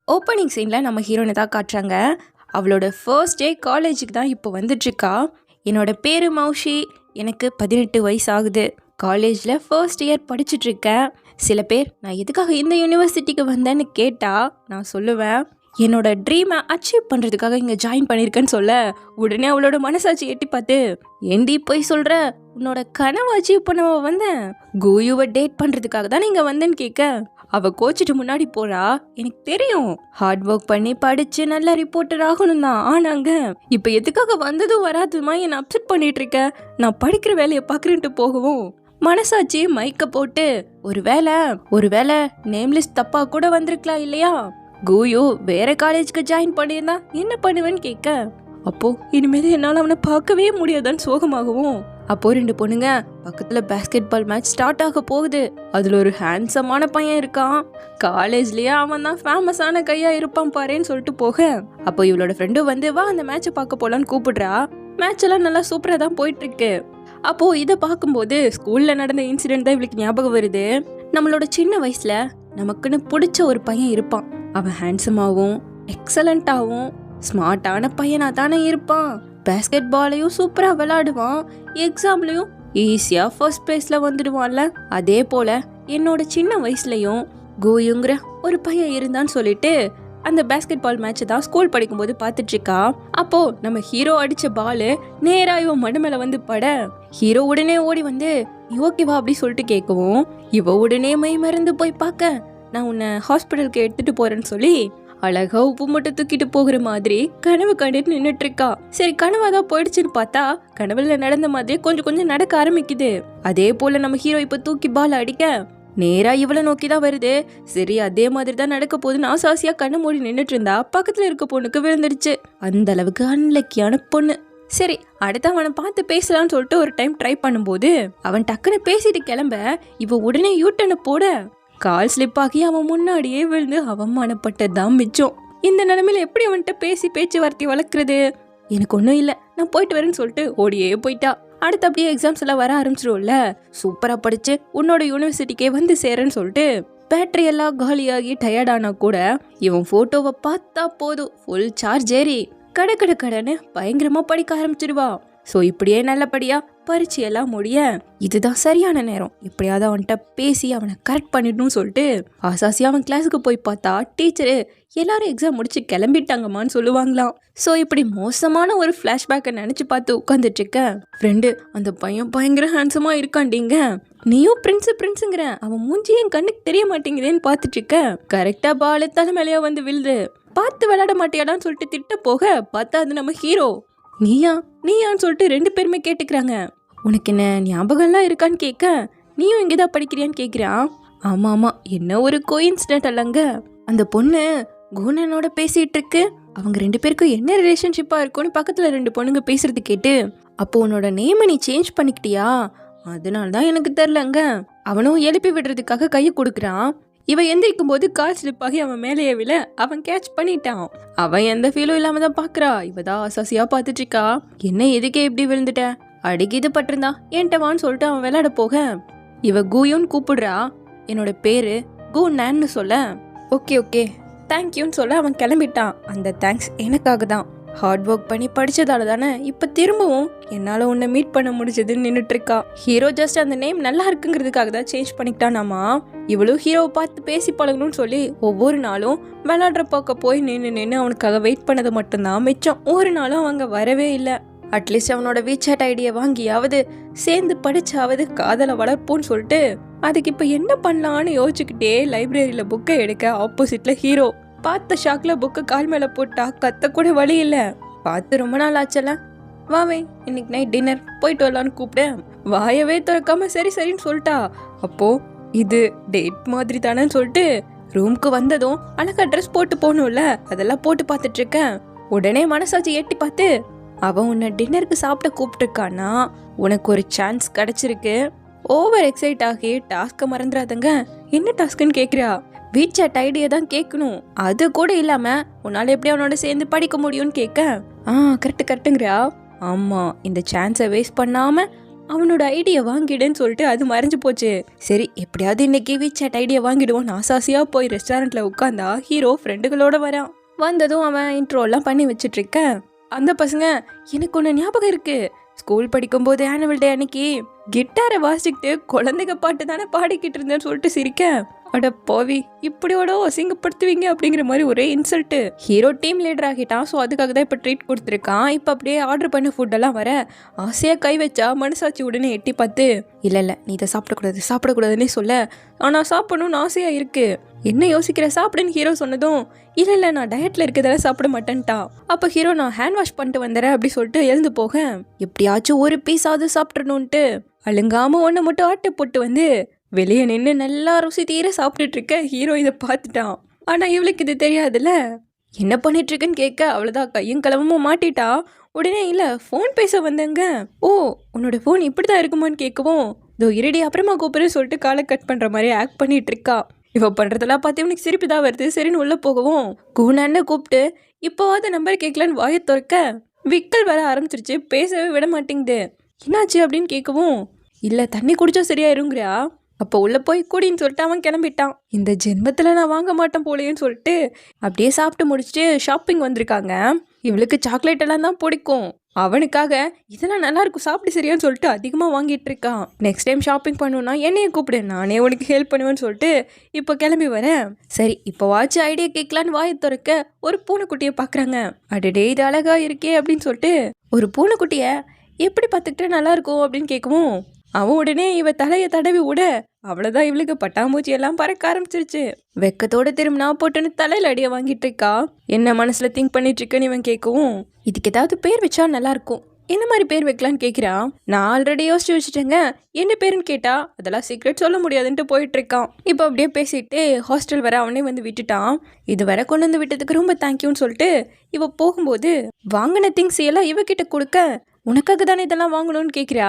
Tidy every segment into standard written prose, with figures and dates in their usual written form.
Opening சீனில் நம்ம ஹீரோனை தான் காட்டுறாங்க. அவளோட ஃபர்ஸ்ட் டே காலேஜுக்கு தான் இப்போ வந்துட்டுருக்கா. என்னோட பேர் மௌஷி, எனக்கு 18 வயசு ஆகுது. காலேஜில் ஃபர்ஸ்ட் இயர் படிச்சுட்ருக்கேன். சில பேர் நான் எதுக்காக இந்த யூனிவர்சிட்டிக்கு வந்தேன்னு கேட்டால் நான் சொல்லுவேன், என்னோட ட்ரீமை அச்சீவ் பண்ணுறதுக்காக இங்கே ஜாயின் பண்ணியிருக்கேன்னு சொல்ல, உடனே அவளோட மனசாட்சி எட்டி பார்த்து, ஏண்டி போய் சொல்கிற, உன்னோட கனவை அச்சீவ் பண்ண வந்தேன், கோயுவை டேட் பண்ணுறதுக்காக தான் இங்கே வந்தேன்னு கேட்க, அவள் கோச்சிட்டு முன்னாடி போறா. எனக்கு தெரியும் ஹார்ட் ஒர்க் பண்ணி படிச்சு நல்ல ரிப்போர்ட்டர் ஆகணும் தான். ஆனாங்க இப்போ எதுக்காக வந்ததும் வராதுமா என்னை அப்செட் பண்ணிட்டு இருக்க, நான் படிக்கிற வேலையை பார்க்குறேன்ட்டு போகவும் மனசாட்சி மைக்க போட்டு, ஒருவேளை நேம் லிஸ்ட் தப்பா கூட வந்திருக்கலாம் இல்லையா, கோயோ வேற காலேஜ்க்கு ஜாயின் பண்ணியிருந்தா என்ன பண்ணுவேன்னு கேட்க, அப்போ இனிமேல் என்னால் அவனை பார்க்கவே முடியாதான்னு சோகமாகவும், அப்போ 2 பொண்ணுங்க பக்கத்துல பேஸ்கெட் பால் மேட்ச் ஸ்டார்ட் ஆக போகுது. அதுல ஒரு ஹேண்ட்ஸமான பையன் இருக்கான். காலேஜ்லயே அவன் தான் ஃபேமஸான கையா இருப்பான் பாருன்னு சொல்லிட்டு போக, அப்போ இவளோட ஃப்ரெண்டும் வந்து வா அந்த மேட்சை பார்க்க போலான்னு கூப்பிடுறா. மேட்ச் எல்லாம் நல்லா சூப்பரா தான் போயிட்டு இருக்கு. அப்போ இதை பார்க்கும்போது ஸ்கூல்ல நடந்த இன்சிடென்ட் தான் இவளுக்கு ஞாபகம் வருது. நம்மளோட சின்ன வயசுல நமக்குன்னு பிடிச்ச ஒரு பையன் இருப்பான். அவன் ஹேண்ட்ஸமாகவும் எக்ஸலண்டாகவும் ஸ்மார்ட்டான பையனா தானே இருப்பான். பேஸ்கெட் பாலையும் சூப்பரா விளையாடுவான். எக்ஸாம்லயும் ஈஸியா ஃபர்ஸ்ட் பிளேஸ்ல வந்துடுவான்ல. அதே போல என்னோட சின்ன வயசுலயும் கோயுங்கிற ஒரு பையன் இருந்தான்னு சொல்லிட்டு அந்த பேஸ்கெட் பால் மேட்சை தான் ஸ்கூல் படிக்கும்போது பார்த்துட்டு இருக்கா. அப்போ நம்ம ஹீரோ அடிச்ச பாலு நேரா இவன் மடு மேல வந்து பட, ஹீரோ உடனே ஓடி வந்து நீ ஓகேவா அப்படி சொல்லிட்டு கேட்கவும், இவ உடனே மை மறந்து போய் பார்க்க, நான் உன்னை ஹாஸ்பிட்டலுக்கு எடுத்துட்டு போறேன்னு சொல்லி அழகா உப்பு மட்டும் தூக்கிட்டு போகிற மாதிரி கனவு கண்டுட்டு நின்னுட்டு இருக்கா. சரி கனவாதான் போயிடுச்சுன்னு பார்த்தா கனவுல நடந்த மாதிரி கொஞ்சம் நடக்க ஆரம்பிக்குது. அதே போல நம்ம ஹீரோ இப்ப தூக்கி பால் அடிக்க நேரா இவளை நோக்கி தான் வருது. சரி அதே மாதிரி தான் நடக்க போகுதுன்னு ஆசாசியா கண்ணு மூடி நின்றுட்டு இருந்தா பக்கத்துல இருக்க பொண்ணுக்கு விழுந்துருச்சு. அந்த அளவுக்கு அன்லக்கியான பொண்ணு. சரி அடுத்து அவனை பார்த்து பேசலாம்னு சொல்லிட்டு ஒரு டைம் ட்ரை பண்ணும்போது அவன் டக்குன்னு பேசிட்டு கிளம்ப, இவ உடனே யூட்டனை போட கால் ஸ்லிப் ஆகி அவன் முன்னாடியே விழுந்து அவமானப்பட்டதான் மிச்சம். இந்த நிலைமையில எப்படி அவன்கிட்ட பேசி பேச்சுவார்த்தை வளர்க்குறது? எனக்கு ஒன்றும் இல்லை, நான் போயிட்டு வரேன்னு சொல்லிட்டு ஓடியே போயிட்டா. அடுத்து அப்படியே எக்ஸாம்ஸ் எல்லாம் வர ஆரம்பிச்சிடும்ல. சூப்பரா படிச்சு உன்னோட யூனிவர்சிட்டிக்கே வந்து சேரன்னு சொல்லிட்டு பேட்டரி எல்லாம் காலியாகி டயர்டானா கூட இவன் போட்டோவை பார்த்தா போதும் ஃபுல் சார்ஜ் ஏறி கடன்னு பயங்கரமா படிக்க ஆரம்பிச்சிடுவா. ஸோ இப்படியே நல்லபடியா பரீட்சையெல்லாம் முடிய இதுதான் சரியான நேரம், எப்படியாவது அவன்கிட்ட பேசி அவனை கரெக்ட் பண்ணிடணும்னு சொல்லிட்டு ஆசாசியா அவன் கிளாஸுக்கு போய் பார்த்தா டீச்சரு எல்லாரும் எக்ஸாம் முடிச்சு கிளம்பிட்டாங்கம்மான்னு சொல்லுவாங்களாம். ஸோ இப்படி மோசமான ஒரு ஃப்ளாஷ்பேக்கை நினைச்சு பார்த்து உட்காந்துட்டு இருக்க ஃப்ரெண்டு, அந்த பையன் பயங்கர ஹேண்ட்ஸமா இருக்காண்டிங்க, நீயும் பிரின்ஸுங்கிற அவன் மூஞ்சி என் கண்ணுக்கு தெரிய மாட்டேங்குதேன்னு பார்த்துட்டு இருக்க கரெக்டா பாலு தலைமையிலையோ வந்து விழுது. பார்த்து விளையாட மாட்டியாடான்னு சொல்லிட்டு திட்ட போக பார்த்தா அது நம்ம ஹீரோ. நீயான்னு சொல்லிட்டு 2 பேருமே கேட்டுக்கிறாங்க. உனக்கு என்ன ஞாபகம்லாம் இருக்கான்னு கேட்க, நீயும் இங்கேதான் படிக்கிறியான்னு கேட்குறான். ஆமா என்ன ஒரு கோயின்சிடென்ட் அல்லங்க. அந்த பொண்ணு குணனோட பேசிட்டு இருக்கு. அவங்க 2 பேருக்கும் என்ன ரிலேஷன்ஷிப்பா இருக்கும்னு பக்கத்துல 2 பொண்ணுங்க பேசுறது கேட்டு, அப்போ உன்னோட நேமை நீ சேஞ்ச் பண்ணிக்கிட்டியா? அதனாலதான் எனக்கு தெரியலங்க. அவனும் எழுப்பி விடுறதுக்காக கையை கொடுக்குறான். இவன் எந்திரிக்கும் போது கால் ஸ்லிப் ஆகி அவன் மேலேயே விழ அவன் கேட்ச் பண்ணிட்டான். அவன் எந்த ஃபீலும் இல்லாம தான் பாக்குறா. இவதான் அசாசியா பாத்துட்டு இருக்கா. என்ன எதுக்கே இப்படி விழுந்துட்ட, அடிக்கு இது பட்டிருந்தா ஏன்ட்டவான்னு சொல்லிட்டு அவன் விளையாட போக இவ கூயுன்னு கூப்பிடுறா. என்னோட பேரு கூன்னு சொல்ல, ஓகே தேங்க்யூன்னு சொல்ல அவன் கிளம்பிட்டான். அந்த தேங்க்ஸ் எனக்காக தான். ஹார்ட் ஒர்க் பண்ணி படிச்சதால தானே இப்ப திரும்பவும் என்னால உன்னை மீட் பண்ண முடிஞ்சதுன்னு நின்றுட்டு இருக்கா. ஹீரோ ஜஸ்ட் அந்த நேம் நல்லா இருக்குங்கிறதுக்காக தான் சேஞ்ச் பண்ணிக்கிட்டானாமா. இவளும் ஹீரோவை பார்த்து பேசி பழகணும்னு சொல்லி ஒவ்வொரு நாளும் விளையாடுற பக்கம் போய் நின்று அவனுக்காக வெயிட் பண்ணது மட்டும்தான் மிச்சம். ஒரு நாளும் அவங்க வரவே இல்லை. அட்லீஸ்ட் அவனோட வீசாட் ஐடியா வாங்கியாவது சேர்ந்து படிச்சாவது காதலை வளர்ப்போன்னு சொல்லிட்டு அதுக்கு இப்ப என்ன பண்ணலான்னு யோசிச்சுக்கிட்டே லைப்ரரியில புக்கை எடுக்க ஆப்போசிட்ல ஹீரோ பார்த்த ஷாக்ல புக்கு கால் மேல போட்டா கத்த கூட வழி இல்ல. பார்த்து ரொம்ப நாள் ஆச்சல, வாவே இன்னைக்கு நைட் டின்னர் போயிட்டு வரலான்னு கூப்பிட வாயவே திறக்காம சரின்னு சொல்லிட்டா. அப்போ இது டேட் மாதிரி தானேன்னு சொல்லிட்டு ரூம்க்கு வந்ததும் அழகா ட்ரெஸ் போட்டு போகணும்ல, அதெல்லாம் போட்டு பார்த்துட்டு இருக்கேன். உடனே மனசாட்சி எட்டி பார்த்து, அவன் உன்னை டின்னருக்கு சாப்பிட கூப்பிட்டுருக்கானா, உனக்கு ஒரு சான்ஸ் கிடைச்சிருக்கு. ஓவர் எக்ஸைட் ஆகி டாஸ்க மறந்துடாதங்க. என்ன டாஸ்க்குன்னு கேக்குறா. வீட்சாட் ஐடியா தான் கேட்கணும், அது கூட இல்லாம உன்னால எப்படி அவனோட சேர்ந்து படிக்க முடியும்னு கேட்க, கரெக்டுங்கிறா. ஆமா இந்த சான்ஸை வேஸ்ட் பண்ணாம அவனோட ஐடியா வாங்கிடுன்னு சொல்லிட்டு அது மறைஞ்சு போச்சு. சரி எப்படியாவது இன்னைக்கு WeChat ஐடியா வாங்கிடுவோம். ஆசாசியா போய் ரெஸ்டாரண்ட்ல உட்காந்தா ஹீரோ ஃப்ரெண்டுகளோட வரான். வந்ததும் அவன் இன்ட்ரோலாம் பண்ணி வச்சுட்டு இருக்கேன். அந்த பசங்க எனக்கு ஒன்று ஞாபகம் இருக்கு. ஸ்கூல் படிக்கும்போது ஆனுவல் டே அன்னைக்கு கிட்டாரை வாசிக்கிட்டு குழந்தைங்க பாட்டு தானே பாடிக்கிட்டு இருந்தேன்னு சொல்லிட்டு சிரிக்க. அட போவி, இப்படியோட அசிங்கப்படுத்துவீங்க அப்படிங்கிற மாதிரி ஒரே இன்சல்ட்டு. ஹீரோ டீம் லீடர் ஆகிட்டான். ஸோ அதுக்காக தான் இப்போ ட்ரீட் கொடுத்துருக்கான். இப்போ அப்படியே ஆர்டர் பண்ண ஃபுட்டெல்லாம் வர ஆசையாக கை வச்சா மனசாட்சி உடனே எட்டி பார்த்து இல்லை நீ இதை சாப்பிடக்கூடாதுன்னே சொல்ல. ஆனால் சாப்பிடணும்னு ஆசையாக இருக்கு. என்ன யோசிக்கிற, சாப்பிடுன்னு ஹீரோ சொன்னதும் இல்லை நான் டயட்டில் இருக்கிறதால சாப்பிட மாட்டேன்ட்டா. அப்போ ஹீரோ நான் ஹேண்ட் வாஷ் பண்ணிட்டு வந்துடுறேன் அப்படி சொல்லிட்டு எழுந்து போக எப்படியாச்சும் ஒரு பீஸாவது சாப்பிட்றணுன்ட்டு அழுங்காம ஒன்று மட்டும் ஆட்டை போட்டு வந்து வெளியே நின்று நல்லா ருசி தீர சாப்பிட்டுட்டு இருக்க ஹீரோ இதை பார்த்துட்டான். ஆனால் இவளுக்கு இது தெரியாதுல்ல. என்ன பண்ணிட்டு இருக்குன்னு கேட்க அவ்வளோதான் கையும் கிளம்பவும் மாட்டிட்டா. உடனே இல்லை ஃபோன் பேச வந்தேங்க. ஓ உன்னோட ஃபோன் இப்படி தான் இருக்குமான்னு கேட்கவும் இதோ இருடி அப்புறமா கூப்பிடுன்னு சொல்லிட்டு காலை கட் பண்ணுற மாதிரி ஆக்ட் பண்ணிட்டு இருக்கா. இவ பண்ணுறதெல்லாம் பார்த்து இவனுக்கு சிரிப்பு தான் வருது. சரின்னு உள்ளே போகவும் கூனான்னு கூப்பிட்டு இப்போவாது நம்பர் கேட்கலான்னு வாயை திறக்க விக்கல் வர ஆரம்பிச்சிருச்சு. பேசவே விட மாட்டேங்குது. என்னாச்சு அப்படின்னு கேட்கவும் இல்லை தண்ணி குடிச்சா சரியாயிருங்கிறா. அப்போ உள்ளே போய் கூடின்னு சொல்லிட்டு அவன் கிளம்பிட்டான். இந்த ஜென்மத்தில் நான் வாங்க மாட்டேன் போலேன்னு சொல்லிட்டு அப்படியே சாப்பிட்டு முடிச்சுட்டு ஷாப்பிங் வந்திருக்காங்க. இவளுக்கு சாக்லேட் எல்லாம் தான் பிடிக்கும். அவனுக்காக இதெல்லாம் நல்லா இருக்கும் சாப்பிட்டு சரியான்னு சொல்லிட்டு அதிகமாக வாங்கிட்டு இருக்கான். நெக்ஸ்ட் டைம் ஷாப்பிங் பண்ணுவோன்னா என்னைய கூப்பிடு, நானே உனக்கு ஹெல்ப் பண்ணுவேன்னு சொல்லிட்டு இப்போ கிளம்பி வரேன். சரி இப்போ வாட்ச் ஐடியா கேட்கலான்னு வாயை திறக்க ஒரு பூனைக்குட்டியை பார்க்குறாங்க. அடடே இது அழகா இருக்கே அப்படின்னு சொல்லிட்டு ஒரு பூனைக்குட்டியை எப்படி பார்த்துக்கிட்டா நல்லா இருக்கும் அப்படின்னு கேட்கவும் அவன் உடனே இவ தலையை தடவி விட அவ்வளோதான் இவளுக்கு பட்டாம்பூச்சி எல்லாம் பறக்க ஆரம்பிச்சிருச்சு. வெக்கத்தோட திரும்பினா போட்டுன்னு தலையில அடியை வாங்கிட்டு இருக்கா. என்ன மனசுல திங்க் பண்ணிட்டு இருக்கேன்னு இவன் கேட்கவும் இதுக்கு ஏதாவது பேர் வச்சா நல்லா இருக்கும், என்ன மாதிரி பேர் வைக்கலான்னு கேட்குறான். நான் ஆல்ரெடி யோசிச்சு வச்சுட்டேங்க, என்ன பேருன்னு கேட்டா அதெல்லாம் சீக்ரெட் சொல்ல முடியாதுன்ட்டு போயிட்டு இருக்கான். இப்போ அப்படியே பேசிட்டு ஹாஸ்டல் வர அவனே வந்து விட்டுட்டான். இது வர கொண்டு வந்து விட்டதுக்கு ரொம்ப தேங்க்யூன்னு சொல்லிட்டு இவ போகும்போது வாங்கின திங்ஸ் எல்லாம் இவகிட்ட கொடுக்க உனக்காக தானே இதெல்லாம் வாங்கணும்னு கேட்குறா.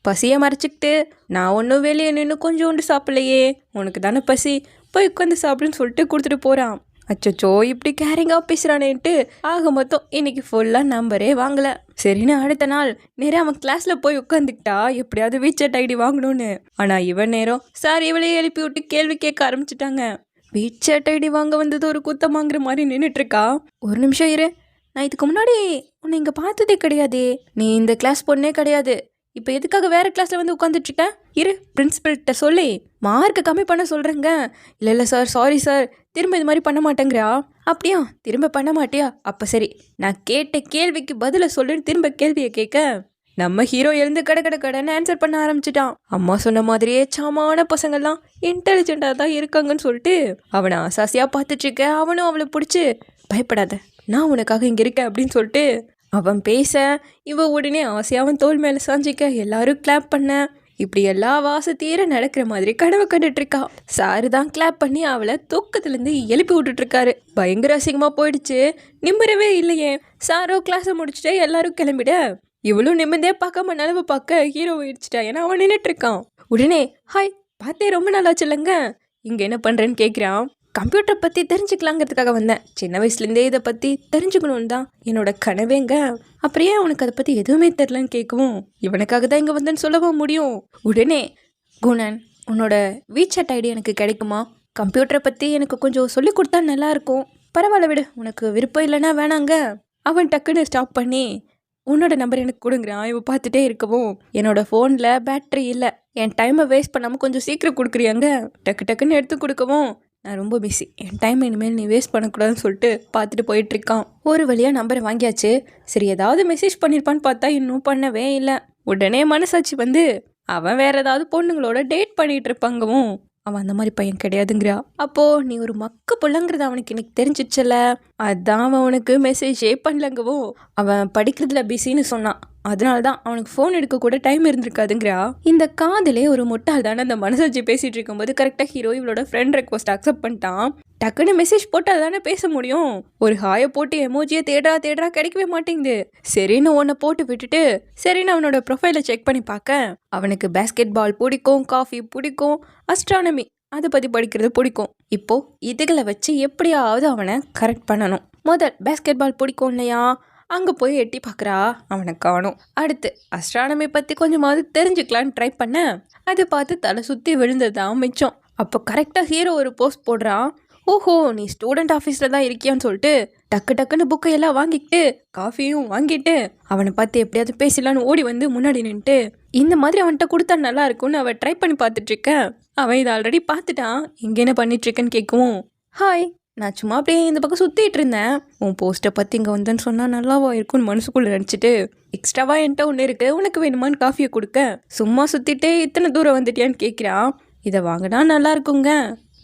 பசியை மறைச்சிக்கிட்டு நான் ஒன்றும் வெளியே நின்று கொஞ்சோண்டு சாப்பிடலையே, உனக்கு தானே பசி, போய் உட்காந்து சாப்பிடுன்னு சொல்லிட்டு கொடுத்துட்டு போகிறான். அச்சோ இப்படி கேரிங்காக பேசுகிறானேன்ட்டு ஆக மொத்தம் இன்னைக்கு ஃபுல்லாக நம்பரே வாங்கலை. சரின்னு அடுத்த நாள் நேரம் அவன் கிளாஸில் போய் உட்காந்துக்கிட்டா எப்படியாவது WeChat ஐடி வாங்கணும்னு. ஆனால் இவன் நேரம் சார் இவளையே எழுப்பி விட்டு கேள்வி கேட்க ஆரம்பிச்சிட்டாங்க. WeChat ஐடி வாங்க வந்தது ஒரு குத்தமாங்கிற மாதிரி நின்றுட்டுருக்கா. ஒரு நிமிஷம் இரு, நான் இதுக்கு முன்னாடி உன்னை இங்கே பார்த்ததே கிடையாதே, நீ இந்த கிளாஸ் பொண்ணே கிடையாது, இப்போ எதுக்காக வேற கிளாஸில் வந்து உட்காந்துட்ருக்க, இரு பிரின்சிபல்கிட்ட சொல்லி மார்க்கை கம்மி பண்ண சொல்கிறேங்க. இல்லை சார் சாரி சார், திரும்ப இது மாதிரி பண்ண மாட்டேங்கிறா. அப்படியா திரும்ப பண்ண மாட்டியா, அப்போ சரி நான் கேட்ட கேள்விக்கு பதிலை சொல்லுன்னு திரும்ப கேள்வியை கேட்க நம்ம ஹீரோ எழுந்து கடைன்னு ஆன்சர் பண்ண ஆரம்பிச்சிட்டான். அம்மா சொன்ன மாதிரியே சாமான பசங்கள்லாம் இன்டெலிஜென்ட்டாக தான் இருக்காங்கன்னு சொல்லிட்டு அவனை ஆசாசியாக பார்த்துட்ருக்க. அவனும் அவளை பிடிச்சி பயப்படாத நான் உனக்காக இங்கே இருக்கேன் அப்படின்னு சொல்லிட்டு அவன் பேச இவ உடனே ஆசையாக அவன் தோல் மேலே சாஞ்சிக்க எல்லாரும் கிளாப் பண்ண இப்படி எல்லா வாசத்தீர நடக்கிற மாதிரி கனவு கண்டுட்டு இருக்கா. சாரு தான் கிளாப் பண்ணி அவளை தூக்கத்துலேருந்து எழுப்பி விட்டுட்டு இருக்காரு. பயங்கர அசிங்கமாக போயிடுச்சு, நிம்மறவே இல்லையே. சாரோ கிளாஸை முடிச்சுட்டு எல்லாரும் கிளம்பிட இவளும் நிம்மதியாக பார்க்காம நிலவு பார்க்க ஹீரோ இடிச்சிட்டா. ஏன்னா அவன் நின்றுட்டு இருக்கான். உடனே ஹாய் பார்த்தே ரொம்ப நல்லாச்சு இல்லைங்க, இங்கே என்ன பண்ணுறேன்னு கேட்குறான். கம்ப்யூட்டர் பற்றி தெரிஞ்சுக்கலாங்கிறதுக்காக வந்தேன், சின்ன வயசுலேருந்தே இதை பற்றி தெரிஞ்சுக்கணுன்னு தான் என்னோட கனவேங்க. அப்படியே உனக்கு அதை பற்றி எதுவுமே தெரிலன்னு கேட்கவும் இவனுக்காக தான் இங்கே வந்தேன்னு சொல்லவும் முடியும். உடனே குணன் உன்னோட WeChat ஐடி எனக்கு கிடைக்குமா, கம்ப்யூட்டரை பற்றி எனக்கு கொஞ்சம் சொல்லி கொடுத்தா நல்லாயிருக்கும். பரவாயில்ல விடு, உனக்கு விருப்பம் இல்லைன்னா வேணாங்க. அவன் டக்குன்னு ஸ்டாப் பண்ணி உன்னோட நம்பர் எனக்கு கொடுங்குறான். இவ பார்த்துட்டே இருக்கவும் என்னோட ஃபோனில் பேட்ரி இல்லை, என் டைமை வேஸ்ட் பண்ணாமல் கொஞ்சம் சீக்கிரம் கொடுக்குறியாங்க. டக்குன்னு எடுத்து கொடுக்கவும் நான் ரொம்ப பிஸி, என் டைம் இனிமேல் நீ வேஸ்ட் பண்ணக்கூடாதுன்னு சொல்லிட்டு பார்த்துட்டு போயிட்டுருக்கான். ஒரு வழியாக நம்பரை வாங்கியாச்சு. சரி ஏதாவது மெசேஜ் பண்ணியிருப்பான்னு பார்த்தா இன்னும் பண்ணவே இல்லை. உடனே மனசாட்சி வந்து அவன் வேற ஏதாவது பொண்ணுங்களோட டேட் பண்ணிகிட்டு இருப்பாங்கவும் அவன் அந்த மாதிரி பையன் கிடையாதுங்கிறா. அப்போது நீ ஒரு மக்க பிள்ளைங்கிறது அவனுக்கு எனக்கு தெரிஞ்சிச்சல, அதான் அவன் அவனுக்கு மெசேஜே பண்ணலங்கவும் அவன் படிக்கிறதுல பிஸின்னு சொன்னான். அதனால தான் அவனுக்கு ஃபோன் எடுக்க கூட டைம் இருந்திருக்காதுங்கிறா. இந்த காதலே ஒரு முட்டாள் தானே அந்த மனசாட்சி பேசிகிட்டு இருக்கும்போது கரெக்டாக ஹீரோ இவளோட ஃப்ரெண்ட் ரெக்வஸ்ட் அக்செப்ட் பண்ணிட்டான். டக்குன்னு மெசேஜ் போட்டால் தானே பேச முடியும். ஒரு ஹாயை போட்டு எமோஜியை தேடுறா கிடைக்கவே மாட்டேங்குது. சரின்னு ஒன்றை போட்டு விட்டுட்டு சரின்னு அவனோட ப்ரொஃபைலை செக் பண்ணி பார்க்க அவனுக்கு பேஸ்கெட் பால் பிடிக்கும், காஃபி பிடிக்கும், அஸ்ட்ரானமி அதை பற்றி படிக்கிறது பிடிக்கும். இப்போது இதுகளை வச்சு எப்படியாவது அவனை கரெக்ட் பண்ணணும். முதல் பேஸ்கெட் பால் பிடிக்கும் இல்லையா, அங்கே போய் எட்டி பார்க்குறா, அவனை காணோம். அடுத்து அஸ்ட்ரானமி பற்றி கொஞ்சமாவது தெரிஞ்சுக்கலான்னு ட்ரை பண்ண, அதை பார்த்து தலை சுற்றி விழுந்ததுதான் மிச்சம். அப்போ கரெக்டாக ஹீரோ ஒரு போஸ்ட் போடுறான். ஓஹோ, நீ ஸ்டூடெண்ட் ஆஃபீஸில் தான் இருக்கியான்னு சொல்லிட்டு டக்கு டக்குன்னு புக்கை எல்லாம் வாங்கிக்கிட்டு காஃபியும் வாங்கிட்டு அவனை பார்த்து எப்படியாவது பேசலான்னு ஓடி வந்து முன்னாடி நின்றுட்டு இந்த மாதிரி அவன்கிட்ட கொடுத்தா நல்லா இருக்கும்னு அவன் ட்ரை பண்ணி பார்த்துட்ருக்கேன். அவன் இதை ஆல்ரெடி பார்த்துட்டான். இங்கே என்ன பண்ணிட்டுருக்கேன்னு கேட்கவும், ஹாய், நான் சும்மா அப்படியே இந்த பக்கம் சுற்றிட்டு இருந்தேன். உன் போஸ்ட்டை பற்றி இங்கே வந்தேன்னு சொன்னால் நல்லாவா இருக்கும்னு மனசுக்குள்ளே நினச்சிட்டு எக்ஸ்ட்ராவா என்கிட்ட ஒன்று இருக்குது, உனக்கு வேணுமான்னு காஃபியை கொடுக்க சும்மா சுற்றிட்டு இத்தனை தூரம் வந்துட்டியான்னு கேட்குறான். இதை வாங்கினா நல்லா இருக்குங்க,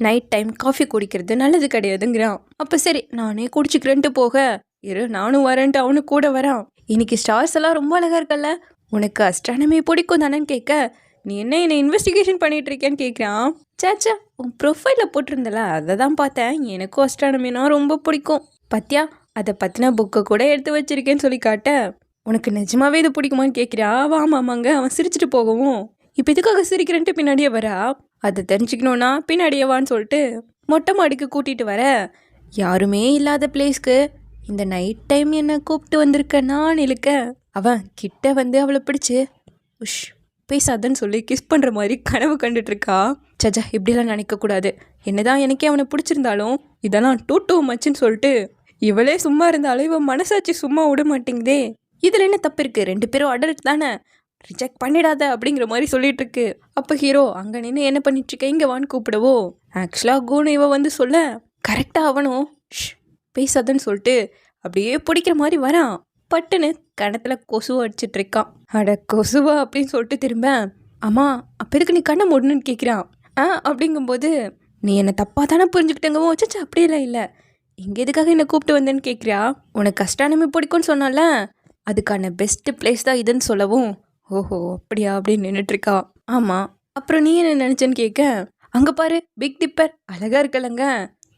நைட் டைம் காஃபி குடிக்கிறது நல்லது கிடையாதுங்கிறான். அப்போ சரி நானே குடிச்சிக்கிறேன்ட்டு போக, இரு நானும் வரேன்ட்டு அவனு கூட வரான். இன்னைக்கு ஸ்டார்ஸ் எல்லாம் ரொம்ப அழகாக இருக்கல்ல, உனக்கு அஸ்ட்ரானமி பிடிக்கும் தானேன்னு கேட்க, நீ என்ன இன்வெஸ்டிகேஷன் பண்ணிட்டு இருக்கேன்னு கேட்குறான். சேச்சா, உன் ப்ரொஃபைலில் போட்டிருந்தல அதை தான் பார்த்தேன், எனக்கும் அஸ்ட்ரானமினா ரொம்ப பிடிக்கும். பத்தியா, அதை பற்றின புக்கை கூட எடுத்து வச்சிருக்கேன்னு சொல்லி காட்ட, உனக்கு நிஜமாவே இது பிடிக்குமான்னு கேட்குறா. ஆமாங்க. அவன் சிரிச்சிட்டு போகவும், இப்போ இதுக்காக சிரிக்கிறேன்ட்டு பின்னாடியே வரா. அதை தெரிஞ்சுக்கணுன்னா பின்னாடியே வான்னு சொல்லிட்டு மொட்டை மாடிக்கு கூட்டிகிட்டு வர, யாருமே இல்லாத பிளேஸ்க்கு இந்த நைட் டைம் என்னை கூப்பிட்டு வந்திருக்க நான் இழுக்க, அவன் கிட்ட வந்து அவளை பிடிச்சி உஷ் பேசாதன்னு சொல்லி கிஸ் பண்ணுற மாதிரி கனவு கண்டுட்ருக்கா. சஜா, இப்படிலாம் நினைக்கக்கூடாது. என்னதான் எனக்கே அவனை பிடிச்சிருந்தாலும் இதெல்லாம் டூ மச்சுன்னு சொல்லிட்டு இவளே சும்மா இருந்தாலும் இவன் மனசாட்சி சும்மா விட மாட்டேங்குதே. இதில் என்ன தப்பு இருக்குது, 2 பேரும் அடல்ட் தானே, ரிஜெக்ட் பண்ணிடாத அப்படிங்கிற மாதிரி சொல்லிட்டு இருக்கு. அப்போ ஹீரோ அங்கே நின்று என்ன பண்ணிட்டு இருக்க, இங்கே வான்னு கூப்பிடவோ, ஆக்சுவலாக கூணு இவ வந்து சொல்ல கரெக்டாக அவனும் ஷ் பேசாதன்னு சொல்லிட்டு அப்படியே பிடிக்கிற மாதிரி வரான். பட்டுன்னு கணத்துல கொசுவை அடிச்சிட்டு இருக்கான். அட கொசுவா அப்படின்னு சொல்லிட்டு திரும்ப, அம்மா அப்போ எதுக்கு நீ கண்ணை மூடணுன்னு கேட்குறான். அப்படிங்கும்போது, நீ என்னை தப்பாக தானே புரிஞ்சுக்கிட்டேங்கவோ, வச்சு அப்படியெல்லாம் இல்லை, இங்கே எதுக்காக என்னை கூப்பிட்டு வந்தேன்னு கேட்குறா. உனக்கு அஸ்ட்ரானமி பிடிக்கும்னு சொன்னால அதுக்கான பெஸ்ட்டு பிளேஸ் தான் இதுன்னு சொல்லவும், ஓஹோ அப்படியா அப்படின்னு நின்றுட்டுருக்கா. ஆமாம், அப்புறம் நீ என்ன நினச்சேன்னு கேட்க, அங்கே பாரு பிக் டிப்பர் அழகாக இருக்கலங்க,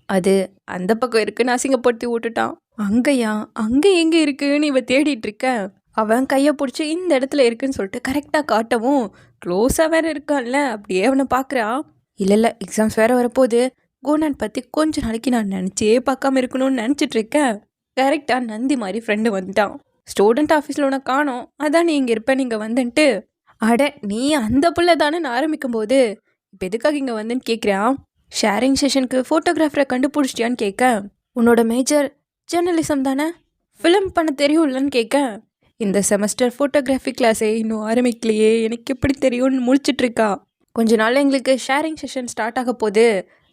அது அந்த பக்கம் இருக்குன்னு அசிங்கப்படுத்தி விட்டுட்டான். அங்கேயா, அங்கே எங்கே இருக்குன்னு இவ தேடிட்டு இருக்க, அவன் கையை பிடிச்சி இந்த இடத்துல இருக்குன்னு சொல்லிட்டு கரெக்டாக காட்டவும், க்ளோஸாக வேற இருக்கான்ல, அப்படியே அவனை பார்க்குறா. இல்லை எக்ஸாம்ஸ் வேற வரப்போகுது, குணன் பற்றி கொஞ்ச நாளைக்கு நான் நினச்சே பார்க்காம இருக்கணும்னு நினச்சிட்டு இருக்கேன். கரெக்டாக நந்தி மாதிரி ஃப்ரெண்டு வந்துட்டான். ஸ்டூடெண்ட் ஆஃபீஸில் உனக்கு காணோம், அதான் நீ இங்கே இருப்ப, நீங்கள் வந்துன்ட்டு, அட நீ அந்த பிள்ளை தானேன்னு ஆரம்பிக்கும் போது இப்போ எதுக்காக இங்கே வந்துன்னு கேட்குறான். ஷேரிங் செஷனுக்கு ஃபோட்டோகிராஃபரை கண்டுபிடிச்சிட்டியான்னு கேட்க, உன்னோட மேஜர் ஜேர்னலிசம் தானே, ஃபிலிம் பண்ண தெரியும் இல்லைன்னு கேட்க, இந்த செமஸ்டர் ஃபோட்டோகிராஃபி கிளாஸே இன்னும் ஆரம்பிக்கலையே, எனக்கு எப்படி தெரியும்னு முழிச்சிட்ருக்கா. கொஞ்ச நாள் எங்களுக்கு ஷேரிங் செஷன் ஸ்டார்ட் ஆக போகுது,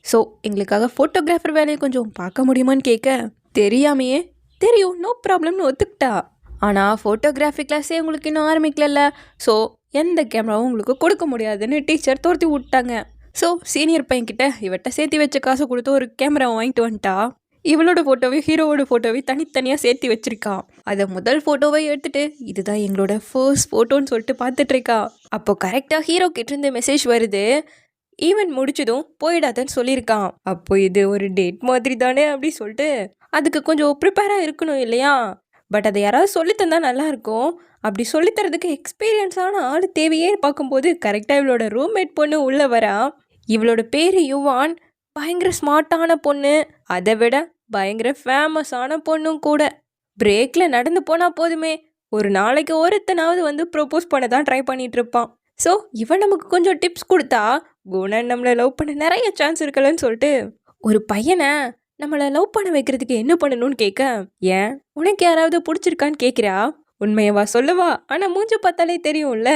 ஸோ எங்களுக்காக ஃபோட்டோகிராஃபர் வேலையை கொஞ்சம் பார்க்க முடியுமான்னு கேட்க, தெரியாமையே தெரியும் நோ ப்ராப்ளம்னு ஒத்துக்கிட்டா. ஆனால் ஃபோட்டோகிராஃபி கிளாஸே உங்களுக்கு இன்னும் ஆரம்பிக்கல, ஸோ எந்த கேமராவும் உங்களுக்கு கொடுக்க முடியாதுன்னு டீச்சர் துரத்தி விட்டாங்க. ஸோ சீனியர் பையன்கிட்ட இவட்ட சேர்த்து வச்ச காசு கொடுத்து ஒரு கேமராவை வாங்கிட்டு வந்துட்டா. இவளோட ஃபோட்டோவையும் ஹீரோவோட ஃபோட்டோவையும் தனித்தனியாக சேர்த்து வச்சிருக்கா. அதை முதல் ஃபோட்டோவை எடுத்துட்டு இதுதான் எங்களோட ஃபர்ஸ்ட் ஃபோட்டோன்னு சொல்லிட்டு பார்த்துட்ருக்கா. அப்போ கரெக்டாக ஹீரோ கிட்டேருந்து மெசேஜ் வருது, ஈவெண்ட் முடிச்சதும் போயிடாதன்னு சொல்லியிருக்கான். அப்போ இது ஒரு டேட் மாதிரி தானே அப்படி சொல்லிட்டு அதுக்கு கொஞ்சம் ப்ரிப்பேராக இருக்கணும் இல்லையா. பட் அதை யாராவது சொல்லித்தந்தா நல்லாயிருக்கும். அப்படி சொல்லித்தரதுக்கு எக்ஸ்பீரியன்ஸான ஆள் தேவையே பார்க்கும்போது கரெக்டாக இவளோட ரூம்மேட் பொண்ணு உள்ளே வரா. இவளோட பேர் யுவான், பயங்கர ஸ்மார்ட்டான பொண்ணு, அதை விட பயங்கர ஃபேமஸான பொண்ணும் கூட. பிரேக்கில் நடந்து போனால் போதுமே, ஒரு நாளைக்கு ஒருத்தனாவது வந்து ப்ரொப்போஸ் பண்ண தான் ட்ரை பண்ணிட்டு இருப்பான். ஸோ இவன் நமக்கு கொஞ்சம் டிப்ஸ் கொடுத்தா குணன் நம்மளை லவ் பண்ண நிறைய சான்ஸ் இருக்கலன்னு சொல்லிட்டு, ஒரு பையனை நம்மளை லவ் பண்ண வைக்கிறதுக்கு என்ன பண்ணணும்னு கேட்க, ஏன் உனக்கு யாராவது பிடிச்சிருக்கான்னு கேட்குறா. உண்மையவா சொல்லவா, ஆனால் மூஞ்சி பார்த்தாலே தெரியும்ல.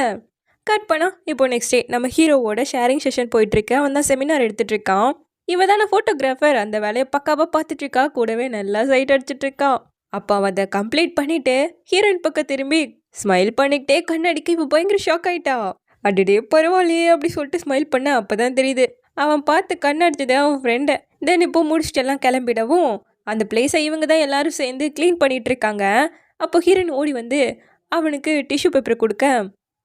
கட் பண்ணா இப்போ நெக்ஸ்ட் டே நம்ம ஹீரோவோட ஷேரிங் செஷன் போயிட்டுருக்கு. அவன் தான் செமினார் எடுத்துகிட்டு இருக்கான். இவன் தானே ஃபோட்டோகிராஃபர், அந்த வேலையை பக்காவாக பார்த்துட்ருக்கா, கூடவே நல்லா சைட் அடிச்சிட்ருக்கா. அப்போ அவன் அதை கம்ப்ளீட் பண்ணிவிட்டு ஹீரோயின் பக்கம் திரும்பி ஸ்மைல் பண்ணிக்கிட்டே கண்ணடிக்க இவன் பயங்கர ஷாக் ஆகிட்டா. அடிடே பரவாயில்லையே அப்படி சொல்லிட்டு ஸ்மைல் பண்ண அப்போ தான் தெரியுது அவன் பார்த்து கண்ணடிச்சது அவன் ஃப்ரெண்டை. தென் இப்போ முடிச்சுட்டு எல்லாம் கிளம்பிடவும் அந்த பிளேஸை இவங்க தான் எல்லாரும் சேர்ந்து க்ளீன் பண்ணிகிட்டு இருக்காங்க. அப்போ ஹீரோயின் ஓடி வந்து அவனுக்கு டிஷ்யூ பேப்பர் கொடுக்க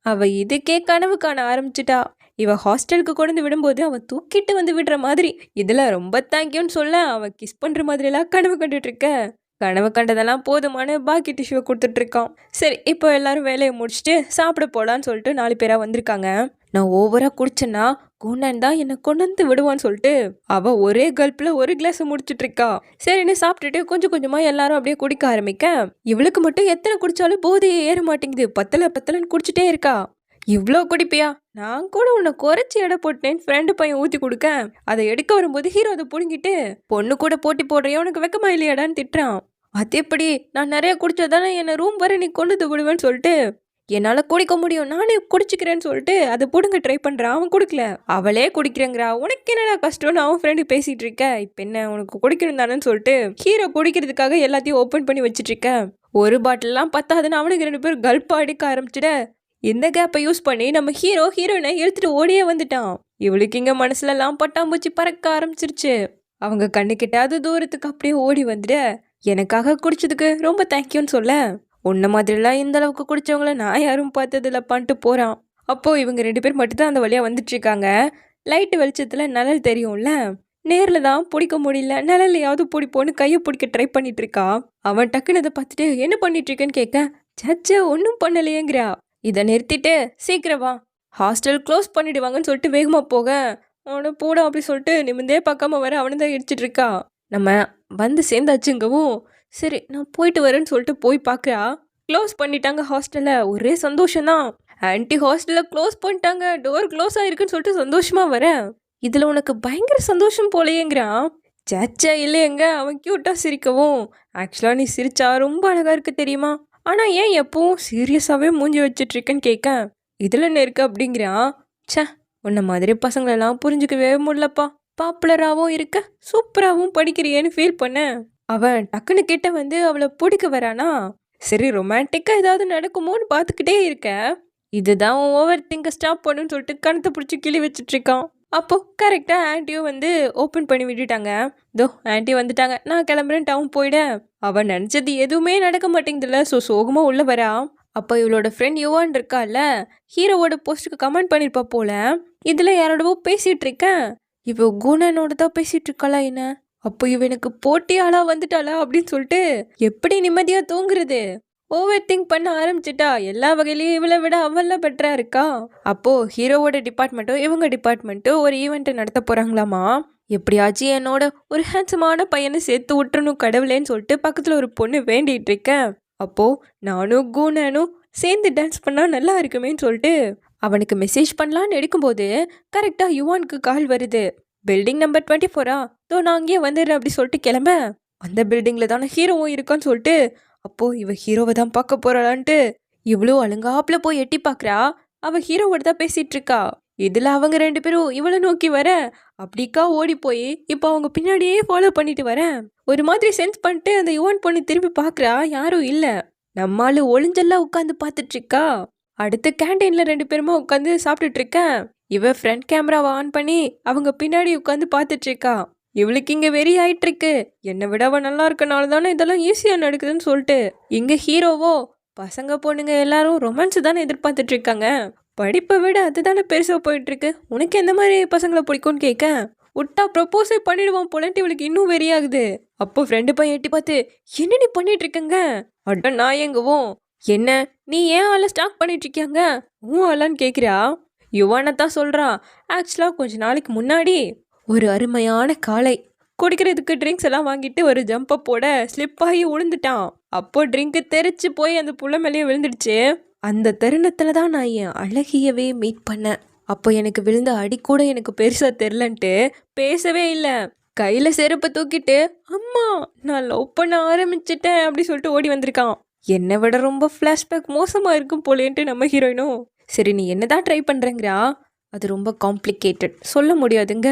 அவள் இதுக்கே கனவு காண ஆரம்பிச்சிட்டா. இவள் ஹாஸ்டலுக்கு கொண்டு விடும்போது அவன் தூக்கிட்டு வந்து விடுற மாதிரி, இதில் ரொம்ப தேங்க்யூன்னு சொல்ல அவன் கிஸ் பண்ணுற மாதிரியெல்லாம் கனவு கண்டுட்ருக்க. கனவு கண்டதெல்லாம் போதுமான பாக்கி டிஷ்யூவை கொடுத்துட்ருக்கான். சரி இப்போ எல்லாரும் வேலையை முடிச்சுட்டு சாப்பிட போகலான்னு சொல்லிட்டு 4 பேராக வந்திருக்காங்க. நான் ஓவரா குடிச்சேன்னா குணன் தான் என்னை கொண்டு வந்து விடுவான்னு சொல்லிட்டு அவ ஒரே கல்ப்ல ஒரு கிளாஸ் முடிச்சிட்டு இருக்கா. சரின்னு சாப்பிட்டுட்டு கொஞ்சம் கொஞ்சமா எல்லாரும் அப்படியே குடிக்க ஆரம்பிக்க இவளுக்கு மட்டும் எத்தனை குடிச்சாலும் போதையே ஏற மாட்டேங்குது. பத்தலன்னு குடிச்சிட்டே இருக்கா. இவ்ளோ குடிப்பியா? நான் கூட உன்னை குறைச்சி எடை போட்டேன் ஃப்ரெண்டு பையன் ஊத்தி கொடுக்க அதை எடுக்க வரும்போது ஹீரோ அதை புடுங்கிட்டு பொண்ணு கூட போட்டி போடுறியா உனக்கு வெக்கமா இல்லையாடான்னு திட்டுறான். அது எப்படி? நான் நிறைய குடிச்சாதானே என்னை ரூம் வரை நீ கொண்டு விடுவேன்னு சொல்லிட்டு என்னால குடிக்க முடியும் நானே குடிச்சுக்கிறேன்னு சொல்லிட்டு அதை புடுங்க ட்ரை பண்றான். அவன் குடிக்கல, அவளே குடிக்கிறேங்கிறா. உனக்கு என்னடா கஷ்டம்னு அவன் ஃப்ரெண்டு பேசிட்டு இருக்க. இப்ப என்ன உனக்கு குடிக்கணும் தானேன்னு சொல்லிட்டு ஹீரோ குடிக்கிறதுக்காக எல்லாத்தையும் ஓப்பன் பண்ணி வச்சிட்டு இருக்க. ஒரு பாட்டில்லாம் பத்தாதுன்னு அவனுக்கு 2 பேரும் கல்ப்பா அடிக்க ஆரம்பிச்சிட இந்த கேப்பை யூஸ் பண்ணி நம்ம ஹீரோயினை இழுத்துட்டு ஓடியே வந்துட்டான். இவளுக்கு இங்க மனசுல எல்லாம் பட்டாம்பூச்சி பறக்க ஆரம்பிச்சிருச்சு. அவங்க கண்ணுக்கிட்ட அது தூரத்துக்கு அப்படியே ஓடி வந்துட எனக்காக குடிச்சதுக்கு ரொம்ப தேங்க்யூன்னு சொல்ல உன்ன மாதிரிலாம் இந்த அளவுக்கு குடிச்சவங்கள நான் யாரும் பார்த்ததில்ல பண்ணிட்டு போறான். அப்போ இவங்க 2 பேர் மட்டும்தான் அந்த வழியா வந்துட்டு இருக்காங்க. லைட்டு வெளிச்சத்துல நிழல் தெரியும்ல, நேர்ல தான் பிடிக்க முடியல, நிழலையாவது பிடிப்போன்னு கையை பிடிக்க ட்ரை பண்ணிட்டு இருக்கா. அவன் டக்குன்னு அதை பார்த்துட்டு என்ன பண்ணிட்டு இருக்கேன்னு கேட்க சச்ச ஒன்றும் பண்ணலையேங்கிறா. இதை நிறுத்திட்டு சீக்கிரம் வா ஹாஸ்டல் க்ளோஸ் பண்ணிடுவாங்கன்னு சொல்லிட்டு வேகமா போக அவனை போட அப்படி சொல்லிட்டு நிமிந்தே பார்க்காம வர அவனை தான் இடிச்சிட்டு இருக்கா. நம்ம வந்து சேர்ந்தாச்சுங்கவும் சரி நான் போயிட்டு வரேன்னு சொல்லிட்டு போய் பார்க்குறா. க்ளோஸ் பண்ணிட்டாங்க ஹாஸ்டலை. ஒரே சந்தோஷம்தான். ஆன்டி ஹாஸ்டலை க்ளோஸ் பண்ணிட்டாங்க, டோர் க்ளோஸ் ஆயிருக்குன்னு சொல்லிட்டு சந்தோஷமா வரேன். இதில் உனக்கு பயங்கர சந்தோஷம் போலையேங்கிறான். சேச்சா இல்லையங்க. அவன் க்யூட்டாக சிரிக்கவும் ஆக்சுவலாக நீ சிரிச்சா ரொம்ப அழகாக இருக்கு தெரியுமா, ஆனால் ஏன் எப்பவும் சீரியஸாகவே மூஞ்சி வச்சுட்டு இருக்கேன்னு கேட்க இதில் என்ன இருக்கு அப்படிங்கிறான். சே உன்ன மாதிரி பசங்களெல்லாம் புரிஞ்சுக்கவே முடியலப்பா. பாப்புலராகவும் இருக்க சூப்பராகவும் படிக்கிறியேன்னு ஃபீல் பண்ண அவன் டக்குன்னு கிட்ட வந்து அவளை பிடிக்க வரானா. சரி ரொமான்டிக்காக ஏதாவது நடக்குமோன்னு பார்த்துக்கிட்டே இருக்க. இதுதான் ஓவர் திங்க ஸ்டாப் பண்ணுன்னு சொல்லிட்டு கணத்தை பிடிச்சி கிளி வச்சுட்டு இருக்கான். அப்போ கரெக்டாக ஆன்ட்டியும் வந்து ஓப்பன் பண்ணி விட்டுட்டாங்க. தோ ஆன்ட்டி வந்துட்டாங்க, நான் கிளம்புறேன் டவுன் போயிட. அவன் நினச்சது எதுவுமே நடக்க மாட்டேங்குதுல்ல. ஸோ சோகமாக உள்ள வரா. அப்போ இவளோட ஃப்ரெண்ட் யுவான் இருக்கால, ஹீரோவோட போஸ்ட்டுக்கு கமெண்ட் பண்ணியிருப்பா போல. இதில் யாரோடவோ பேசிகிட்டு இருக்கேன். இவ குணனோட தான் பேசிகிட்டு இருக்காளா என்ன? அப்போ இவனுக்கு போட்டியாளா வந்துட்டாளா அப்படின்னு சொல்லிட்டு எப்படி நிம்மதியா தூங்குறது? ஓவர் திங்க் பண்ண ஆரம்பிச்சிட்டா. எல்லா வகையிலையும் இவளை விட அவள பெட்டரா இருக்கா. அப்போ ஹீரோவோட டிபார்ட்மெண்ட்டும் இவங்க டிபார்ட்மெண்ட்டும் ஒரு ஈவெண்ட் நடத்த போறாங்களாமா. எப்படியாச்சும் என்னோட ஒரு ஹேண்ட்ஸமான பையனை சேர்த்து விட்டுறணும் கடவுளேன்னு சொல்லிட்டு பக்கத்துல ஒரு பொண்ணு வேண்டிட்டு இருக்கேன். அப்போ நானும் குணனும் சேர்ந்து டான்ஸ் பண்ணா நல்லா இருக்குமேன்னு சொல்லிட்டு அவனுக்கு மெசேஜ் பண்ணலான்னு எடுக்கும்போது கரெக்டா யுவானுக்கு கால் வருது. பில்டிங் நம்பர் 24 தோ நான் அங்கேயே வந்துடுறேன் அப்படி சொல்லிட்டு கிளம்ப அந்த பில்டிங்ல தானே ஹீரோவும் இருக்கான்னு சொல்லிட்டு அப்போ இவ ஹீரோவை தான் பார்க்க போறாளான்ட்டு இவ்வளோ அழுங்காப்புல போய் எட்டி பார்க்குறா. அவ ஹீரோவோட தான் பேசிட்டு இருக்கா. இதுல அவங்க 2 பேரும் இவளை நோக்கி வர அப்படிக்கா ஓடி போய் இப்போ அவங்க பின்னாடியே ஃபாலோ பண்ணிட்டு வர ஒரு மாதிரி சென்ஸ் பண்ணிட்டு அந்த யுவான் பொண்ணு திரும்பி பார்க்குறா. யாரும் இல்லை. நம்மால ஒளிஞ்செல்லாம் உட்காந்து பார்த்துட்டு இருக்கா. அடுத்து கேண்டீன்ல 2 பேருமா உட்காந்து சாப்பிட்டுட்டு இருக்கேன். இவ ஃப்ரண்ட் கேமராவை ஆன் பண்ணி அவங்க பின்னாடி உட்காந்து பார்த்துட்டு இருக்கா. இவளுக்கு இங்க வெறி ஆயிட்டு இருக்கு. என்னை விட அவ நல்லா இருக்கனால தானே இதெல்லாம் ஈஸியா நடக்குதுன்னு சொல்லிட்டு இங்க ஹீரோவோ பசங்க பொண்ணுங்க எல்லாரும் ரொமான்ஸ் தானே எதிர்பார்த்துட்டு இருக்காங்க. படிப்பை விட அதுதானே பெருசா போயிட்டு இருக்கு. உனக்கு எந்த மாதிரி பசங்களை பிடிக்கும்னு கேட்க விட்டா ப்ரப்போஸே பண்ணிடுவான் போலன்ட்டு இவளுக்கு இன்னும் வெறியாகுது. அப்போ ஃப்ரெண்டு பையன் எட்டி பார்த்து என்ன நீ பண்ணிட்டு இருக்கங்க? அட நான் எங்கவும் என்ன நீ ஏன் ஆளை ஸ்டாக் பண்ணிட்டு இருக்கியாங்க உன் ஆளான்னு கேட்குறா. யுவானை தான் சொல்கிறான். ஆக்சுவலாக கொஞ்ச நாளைக்கு முன்னாடி ஒரு அருமையான காலை குடிக்கிறதுக்கு ட்ரிங்க்ஸ் எல்லாம் வாங்கிட்டு ஒரு ஜம்பை போட ஸ்லிப் ஆகி விழுந்துட்டான். அப்போ ட்ரிங்க்கு தெரிச்சு போய் அந்த புள்ள மேலேயே விழுந்துடுச்சு. அந்த தருணத்தில் தான் நான் என் அழகியவே மீட் பண்ணேன். அப்போ எனக்கு விழுந்த அடி கூட எனக்கு பெருசாக தெரிலன்ட்டு பேசவே இல்லை. கையில் செருப்பை தூக்கிட்டு அம்மா நான் லவ் பண்ண ஆரம்பிச்சிட்டேன் அப்படி சொல்லிட்டு ஓடி வந்திருக்கான். என்னை விட ரொம்ப ஃப்ளாஷ்பேக் மோசமாக இருக்கும் போலேன்ட்டு நம்ம ஹீரோயினும் சரி நீ என்னதான் ட்ரை பண்ணுறேங்கிறா. அது ரொம்ப காம்ப்ளிகேட்டட், சொல்ல முடியாதுங்க.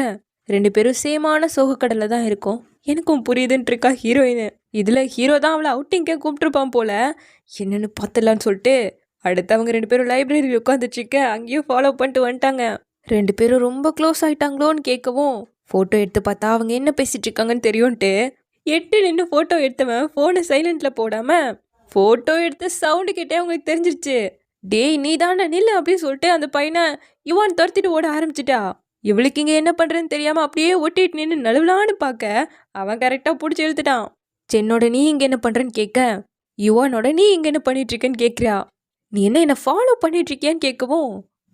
2 பேரும் சேமான சோகக்கடலை தான் இருக்கும். எனக்கும் புரியுதுன்ட்டு இருக்கா ஹீரோயின். இதில் ஹீரோ தான் அவளை அவுட்டிங்கே கூப்பிட்டுருப்பான் போல. என்னென்னு பார்த்துலான்னு சொல்லிட்டு அடுத்து அவங்க 2 பேரும் லைப்ரரியில் உட்காந்துட்ருக்க அங்கேயும் ஃபாலோ பண்ணிட்டு வந்துட்டாங்க. 2 பேரும் ரொம்ப க்ளோஸ் ஆகிட்டாங்களோன்னு கேட்கவும் ஃபோட்டோ எடுத்து பார்த்தா அவங்க என்ன பேசிகிட்டு இருக்காங்கன்னு தெரியும்ன்ட்டு எட்டு நின்று ஃபோட்டோ எடுத்தவன் ஃபோனை சைலண்டில் போடாமல் ஃபோட்டோ எடுத்து சவுண்டு கேட்டே அவங்களுக்கு தெரிஞ்சிருச்சு. டேய் நீ தானே நில்லு அப்படின்னு சொல்லிட்டு அந்த பையனை யுவான் துரத்திட்டு ஓட ஆரம்பிச்சிட்டா. இவளுக்கு இங்கே என்ன பண்ணுறதுன்னு தெரியாமல் அப்படியே ஒட்டிட்டு நின்று நழுவலான்னு பார்க்க அவன் கரெக்டாக பிடிச்சி இழுத்துட்டான். சென்னோட நீ இங்கே என்ன பண்ணுறேன்னு கேட்க யுவானோட நீ இங்கே என்ன பண்ணிட்டு இருக்கேன்னு கேட்குறா. நீ என்ன என்னை ஃபாலோ பண்ணிட்டு இருக்கியான்னு கேட்கவும்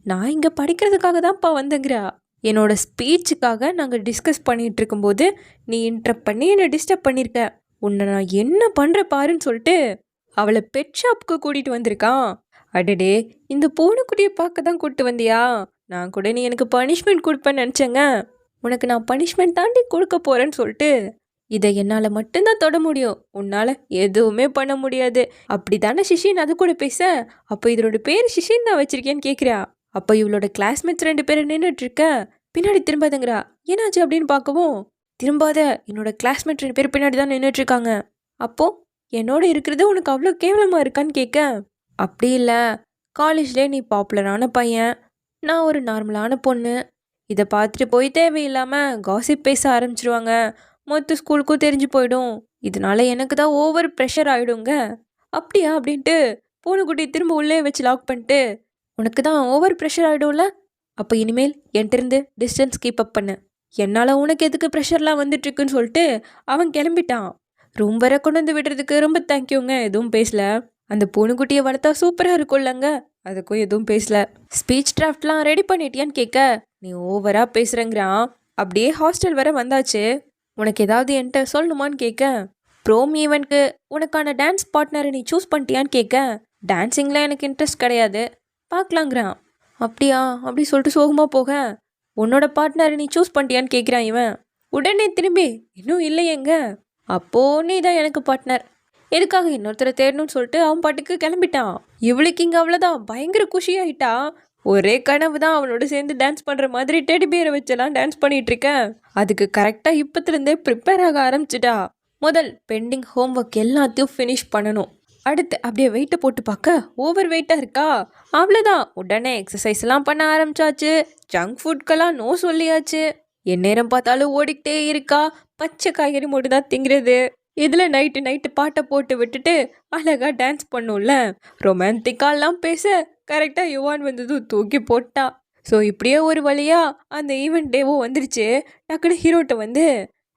நான் இங்கே படிக்கிறதுக்காக தான்ப்பா வந்தேங்கிறா. என்னோட ஸ்பீச்சுக்காக நாங்கள் டிஸ்கஸ் பண்ணிகிட்டு இருக்கும்போது நீ இன்டரப்ட் பண்ணி என்னை டிஸ்டர்ப் பண்ணியிருக்க. உன்னை நான் என்ன பண்ணுற பாருன்னு சொல்லிட்டு அவளை பெட் ஷாப்புக்கு கூட்டிகிட்டு வந்திருக்கான். அடடே, இந்த பூனைக்குட்டியை பார்க்க தான் கூப்பிட்டு வந்தியா? நான் கூட நீ எனக்கு பனிஷ்மெண்ட் கொடுப்பேன்னு நினச்சேங்க. உனக்கு நான் பனிஷ்மெண்ட் தாண்டி கொடுக்க போகிறேன்னு சொல்லிட்டு இதை என்னால் மட்டும்தான் தொட முடியும், உன்னால் எதுவுமே பண்ண முடியாது. அப்படி தானே சிஷின் அது கூட பேச? அப்போ இதோட பேர் சிஷின் தான் வச்சிருக்கேன்னு கேட்குறா. அப்போ இவளோட கிளாஸ்மேட்ஸ் 2 பேரும் நின்றுட்டுருக்க. பின்னாடி திரும்பாதங்கிறா. ஏன்னாச்சு அப்படின்னு பார்க்கவும், திரும்பாத, என்னோட கிளாஸ்மேட் 2 பேர் பின்னாடி தான் நின்றுட்டுருக்காங்க. அப்போது என்னோட இருக்கிறது உனக்கு அவ்வளோ கேவலமாக இருக்கான்னு கேட்க, அப்படி இல்லை, காலேஜ்லேயே நீ பாப்புலரான பையன், நான் ஒரு நார்மலான பொண்ணு. இதை பார்த்துட்டு போய் தேவையில்லாமல் காசிப் பேச ஆரம்பிச்சிருவாங்க, மொத்த ஸ்கூலுக்கும் தெரிஞ்சு போயிடும். இதனால எனக்கு தான் ஓவர் ப்ரெஷர் ஆகிடுங்க. அப்படியா அப்படின்ட்டு பூனைக்குட்டி திரும்ப உள்ளே வச்சு லாக் பண்ணிட்டு, உனக்கு தான் ஓவர் ப்ரெஷர் ஆகிடும்ல, அப்போ இனிமேல் என்கிட்டருந்து டிஸ்டன்ஸ் கீப் அப் பண்ணு. என்னால் உனக்கு எதுக்கு ப்ரெஷர்லாம் வந்துட்டுருக்குன்னு சொல்லிட்டு அவன் கிளம்பிட்டான். ரூம் வர கொண்டு வந்து விடுறதுக்கு ரொம்ப தேங்க்யூங்க. எதுவும் பேசல. அந்த பூனைக்குட்டியை வளர்த்தா சூப்பராக இருக்கும்லங்க, அதுக்கும் எதுவும் பேசல. ஸ்பீச் டிராஃப்ட்லாம் ரெடி பண்ணிட்டியான்னு கேட்க, நீ ஓவராக பேசுகிறேங்கிறான். அப்படியே ஹாஸ்டல் வர வந்தாச்சு. உனக்கு ஏதாவது என்கிட்ட சொல்லணுமான்னு கேட்க, ப்ரோம் ஈவெண்ட்க்கு உனக்கான டான்ஸ் பார்ட்னரை நீ சூஸ் பண்ணிட்டியான்னு கேட்க, டான்ஸிங்கில் எனக்கு இன்ட்ரெஸ்ட் கிடையாது, பார்க்கலாங்கிறான். அப்படியா அப்படி சொல்லிட்டு சோகமாக போக, உன்னோட பார்ட்னரை நீ சூஸ் பண்ணிட்டியான்னு கேட்குறான் இவன். உடனே திரும்பி, இன்னும் இல்லையேங்க. அப்போது நீ தான் எனக்கு பார்ட்னர், எதுக்காக இன்னொருத்தரை தேடணும்னு சொல்லிட்டு அவன் பாட்டுக்கு கிளம்பிட்டான். இவளுக்கு இங்கே அவ்வளோதான், பயங்கர குஷியாயிட்டா. ஒரே கனவு தான் அவனோட சேர்ந்து டான்ஸ் பண்ணுற மாதிரி டெடி பேரை வச்செல்லாம் டான்ஸ் பண்ணிட்டு இருக்கேன். அதுக்கு கரெக்டாக இப்போத்துலேருந்தே ப்ரிப்பேர் ஆக ஆரம்பிச்சிட்டா. முதல் பெண்டிங் ஹோம்ஒர்க் எல்லாத்தையும் ஃபினிஷ் பண்ணணும். அடுத்து அப்படியே வெயிட்டை போட்டு பார்க்க ஓவர் வெயிட்டாக இருக்கா. அவ்வளோதான், உடனே எக்ஸசைஸ்லாம் பண்ண ஆரம்பிச்சாச்சு. ஜங்க் ஃபுட்கெல்லாம் நோ சொல்லியாச்சு. எந்நேரம் பார்த்தாலும் ஓடிக்கிட்டே இருக்கா. பச்சை காய்கறி மட்டும் தான் திங்கிறது. இதில் நைட்டு பாட்டை போட்டு விட்டுட்டு அழகாக டான்ஸ் பண்ணும்ல. ரொமான்டிக்காலாம் பேச கரெக்டாக யுவான் வந்ததும் தூக்கி போட்டா. ஸோ இப்படியே ஒரு வழியாக அந்த ஈவெண்ட் டேவும் வந்துருச்சு. டக்குனு ஹீரோட்ட வந்து,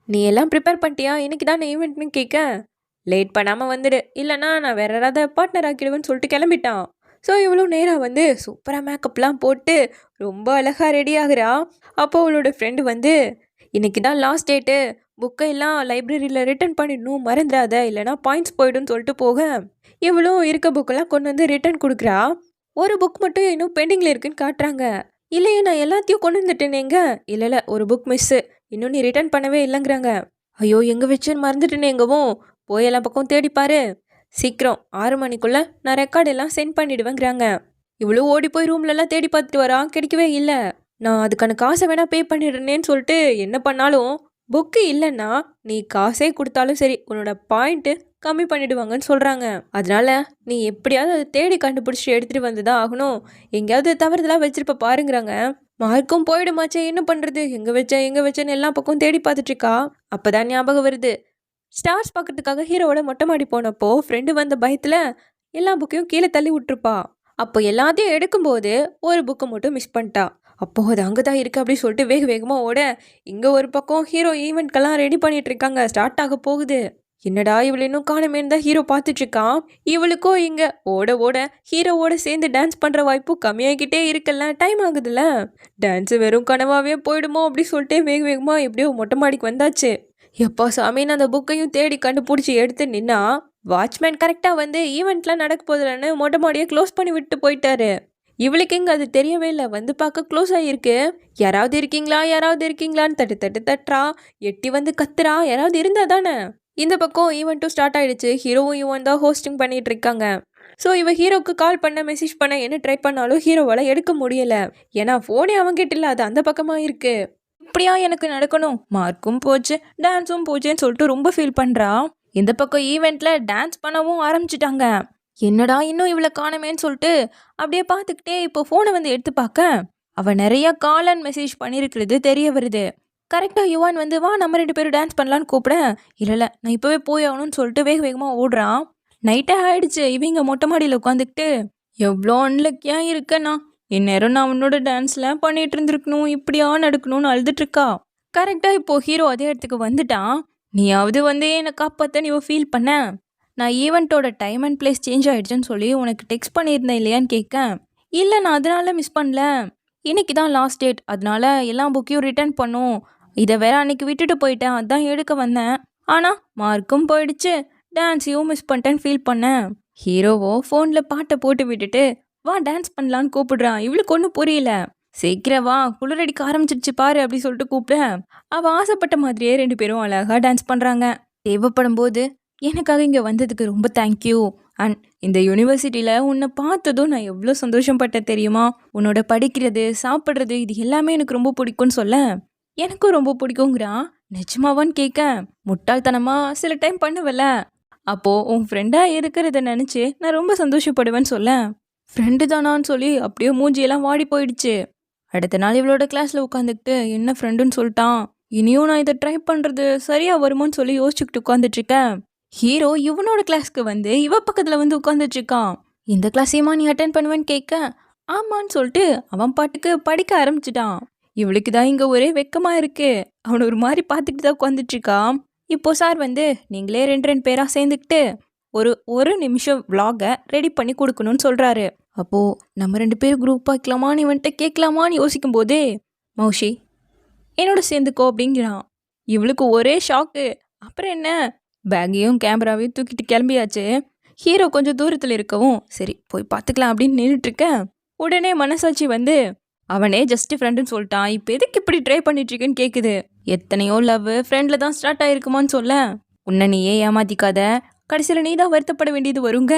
நீ எல்லாம் ப்ரிப்பேர் பண்ணிட்டியா, இன்னைக்கு தான் ஈவெண்ட்னு கேட்க, லேட் பண்ணாமல் வந்துடு, இல்லைனா நான் வேற யாராவது பார்ட்னர் ஆக்கிடுவேன்னு சொல்லிட்டு கிளம்பிட்டான். ஸோ இவ்வளோ நேரம் வந்து சூப்பராக மேக்கப்லாம் போட்டு ரொம்ப அழகாக ரெடி ஆகுறா. அப்போ அவளோட ஃப்ரெண்டு வந்து, இன்னைக்கு தான் லாஸ்ட் டேட்டு, புக்கை எல்லாம் லைப்ரரியில் ரிட்டர்ன் பண்ணிடணும், மறந்துடாத, இல்லைனா பாயிண்ட்ஸ் போய்டுன்னு சொல்லிட்டு போக, இவ்வளோ இருக்க புக்கெல்லாம் கொண்டு வந்து ரிட்டர்ன் கொடுக்குறா. ஒரு புக் மட்டும் இன்னும் பெண்டிங்கில் இருக்குன்னு காட்டுறாங்க. இல்லையே, நான் எல்லாத்தையும் கொண்டு வந்துட்டேனேங்க. இல்லை ஒரு புக் மிஸ்ஸு, இன்னும் நீ ரிட்டர்ன் பண்ணவே இல்லைங்கிறாங்க. ஐயோ, எங்கே வச்சுன்னு மறந்துட்டேனேங்கவும், போய் எல்லா பக்கம் தேடிப்பாரு, சீக்கிரம் 6 மணிக்குள்ளே நான் ரெக்கார்டு எல்லாம் சென்ட் பண்ணிடுவேங்கிறாங்க. இவ்வளோ ஓடி போய் ரூம்லலாம் தேடி பார்த்துட்டு வரா, கிடைக்கவே இல்லை. நான் அதுக்கான காசை வேணால் பே பண்ணிடுறேன்னு சொல்லிட்டு என்ன பண்ணாலும், புக்கு இல்லைன்னா நீ காசே கொடுத்தாலும் சரி உன்னோட பாயிண்ட்டு கம்மி பண்ணிடுவாங்கன்னு சொல்கிறாங்க. அதனால நீ எப்படியாவது அதை தேடி கண்டுபிடிச்சிட்டு எடுத்துகிட்டு வந்து தான் ஆகணும். எங்கேயாவது தவறுதலாக வச்சிருப்ப பாருங்கிறாங்க. மார்க்கும் போயிடுமாச்சே, என்ன பண்ணுறது, எங்கே வச்சேன்னு எல்லா பக்கம் தேடி பார்த்துட்ருக்கா. அப்போ தான் ஞாபகம் வருது, ஸ்டார்ஸ் பார்க்கறதுக்காக ஹீரோவோட மொட்டை மாடி போனப்போ ஃப்ரெண்டு வந்த பயத்தில் எல்லா புக்கையும் கீழே தள்ளி விட்டுருப்பா. அப்போ எல்லாத்தையும் எடுக்கும்போது ஒரு புக்கை மட்டும் மிஸ் பண்ணிட்டா. அப்போது அது அங்கே தான் இருக்குது அப்படின்னு சொல்லிட்டு வேகமாக ஓட, இங்கே ஒரு பக்கம் ஹீரோ ஈவெண்ட்கெல்லாம் ரெடி பண்ணிட்டு இருக்காங்க, ஸ்டார்ட் ஆக போகுது. என்னடா இவள் இன்னும் காணுமேன்னு தான் ஹீரோ பார்த்துட்ருக்கான். இவளுக்கும் இங்கே ஓட ஹீரோவோட சேர்ந்து டான்ஸ் பண்ணுற வாய்ப்பு கம்மியாகிக்கிட்டே இருக்குல்ல, டைம் ஆகுதுல்ல, டான்ஸு வெறும் கனவாகவே போயிடுமோ அப்படி சொல்லிட்டு வேகமாக எப்படியோ மொட்டை மாடிக்கு வந்தாச்சு. எப்போ சாமின்னு அந்த புக்கையும் தேடி கண்டுபிடிச்சி எடுத்து நின்னா, வாட்ச்மேன் கரெக்டாக வந்து ஈவெண்ட்லாம் நடக்க போதில்லன்னு மொட்டை மாடியை க்ளோஸ் பண்ணி விட்டு போயிட்டாரு. இவளுக்கு இங்கே அது தெரியவே இல்லை. வந்து பார்க்க க்ளோஸ் ஆகியிருக்கு. யாராவது இருக்கீங்களான்னு தட்டுறா. எட்டி வந்து கத்துறா. யாராவது இருந்தா தானே. இந்த பக்கம் ஈவெண்ட்டும் ஸ்டார்ட் ஆகிடுச்சு. ஹீரோவும் ஈவெண்ட் தான் ஹோஸ்டிங் பண்ணிகிட்டு இருக்காங்க. ஸோ இவன் ஹீரோவுக்கு கால் பண்ண மெசேஜ் பண்ண என்ன ட்ரை பண்ணாலும் ஹீரோவால் எடுக்க முடியலை. ஏன்னா ஃபோனே அவங்ககிட்ட இல்லை, அது அந்த பக்கமாக இருக்குது. இப்படியா எனக்கு நடக்கணும், மார்க்கும் போச்சு டான்ஸும் போச்சேன்னு சொல்லிட்டு ரொம்ப ஃபீல் பண்ணுறா. இந்த பக்கம் ஈவெண்ட்டில் டான்ஸ் பண்ணவும் ஆரம்பிச்சிட்டாங்க. என்னடா இன்னும் இவ்வளோ காணமேன்னு சொல்லிட்டு அப்படியே பார்த்துக்கிட்டே இப்போ ஃபோனை வந்து எடுத்து பார்க்க, அவள் நிறைய கால் அண்ட் மெசேஜ் பண்ணியிருக்கிறது தெரிய வருது. கரெக்டாக யுவான் வந்து, வா நம்ம 2 பேரும் டான்ஸ் பண்ணலான்னு கூப்பிட, இல்லை நான் இப்போவே போய் ஆகணும்னு சொல்லிட்டு வேகமாக ஓடுறான். நைட்டே ஆயிடுச்சு. இவங்க மொட்டை மாடியில் உட்காந்துக்கிட்டு, எவ்வளோ அன்லக்கியாக இருக்கேண்ணா, இந்நேரம் நான் உன்னோட டான்ஸ்லாம் பண்ணிட்டு இருந்திருக்கணும், இப்படியா நடக்கணும்னு அழுதுட்ருக்கா. கரெக்டாக இப்போது ஹீரோ அதே இடத்துக்கு வந்துட்டான். நீயாவது வந்து என்னை காப்பாற்ற நீ ஃபீல் பண்ண, நான் ஈவெண்ட்டோட டைம் அண்ட் பிளேஸ் சேஞ்ச் ஆகிடுச்சுன்னு சொல்லி உனக்கு டெக்ஸ்ட் பண்ணியிருந்தேன் இல்லையான்னு கேட்க, இல்லை நான் அதனால மிஸ் பண்ணல, இன்னைக்கு தான் லாஸ்ட் டேட், அதனால எல்லா புக்கையும் ரிட்டர்ன் பண்ணும், இதை வேற அன்னைக்கு விட்டுட்டு போயிட்டேன், அதான் எடுக்க வந்தேன், ஆனால் மார்க்கும் போயிடுச்சு, டான்ஸையும் மிஸ் பண்ணிட்டேன்னு ஃபீல் பண்ணேன். ஹீரோவோ ஃபோனில் பாட்டை போட்டு விட்டுட்டு வா டான்ஸ் பண்ணலான்னு கூப்பிடுறான். இவளுக்கு ஒன்றும் புரியல. சீக்கிரம் வா குளிரடிக்க ஆரம்பிச்சிருச்சு பாரு அப்படி சொல்லிட்டு கூப்பிட்டேன். அவள் ஆசைப்பட்ட மாதிரியே 2 பேரும் அழகாக டான்ஸ் பண்ணுறாங்க. தேவைப்படும் போது எனக்காக இங்கே வந்ததுக்கு ரொம்ப தேங்க்யூ. அண்ட் இந்த யூனிவர்சிட்டியில் உன்னை பார்த்ததும் நான் எவ்வளோ சந்தோஷப்பட்டேன் தெரியுமா? உன்னோட படிக்கிறது சாப்பிட்றது இது எல்லாமே எனக்கு ரொம்ப பிடிக்கும்னு சொல்ல, எனக்கும் ரொம்ப பிடிக்குங்கிறான். நிஜமாவான்னு கேட்க, முட்டாள்தனமாக சில டைம் பண்ணுவல, அப்போது உன் ஃப்ரெண்டாக இருக்கிறத நினச்சி நான் ரொம்ப சந்தோஷப்படுவேன்னு சொல்ல, ஃப்ரெண்டு தானான்னு சொல்லி அப்படியே மூஞ்சியெல்லாம் வாடி போயிடுச்சு. அடுத்த நாள் இவளோட கிளாஸில் உட்காந்துக்கிட்டு என்ன ஃப்ரெண்டுன்னு சொல்லிட்டான். இனியும் நான் இதை ட்ரை பண்ணுறது சரியாக வருமான்னு சொல்லி யோசிச்சுக்கிட்டு உட்காந்துட்ருக்கேன். ஹீரோ இவனோட கிளாஸ்க்கு வந்து இவ பக்கத்தில் வந்து உட்காந்துட்ருக்கான். இந்த கிளாஸையுமா நீ அட்டென்ட் பண்ணுவேன்னு கேட்க, ஆமான்னு சொல்லிட்டு அவன் பாட்டுக்கு படிக்க ஆரம்பிச்சிட்டான். இவளுக்கு தான் இங்கே ஒரே வெக்கமாக இருக்கு. அவனை ஒரு மாதிரி பார்த்துக்கிட்டு தான் உட்காந்துட்ருக்கான். இப்போ சார் வந்து நீங்களே 2 பேராக சேர்ந்துக்கிட்டு ஒரு நிமிஷம் விலாகை ரெடி பண்ணி கொடுக்கணும்னு சொல்கிறாரு. அப்போது நம்ம 2 பேரும் குரூப் ஆக்கலாமான்னு இவன்ட்ட கேட்கலாமான்னு யோசிக்கும் போதே, மௌஷி என்னோட சேர்ந்துக்கோ அப்படிங்கிறான். இவளுக்கு ஒரே ஷாக்கு. அப்புறம் என்ன, பேக்கையும் கேமராவையும் தூக்கிட்டு கிளம்பியாச்சு. ஹீரோ கொஞ்சம் தூரத்தில் இருக்கவும் சரி போய் பார்த்துக்கலாம் அப்படின்னு நின்றுட்டுருக்கேன். உடனே மனசாட்சி வந்து அவனே ஜஸ்ட் ஃப்ரெண்டுன்னு சொல்லிட்டான், இப்போ எதுக்கு இப்படி ட்ரை பண்ணிட்டுருக்குன்னு கேட்குது. எத்தனையோ லவ் ஃப்ரெண்டில் தான் ஸ்டார்ட் ஆகிருக்குமான்னு சொல்ல, உன்னை நீயே ஏமாத்திக்காத, கடைசியில் நீ தான் வருத்தப்பட வேண்டியது வருங்க.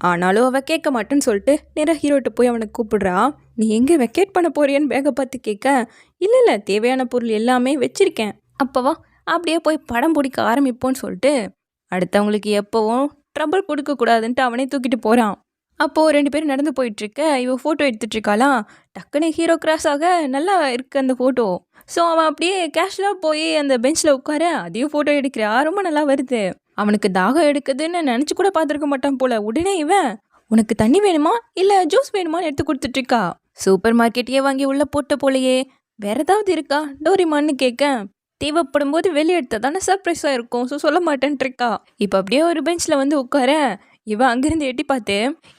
ஆனாலும் அவள் கேட்க மாட்டேன்னு சொல்லிட்டு நேராக ஹீரோட்ட போய் அவனை கூப்பிடுறா. நீ எங்கே வெக்கேட் பண்ண போறியான்னு பேகை பார்த்து கேட்க, இல்லை தேவையான பொருள் எல்லாமே வச்சிருக்கேன், அப்போவா அப்படியே போய் படம் பிடிக்க ஆரம்பிப்போன்னு சொல்லிட்டு அடுத்தவங்களுக்கு எப்போவும் ட்ரபிள் கொடுக்கக்கூடாதுன்ட்டு அவனே தூக்கிட்டு போகிறான். அப்போது 2 பேரும் நடந்து போயிட்டுருக்க இவன் ஃபோட்டோ எடுத்துட்ருக்காளாம். டக்குன்னு ஹீரோ கிராஸ் ஆக நல்லா இருக்கு அந்த ஃபோட்டோ. ஸோ அவன் அப்படியே கேஷுவலாக போய் அந்த பெஞ்சில் உட்கார அதையும் ஃபோட்டோ எடுக்கிறா. ரொம்ப நல்லா வருது. அவனுக்கு தாகம் எடுக்குதுன்னு நினச்சி கூட பார்த்துருக்க மாட்டான் போல. உடனே இவன் உனக்கு தண்ணி வேணுமா இல்லை ஜூஸ் வேணுமான்னு எடுத்து கொடுத்துட்ருக்கா. சூப்பர் மார்க்கெட்டையே வாங்கி உள்ளே போட்ட போலையே, வேற ஏதாவது இருக்கா டோரிமான்னு கேட்க, தேவைப்படும் போது வெளியே எடுத்தா தானே சர்ப்ரைஸாக இருக்கும், ஸோ சொல்ல மாட்டேன்ட்டு இருக்கா. இப்போ அப்படியே ஒரு பெஞ்சில் வந்து உட்கார இவன் அங்கேருந்து எட்டி பார்த்து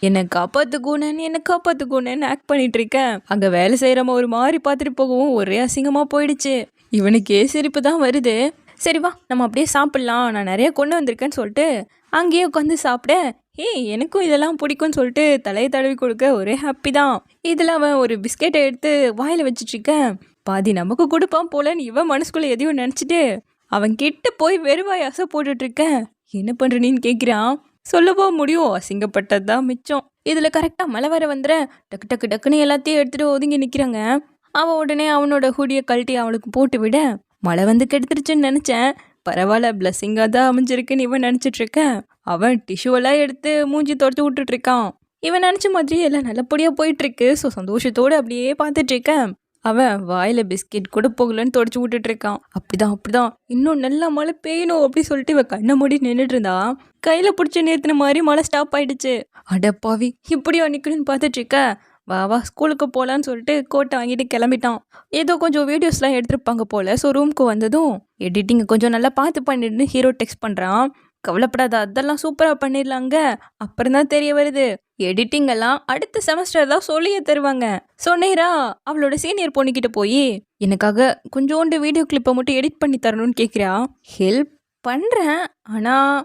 என்னை காப்பாற்றுக்கூனன்னு ஆக்ட் பண்ணிட்டு இருக்கேன். அங்கே வேலை செய்கிறவன் ஒரு மாதிரி பார்த்துட்டு போகவும் ஒரே அசிங்கமாக போயிடுச்சு. இவனுக்கே சிரிப்பு தான் வருது. சரி வா நம்ம அப்படியே சாப்பிட்லாம், நான் நிறைய கொண்டு வந்திருக்கேன்னு சொல்லிட்டு அங்கேயே உட்காந்து சாப்பிட, எனக்கும் இதெல்லாம் பிடிக்கும்னு சொல்லிட்டு தலையை தடவி கொடுக்க ஒரே ஹாப்பி தான். இதில் அவன் ஒரு பிஸ்கெட்டை எடுத்து வாயில் வச்சுட்ருக்கேன். பாதி நமக்கு கொடுப்பான் போலன்னு இவன் மனசுக்குள்ளே எதையும் நினச்சிட்டு அவன் கிட்ட போய் வெறுவாய் அசை போட்டுட்ருக்கேன். என்ன பண்ணுற நீன்னு கேட்குறான். சொல்லவோ முடியும், அசிங்கப்பட்டது தான் மிச்சம். இதில் கரெக்டாக மழை வர வந்துற டக்குன்னு எல்லாத்தையும் எடுத்துகிட்டு ஒதுங்கி நிற்கிறாங்க. அவன் உடனே அவனோட ஹுடியை கழட்டி அவனுக்கு போட்டு விட, மழை வந்து கெடுத்துருச்சுன்னு நினச்சேன், பரவாயில்ல பிளஸ்ஸிங்காக தான் அமைஞ்சிருக்குன்னு இவன் நினச்சிட்ருக்கேன். அவன் டிஷ்யூவெல்லாம் எடுத்து மூஞ்சி தொடச்சி விட்டுட்ருக்கான். இவன் நினச்ச மாதிரி எல்லாம் நல்லபடியாக போயிட்டுருக்கு. ஸோ சந்தோஷத்தோடு அப்படியே பார்த்துட்ருக்கேன். அவன் வாயில் பிஸ்கெட் கூட போகலன்னு தொடச்சி விட்டுட்ருக்கான். அப்படிதான் இன்னும் நல்லா மழை பெய்யணும் அப்படி சொல்லிட்டு இவன் கண்ணை மூடி நின்றுட்டு இருந்தான். கையில் பிடிச்சி நிறுத்தின மாதிரி மழை ஸ்டாப் ஆயிடுச்சு. அடப்பாவி இப்படியோ நிற்கணும்னு பார்த்துட்ருக்க, வா ஸ்கூலுக்கு போகலான்னு சொல்லிட்டு கோட்டை வாங்கிட்டு கிளம்பிட்டான். ஏதோ கொஞ்சம் வீடியோஸ்லாம் எடுத்துருப்பாங்க போல். ஸோ ரூமுக்கு வந்ததும் எடிட்டிங்கை கொஞ்சம் நல்லா பார்த்து பண்ணிட்டு ஹீரோ டெக்ஸ்ட் பண்ணுறான். கவலைப்படாத, அதெல்லாம் சூப்பராக பண்ணிடலாங்க. அப்புறம் தான் தெரிய வருது எடிட்டிங் எல்லாம் அடுத்த செமஸ்டர் தான் சொல்லியே தருவாங்க. ஸோ நேரா அவளோட சீனியர் பொண்ணுக்கிட்ட போய் எனக்காக கொஞ்சோண்டு வீடியோ கிளிப்பை மட்டும் எடிட் பண்ணி தரணும்னு கேட்குறா. ஹெல்ப் பண்ணுறேன், ஆனால்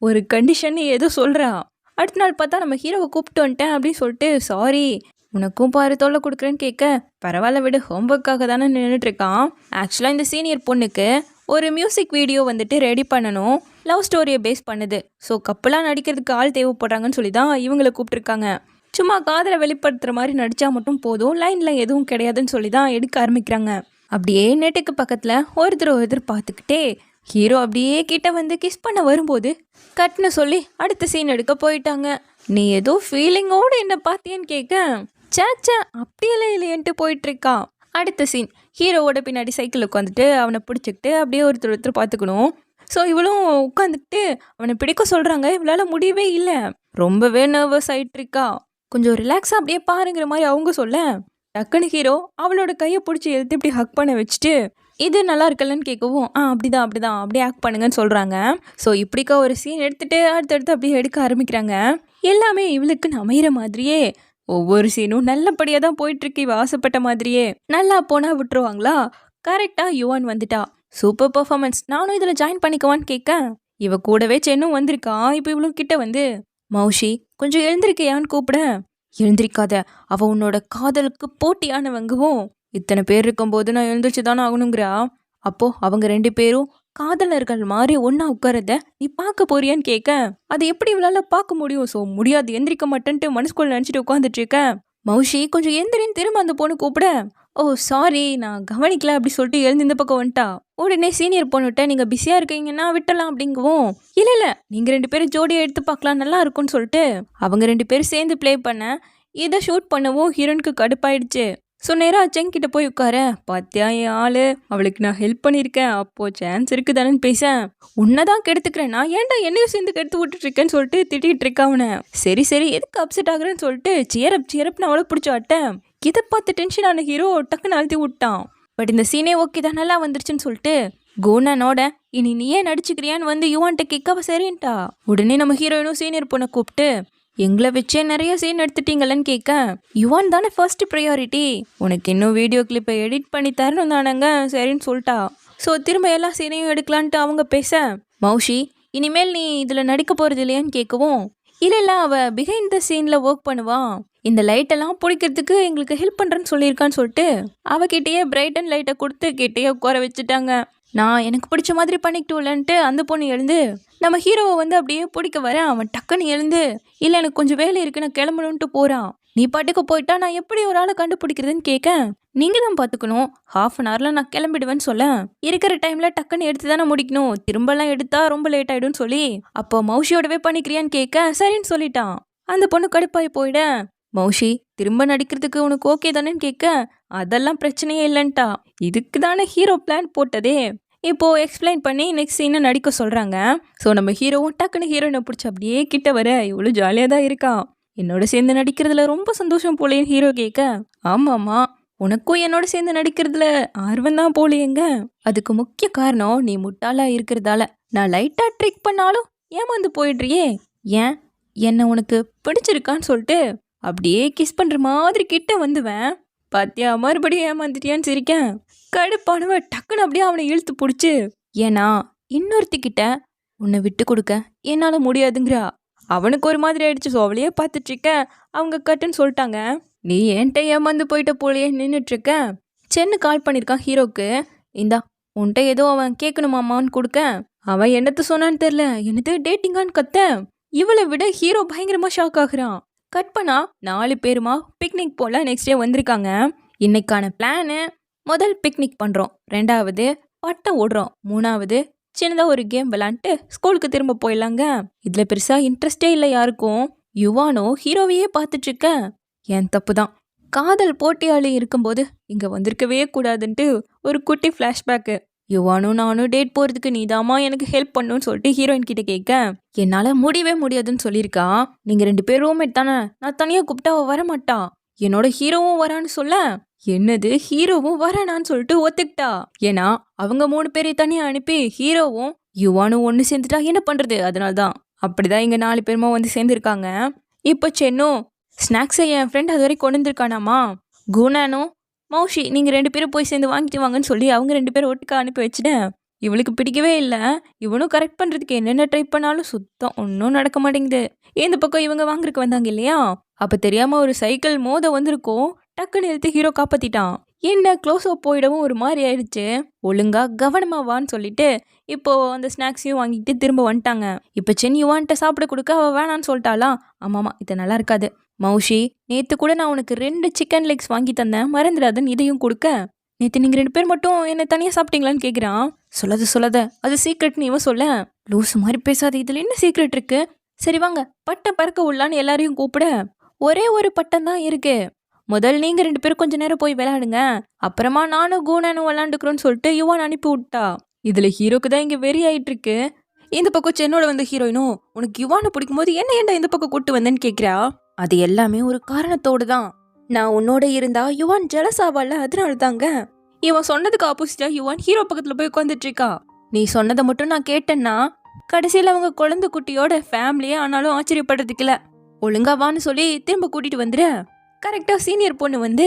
ஒரு கண்டிஷன் ஏதோ சொல்கிறா. அடுத்த நாள் பார்த்தா நம்ம ஹீரோவை கூப்பிட்டு வந்துட்டேன் அப்படின்னு சொல்லிட்டு, சாரி உனக்கும் பாரு தொல்லை கொடுக்குறேன்னு கேட்க, பரவாயில்ல விடு ஹோம்ஒர்க்காக தானே நின்றுட்டுருக்கான். ஆக்சுவலாக இந்த சீனியர் பொண்ணுக்கு ஒரு மியூசிக் வீடியோ வந்துட்டு ரெடி பண்ணணும், லவ் ஸ்டோரியை பேஸ் பண்ணுது. ஸோ கப்பலாக நடிக்கிறதுக்கு ஆள் தேவைப்படுறாங்கன்னு சொல்லி தான் இவங்களை கூப்பிட்ருக்காங்க. சும்மா காதலை வெளிப்படுத்துகிற மாதிரி நடித்தா மட்டும் போதும், லைனில் எதுவும் கிடையாதுன்னு சொல்லி தான் எடுக்க ஆரம்பிக்கிறாங்க. அப்படியே நெட்டுக்கு பக்கத்தில் ஒருத்தர் பார்த்துக்கிட்டே ஹீரோ அப்படியே கிட்ட வந்து கிஸ் பண்ண வரும்போது கட்னு சொல்லி அடுத்த சீன் எடுக்க போயிட்டாங்க. நீ ஏதோ ஃபீலிங்கோடு என்ன பார்த்தியன்னு கேட்க, சேச்சா அப்படியெல்லாம் இல்லையன்ட்டு போயிட்டுருக்கா. அடுத்த சீன் ஹீரோவோட பின்னாடி சைக்கிள் உட்காந்துட்டு அவனை பிடிச்சிக்கிட்டு அப்படியே ஒருத்தர் பார்த்துக்கணும். ஸோ இவளும் உட்காந்துக்கிட்டு அவனை பிடிக்க சொல்கிறாங்க. இவளால் முடியவே இல்லை, ரொம்பவே நர்வஸ் ஆகிட்டுருக்கா. கொஞ்சம் ரிலாக்ஸாக அப்படியே பாருங்கிற மாதிரி அவங்க சொல்ல, டக்குன்னு ஹீரோ அவளோட கையை பிடிச்சி எழுத்து இப்படி ஹக் பண்ண வச்சுட்டு இது நல்லா இருக்கலன்னு கேட்கவும், அப்படிதான் அப்படியே ஆக்ட் பண்ணுங்கன்னு சொல்கிறாங்க. ஸோ இப்படிக்கா ஒரு சீன் எடுத்துகிட்டு அடுத்தடுத்து அப்படியே எடுக்க ஆரம்பிக்கிறாங்க. எல்லாமே இவளுக்கு அமையிற மாதிரியே ஒவ்வொரு சீனும் நல்லபடியா தான் போயிட்டு இருக்கு. இவ ஆசைப்பட்ட மாதிரியே. நல்லா போனா விட்டுருவாங்களா? கரெக்டா யுவான் வந்துட்டா. சூப்பர் பெர்ஃபார்மன்ஸ், நானும் இதுல ஜாயின் பண்ணிக்குவான்னு கேட்க, இவ கூடவே சென்னும் வந்திருக்கா. இப்ப இவளும் கிட்ட வந்து, மௌஷி கொஞ்சம் எழுந்திருக்கியான்னு கூப்பிட, எழுந்திருக்காத, அவ உன்னோட காதலுக்கு போட்டியானவங்கவும், இத்தனை பேர் இருக்கும்போது நான் எழுந்திரிச்சுதானே ஆகணுங்கிறா. அப்போ அவங்க 2 பேரும் காதலர்கள் மாதிரி ஒன்னா உட்காரத நீ பார்க்க போறியான்னு கேட்க, அது எப்படி இவளால பார்க்க முடியும்? சோ முடியாது, எந்திரிக்க மாட்டேன்ட்டு மனசுக்குள்ள நினைச்சிட்டு உட்காந்துட்டு இருக்க. மௌஷி கொஞ்சம் எந்திரின்னு திரும்ப அந்த பொண்ணு கூப்பிட, ஓ சாரி நான் கவனிக்கல அப்படி சொல்லிட்டு எழுந்து இந்த பக்கம் வந்துட்டா. உடனே சீனியர் பொண்ணுகிட்ட நீங்க பிஸியா இருக்கீங்கன்னா விட்டலாம் அப்படிங்கவும், இல்ல நீங்க 2 பேரும் ஜோடியா எடுத்து பார்க்கலாம் நல்லா இருக்கும்னு சொல்லிட்டு அவங்க 2 பேரும் சேர்ந்து ப்ளே பண்ண இதை ஷூட் பண்ணவும் ஹீரோனுக்கு கடுப்பாயிடுச்சு. ஸோ நேராக செங் கிட்ட போய் உட்கார, பாத்தியா என் ஆளு, அவளுக்கு நான் ஹெல்ப் பண்ணியிருக்கேன், அப்போ சான்ஸ் இருக்குதானு பேச, உன்னதான் கெடுத்துக்கிறேன், நான் ஏன்டா என்னையும் சேர்ந்து கெடுத்து விட்டுட்டு இருக்கேன்னு சொல்லிட்டு திட்டிகிட்டு இருக்க அவனை. சரி எதுக்கு அப்செட் ஆகுறேன்னு சொல்லிட்டு சியரப்னு அவளை பிடிச்சாட்ட. இதை பார்த்து டென்ஷன் ஆன ஹீரோ டக்குன்னு அழுத்தி விட்டான். பட் இந்த சீனே ஓகே தான், நல்லா வந்துருச்சுன்னு சொல்லிட்டு குணனோட இனி நீயே நடிச்சுக்கிறியான்னு வந்து யுவான்ட்ட கேட்க சரின்ட்டா. உடனே நம்ம ஹீரோயினும் சீனியர் பொண்ணை கூப்பிட்டு, எங்களை வச்சே நிறைய சீன் எடுத்துட்டீங்களன்னு கேட்க, யுவான் தானே ஃபர்ஸ்ட் ப்ரையாரிட்டி, உனக்கு இன்னும் வீடியோ கிளிப்பை எடிட் பண்ணி தரணும் தானங்க, சரின்னு சொல்லிட்டா. ஸோ திரும்ப எல்லா சீனையும் எடுக்கலான்ட்டு அவங்க பேச, மௌஷி இனிமேல் நீ இதில் நடிக்க போகிறது இல்லையான்னு கேட்கவும், இல்லை அவள் பிஹைண்ட் த சீனில் ஒர்க் பண்ணுவான், இந்த லைட்டெல்லாம் பிடிக்கிறதுக்கு எங்களுக்கு ஹெல்ப் பண்ணுறேன்னு சொல்லியிருக்கான்னு சொல்லிட்டு அவகிட்டேயே பிரைட்டன் லைட்டை கொடுத்து கிட்டேயே உட்கார வச்சுட்டாங்க. நான் எனக்கு பிடிச்ச மாதிரி பண்ணிக்கிட்டுலன்ட்டு அந்த பொண்ணு எழுந்து நம்ம ஹீரோவை வந்து அப்படியே பிடிக்க வர, அவன் டக்குன்னு எழுந்து, இல்லை எனக்கு கொஞ்சம் வேலை இருக்கு நான் கிளம்பணுன்ட்டு போகிறான். நீ பாட்டுக்கு போயிட்டா நான் எப்படி ஒரு ஆளை கண்டுபிடிக்கிறதுன்னு கேட்க, நீங்கள் தான் பார்த்துக்கணும், ½ நான் கிளம்பிடுவேன்னு சொல்ல, இருக்கிற டைமில் டக்குன்னு எடுத்து தானே முடிக்கணும், திரும்பலாம் எடுத்தா ரொம்ப லேட் ஆகிடும்னு சொல்லி, அப்போ மௌஷியோடவே பண்ணிக்கிறியான்னு கேட்க சரின்னு சொல்லிட்டான். அந்த பொண்ணு கடுப்பாய் போயிட, மௌஷி திரும்ப நடிக்கிறதுக்கு உனக்கு ஓகே தானேன்னு கேட்க, அதெல்லாம் பிரச்சனையே இல்லைன்ட்டா. இதுக்கு தானே ஹீரோ பிளான் போட்டதே. இப்போ எக்ஸ்பிளைன் பண்ணி நெக்ஸ்ட் சீனை நடிக்க சொல்கிறாங்க. ஸோ நம்ம ஹீரோவும் டக்குன்னு ஹீரோயினை பிடிச்சி அப்படியே கிட்ட வர, இவ்வளோ ஜாலியாக தான் இருக்கான், என்னோட சேர்ந்து நடிக்கிறதுல ரொம்ப சந்தோஷம் போலேன்னு ஹீரோ கேட்க, ஆமாம்மா உனக்கும் என்னோட சேர்ந்து நடிக்கிறதுல ஆர்வம் தான் போலேங்க, அதுக்கு முக்கிய காரணம் நீ முட்டாளா இருக்கிறதால, நான் லைட்டாக ட்ரிக் பண்ணாலும் ஏமாந்து போயிடுறியே, ஏன் என்ன உனக்கு பிடிச்சிருக்கான்னு சொல்லிட்டு அப்படியே கிஸ் பண்ணுற மாதிரி கிட்ட வந்துவேன், பாத்தியா மறுபடியும் ஏமாந்துட்டியான்னு சிரிக்கேன். கடுப்பானவ டக்குன்னு அப்படியே அவனை இழுத்து பிடிச்சி, ஏன்னா இன்னொருத்திக்கிட்ட உன்னை விட்டு கொடுக்க என்னால் முடியாதுங்கிறா. அவனுக்கு ஒரு மாதிரி ஆயிடுச்சு. ஸோ அவளையே பார்த்துட்டு இருக்க, அவங்க கட்டுன்னு சொல்லிட்டாங்க. நீ என்கிட்ட ஏமாந்து போயிட்ட போலையே நின்றுட்டு இருக்க. சென்னு கால் பண்ணியிருக்கான் ஹீரோக்கு, இந்தா உன்கிட்ட ஏதோ அவன் கேட்கணுமாமான்னு கொடுக்க, அவன் என்னத்த சொன்னான்னு தெரில, என்னது டேட்டிங்கான்னு கத்த. இவளை விட ஹீரோ பயங்கரமா ஷாக் ஆகுறான். கட் பண்ணா 4 பேருமா பிக்னிக் போல நெக்ஸ்ட் டே வந்திருக்காங்க. இன்னைக்கான பிளானு, முதல் பிக்னிக் பண்ணுறோம், 2வது பட்டம் ஓடுறோம், 3வது சின்னதாக ஒரு கேம் விளாண்டுட்டு ஸ்கூலுக்கு திரும்ப போயிடலாங்க. இதில் பெருசாக இன்ட்ரெஸ்டே இல்லை யாருக்கும். யுவானோ ஹீரோவையே பார்த்துட்டு இருக்க, என் தப்பு தான், காதல் போட்டியாளி இருக்கும்போது இங்கே வந்திருக்கவே கூடாதுன்ட்டு ஒரு குட்டி ஃப்ளாஷ்பேக்கு. யுவானும் நானும் டேட் போகிறதுக்கு நீதாமா எனக்கு ஹெல்ப் பண்ணுன்னு சொல்லிட்டு ஹீரோயின் கிட்ட கேட்க, என்னால் முடியவே முடியாதுன்னு சொல்லியிருக்கா. நீங்கள் 2 பேர் ரூம்மேட் தானே, நான் தனியாக கூப்பிட்டா அவள் வரமாட்டா, என்னோட ஹீரோவும் வரான்னு சொல்ல, என்னது ஹீரோவும் வரானான்னு சொல்லிட்டு ஒத்துக்கிட்டா. ஏன்னா அவங்க 3 பேரையும் தனியாக அனுப்பி ஹீரோவும் யுவானும் ஒன்று சேர்ந்துட்டா என்ன பண்ணுறது, அதனால்தான் அப்படிதான் இங்கே 4 பேருமா வந்து சேர்ந்துருக்காங்க. இப்போ சென்னும் ஸ்நாக்ஸை என் ஃப்ரெண்ட் அது வரைக்கும் கொண்டு வந்திருக்கானாமா, குணனும் மௌஷி நீங்கள் 2 பேரும் போய் சேர்ந்து வாங்கிட்டு வாங்கன்னு சொல்லி அவங்க 2 பேரும் ஒட்டுக்கா அனுப்பி வச்சுட்டேன். இவளுக்கு பிடிக்கவே இல்லை. இவனும் கரெக்ட் பண்ணுறதுக்கு என்னென்ன ட்ரை பண்ணாலும் சுத்தம் ஒன்றும் நடக்க மாட்டேங்குது. இந்த பக்கம் இவங்க வாங்குறதுக்கு வந்தாங்க இல்லையா, அப்போ தெரியாமல் ஒரு சைக்கிள் மோத வந்திருக்கோம். டக்குன்னு நிறுத்தி ஹீரோ காப்பாற்றிட்டான். என்ன க்ளோஸ் அப் போயிடவும் ஒரு மாதிரி ஆயிடுச்சு. ஒழுங்கா கவனமா வான்னு சொல்லிட்டு இப்போ அந்த ஸ்நாக்ஸையும் வாங்கிட்டு திரும்ப வந்துட்டாங்க. இப்போ சென் யுவான்ட்ட சாப்பிட கொடுக்க அவள் வேணான்னு சொல்லிட்டாளா. ஆமாம்மா இது நல்லா இருக்காது, மௌஷி நேற்று கூட நான் உனக்கு 2 சிக்கன் லெக்ஸ் வாங்கி தந்தேன் மறந்துடாதன்னு இதையும் கொடுக்க, நேற்று நீங்கள் 2 பேர் மட்டும் என்ன தனியாக சாப்பிட்டீங்களான்னு கேட்குறான். சொல்லாத அது சீக்ரெட்னு இவன் சொல்ல, லூஸ் மாதிரி பேசாத, இதில் என்ன சீக்ரெட் இருக்கு, சரி வாங்க பட்டம் பறக்க உள்ளான்னு எல்லாரையும் கூப்பிட, ஒரே ஒரு பட்டம் தான் இருக்கு, முதல் நீங்க 2 பேரும் கொஞ்ச நேரம் போய் விளையாடுங்க, அப்புறமா நானும் கூனனும் விளையாண்டுக்கிறோன்னு சொல்லிட்டு யுவான் அனுப்பி விட்டா. இதுல ஹீரோக்கு தான் இங்க வெறி ஆயிட்டு இருக்கு. இந்த பக்கம் சென்னோட வந்த ஹீரோயினும் உனக்கு யுவானை பிடிக்கும் போது என்ன ஏன்டா இந்த பக்கம் கூட்டு வந்தேன்னு கேட்கிறா. அது எல்லாமே ஒரு காரணத்தோடு தான். நான் உன்னோட இருந்தா யுவான் ஜெலஸ் ஆவால, அதனால தாங்க. இவன் சொன்னதுக்கு ஆப்போசிட்டா யுவான் ஹீரோ பக்கத்துல போய் உட்காந்துட்டு இருக்கா. நீ சொன்னதை மட்டும் நான் கேட்டேன்னா கடைசியில் அவங்க குழந்தை குட்டியோட ஃபேமிலியே ஆனாலும் ஆச்சரியப்படுறதுக்குல, ஒழுங்கா வான்னு சொல்லி திரும்ப கூட்டிட்டு வந்துரு. கரெக்டாக சீனியர் பொண்ணு வந்து,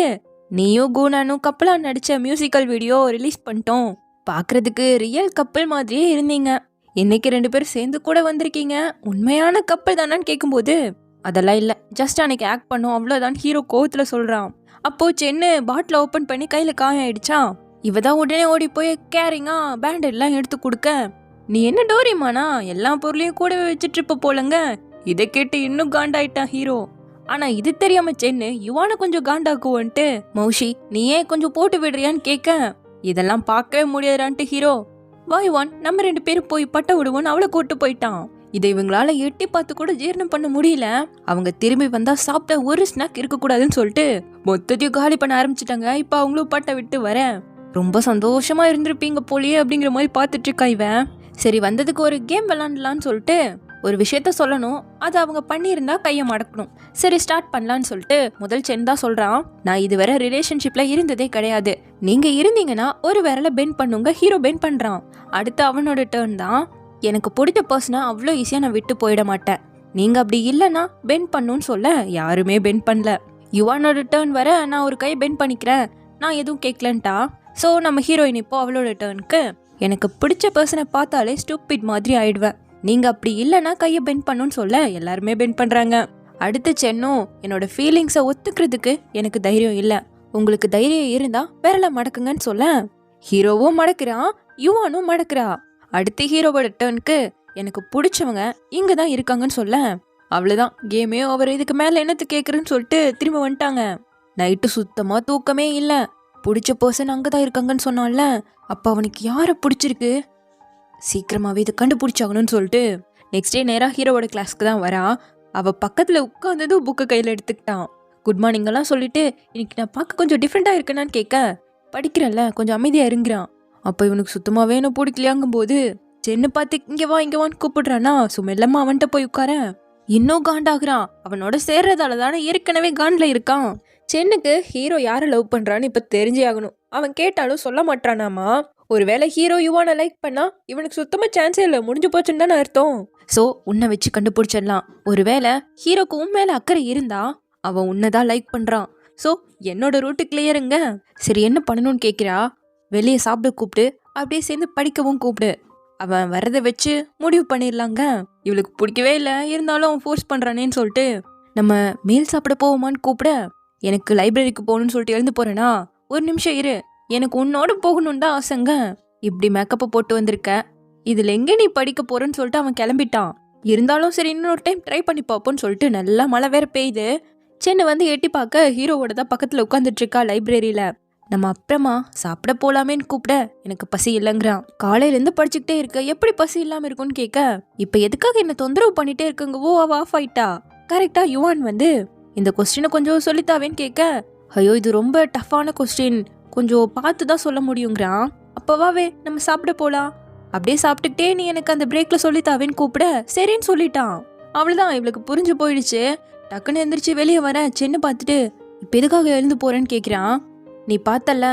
நீயும் குணானும் கப்பலாக நடித்த மியூசிக்கல் வீடியோ ரிலீஸ் பண்ணிட்டோம், பார்க்குறதுக்கு ரியல் கப்பல் மாதிரியே இருந்தீங்க, இன்னைக்கு 2 பேரும் சேர்ந்து கூட வந்திருக்கீங்க, உண்மையான கப்பல் தானான்னு கேட்கும்போது, அதெல்லாம் இல்லை, ஜஸ்ட் அன்னைக்கு ஆக்ட் பண்ணோம் அவ்வளோதான் ஹீரோ கோவத்தில் சொல்கிறான். அப்போ சென்னு பாட்டில் ஓப்பன் பண்ணி கையில் காயம் ஆயிடுச்சா. இவ தான் உடனே ஓடி போய் கேரிங்கா பேண்ட் எல்லாம் எடுத்து கொடுக்க, நீ என்ன டோரிமானா எல்லா பொருளையும் கூடவே வச்சுட்டு இருப்ப போலங்க. இதை கேட்டு இன்னும் காண்டாயிட்டான் ஹீரோ. ஆனா இது தெரியாம சென்னு யுவானை கொஞ்சம் காண்டாக்குவன்ட்டு, மௌஷி நீ ஏன் கொஞ்சம் போட்டு விடுறியான்னு கேட்க, இதெல்லாம் பார்க்கவே முடியாதான்ட்டு ஹீரோ, வா யுவான் நம்ம 2 பேரும் போய் பட்ட விடுவோன்னு அவளை கூட்டு போயிட்டான். இதை இவங்களால எட்டி பார்த்து கூட ஜீரணம் பண்ண முடியல. அவங்க திரும்பி வந்தா சாப்பிட்ட ஒரு ஸ்நாக் இருக்கக்கூடாதுன்னு சொல்லிட்டு மொத்தத்தையும் காலி பண்ண ஆரம்பிச்சிட்டாங்க. இப்ப அவங்களும் பட்டை விட்டு வர ரொம்ப சந்தோஷமா இருந்திருப்பீங்க போலியே அப்படிங்கிற மாதிரி பார்த்துட்டு இருக்கா இவன். சரி வந்ததுக்கு ஒரு கேம் விளாண்டலான்னு சொல்லிட்டு ஒரு விஷயத்த சொல்லணும், அது அவங்க பண்ணியிருந்தா கையை மடக்கணும். சரி ஸ்டார்ட் பண்ணலான்னு சொல்லிட்டு முதல் சென் தான் சொல்றான், நான் இதுவரை ரிலேஷன்ஷிப்ல இருந்ததே கிடையாது, நீங்க இருந்தீங்கன்னா ஒரு விரல பெண்ட் பண்ணுங்க. ஹீரோ பெண்ட் பண்றான். அடுத்து அவனோட டேர்ன் தான். எனக்கு பிடிச்ச பர்சனா அவ்வளோ ஈஸியா நான் விட்டு போயிட மாட்டேன், நீங்க அப்படி இல்லைன்னா பெண்ட் பண்ணுன்னு சொல்ல யாருமே பெண்ட் பண்ணல. யுவானோட டேர்ன் வர நான் ஒரு கை பெண்ட் பண்ணிக்கிறேன், நான் எதுவும் கேட்கலன்ட்டா. ஸோ நம்ம ஹீரோயின் இப்போ அவளோட டேர்னுக்கு, எனக்கு பிடிச்ச பர்சனை பார்த்தாலே ஸ்டூபிட் மாதிரி ஆயிடுவேன், நீங்க அப்படி இல்லைன்னா கையை பெண்ட் பண்ணுன்னு சொல்ல எல்லாருமே பெண்ட் பண்றாங்க. அடுத்து சென்னும், என்னோட ஃபீலிங்ஸை ஒத்துக்கிறதுக்கு எனக்கு தைரியம் இல்லை, உங்களுக்கு தைரியம் இருந்தா விரல மடக்குங்கன்னு சொல்ல ஹீரோவும் மடக்குறான், யுவானும் மடக்குறா. அடுத்து ஹீரோவோட டேர்னுக்கு, எனக்கு பிடிச்சவங்க இங்க தான் இருக்காங்கன்னு சொல்ல அவ்வளோதான் கேமே அவர், இதுக்கு மேலே என்னத்து கேட்குறேன்னு சொல்லிட்டு திரும்ப வந்துட்டாங்க. நைட்டு சுத்தமாக தூக்கமே இல்லை, பிடிச்ச பர்சன் அங்கே தான் இருக்காங்கன்னு சொன்னான்ல, அப்போ அவனுக்கு யாரை பிடிச்சிருக்கு, சீக்கிரமாகவே இதை கண்டுபிடிச்சாகணும்னு சொல்லிட்டு நெக்ஸ்ட் டே நேராக ஹீரோவோட கிளாஸ்க்கு தான் வரா. அவள் பக்கத்தில் உட்காந்ததும் புக்கை கையில் எடுத்துக்கிட்டான். குட் மார்னிங்கெல்லாம் சொல்லிட்டு, இன்னைக்கு நான் பார்க்க கொஞ்சம் டிஃப்ரெண்ட்டாக இருக்கேனான்னு கேட்க, படிக்கிறல்ல கொஞ்சம் அமைதியாக இருங்கிறான். அப்போ இவனுக்கு சுத்தமாகவே என்ன பிடிக்கலையாங்கும் போது சென்னு பார்த்து இங்கே வான்னு கூப்பிடுறானா. மெல்லமா அவன்கிட்ட போய் உட்கார இன்னும் காண்டாகிறான். அவனோட சேர்றதால தானே ஏற்கனவே காண்டில் இருக்கான். சென்னுக்கு ஹீரோ யாரை லவ் பண்ணுறான்னு இப்போ தெரிஞ்சே ஆகணும். அவன் கேட்டாலும் சொல்ல மாட்டானாமா. ஒருவேளை ஹீரோ யுவானை லைக் பண்ணா இவனுக்கு சுத்தமாக சான்ஸே இல்லை, முடிஞ்சு போச்சுன்னு தானே அர்த்தம். ஸோ உன்னை வச்சு கண்டுபிடிச்சிடலாம். ஒருவேளை ஹீரோக்கு உண்மையில அக்கறை இருந்தா அவன் உன்னைதான் லைக் பண்ணுறான். ஸோ என்னோட ரூட்டு கிளியருங்க. சரி என்ன பண்ணணும்னு கேட்குறா. வெளியே சாப்பிட கூப்பிட்டு அப்படியே சேர்ந்து படிக்கவும் கூப்பிடு. அவன் வரதை வச்சு முடிவு பண்ணிடலாங்க. இவளுக்கு பிடிக்கவே இல்லை, இருந்தாலும் அவன் ஃபோர்ஸ் பண்ணுறானேன்னு சொல்லிட்டு நம்ம மேல் சாப்பிட போவோமான்னு கூப்பிட, எனக்கு லைப்ரரிக்கு போகணும்னு சொல்லிட்டு எழுந்து போகிறேன்னா, ஒரு நிமிஷம் இரு, எனக்கு உன்னோட போகணுன்னு தான் ஆசைங்க. இப்படி மேக்கப்பை போட்டு வந்திருக்க, இதில் எங்கே நீ படிக்க போகிறேன்னு சொல்லிட்டு அவன் கிளம்பிட்டான். இருந்தாலும் சரி இன்னொரு டைம் ட்ரை பண்ணி பார்ப்போன்னு சொல்லிட்டு நல்லா மழை வேற பெய்யுது. சென்னை வந்து எட்டி பார்க்க ஹீரோவோட தான் பக்கத்தில் உட்காந்துட்டு இருக்கா லைப்ரரியில். நம்ம அப்புறமா சாப்பிட போலாமேன்னு கூப்பிட, எனக்கு பசி இல்லைங்கிறான். காலையிலேருந்து படிச்சுக்கிட்டே இருக்க, எப்படி பசி இல்லாமல் இருக்கும்னு கேட்க, இப்போ எதுக்காக என்ன தொந்தரவு பண்ணிட்டே இருக்குங்கவோ அவ ஆஃப் ஆயிட்டா. கரெக்டாக யுவான் வந்து, இந்த கொஸ்டினை கொஞ்சம் சொல்லித்தாவேன்னு கேட்க, ஐயோ இது ரொம்ப டஃப்பான கொஸ்டின், கொஞ்சம் பார்த்து தான் சொல்ல முடியுங்கிறான். அப்போவாவே நம்ம சாப்பிட போலாம், அப்படியே சாப்பிட்டுக்கிட்டே நீ எனக்கு அந்த பிரேக்ல சொல்லித்தாவேன்னு கூப்பிட சரின்னு சொல்லிட்டான். அவ்வளோதான், இவளுக்கு புரிஞ்சு போயிடுச்சு. டக்குன்னு எந்திரிச்சு வெளியே வர சென்னு பார்த்துட்டு, இப்போ எதுக்காக எழுந்து போறேன்னு கேட்குறான். நீ பார்த்தல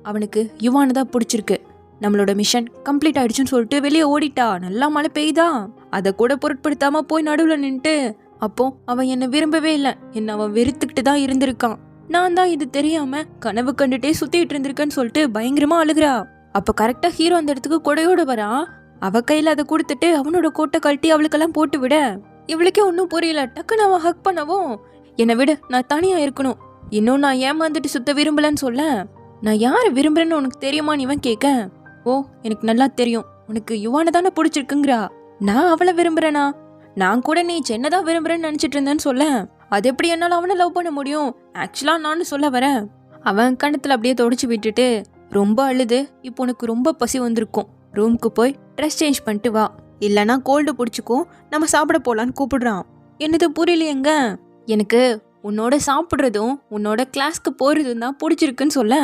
அவனுக்கு யுவானை தான் பிடிச்சிருக்கு, நம்மளோட மிஷன் கம்ப்ளீட் ஆயிடுச்சுன்னு சொல்லிட்டு வெளியே ஓடிட்டா. நல்லா மழை பெய்யுதா, அதை கூட பொருட்படுத்தாம போய் நடுவில் நின்ட்டு, அப்போ அவன் என்னை விரும்பவே இல்லை, என்னை அவன் வெறுத்துக்கிட்டு தான் இருந்திருக்கான். நான் தான் இது தெரியாம கனவு கண்டுட்டே சுத்திட்டு இருந்திருக்கேன்னு சொல்லிட்டு பயங்கரமா அழுகிறா. அப்ப கரெக்டா ஹீரோ அந்த இடத்துக்கு கொடையோட வரா. அவ கையில அதை கொடுத்துட்டு அவனோட கோட்டை கழட்டி அவளுக்கெல்லாம் போட்டு விட, இவளுக்கே ஒன்னும் புரியல. டக்குன்னு அவன் ஹக் பண்ணவும், என்னை விட நான் தனியா இருக்கணும், இன்னும் நான் ஏமாந்துட்டு சுத்த விரும்பலன்னு சொல்ல, நான் யாரை விரும்புறேன்னு உனக்கு தெரியுமான்னு இவன் கேட்க, ஓ எனக்கு நல்லா தெரியும், உனக்கு யுவானை தானே பிடிச்சிருக்குங்கிறா. நான் அவளை விரும்புறேனா, நான் கூட நீ சென்னை தான் விரும்புறேன்னு நினைச்சிட்டு இருந்தேன்னு சொல்ல, அது எப்படி என்னால் அவனை லவ் பண்ண முடியும், ஆக்சுவலா நான் சொல்ல வரேன். அவன் கணத்துல அப்படியே தொடச்சு விட்டுட்டு ரொம்ப அழுது, இப்போ உனக்கு ரொம்ப பசி வந்திருக்கும், ரூமுக்கு போய் ட்ரெஸ் சேஞ்ச் பண்ணிட்டு வா, இல்லைனா கோல்டு பிடிச்சிக்கும், நம்ம சாப்பிட போலான்னு கூப்பிடுறான். என்னது புரியலையேங்க, எனக்கு உன்னோட சாப்பிட்றதும் உன்னோட கிளாஸ்க்கு போகிறதும் தான் பிடிச்சிருக்குன்னு சொல்ல,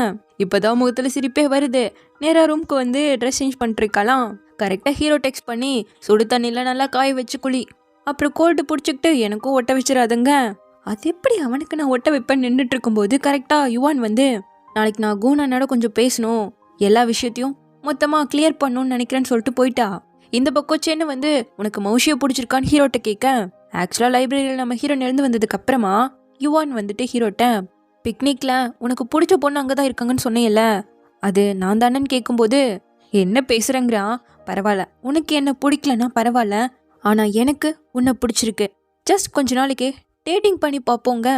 இப்போதான் முகத்தில் சிரிப்பே வருது. நேராக ரூமுக்கு வந்து ட்ரெஸ் சேஞ்ச் பண்ணிட்டுருக்கலாம். கரெக்டாக ஹீரோ டெக்ஸ்ட் பண்ணி, சுடு தண்ணியில் நல்லா காய வச்சு குளி, அப்புறம் கோல்டு பிடிச்சிக்கிட்டு எனக்கும் ஒட்ட வச்சிடாதுங்க. அது எப்படி அவனுக்கு நான் ஒட்ட வைப்பேன்னு நின்றுட்டு இருக்கும்போது கரெக்டாக யுவான் வந்து, நாளைக்கு நான் கூனானோட கொஞ்சம் பேசணும், எல்லா விஷயத்தையும் மொத்தமாக கிளியர் பண்ணணும்னு நினைக்கிறேன்னு சொல்லிட்டு போயிட்டா. இந்த பக்கம் சென்னை வந்து, உனக்கு மௌஷியை பிடிச்சிருக்கான்னு ஹீரோட்ட கேட்க, ஆக்சுவலாக லைப்ரரியில் நம்ம ஹீரோ எழுந்து வந்ததுக்கு அப்புறமா யுவான் வந்துட்டு ஹீரோட்ட, பிக்னிக்ல உனக்கு பிடிச்ச பொண்ணு அங்கதான் இருக்காங்கன்னு சொன்னேன்ல, அது நான் தானேன்னு கேட்கும்போது என்ன பேசுறேங்கிறா. பரவாயில்ல, உனக்கு என்ன பிடிக்கலன்னா பரவாயில்ல, ஆனா எனக்கு உன்னை பிடிச்சிருக்கு. ஜஸ்ட் கொஞ்ச நாளைக்கு டேட்டிங் பண்ணி பார்ப்போங்க.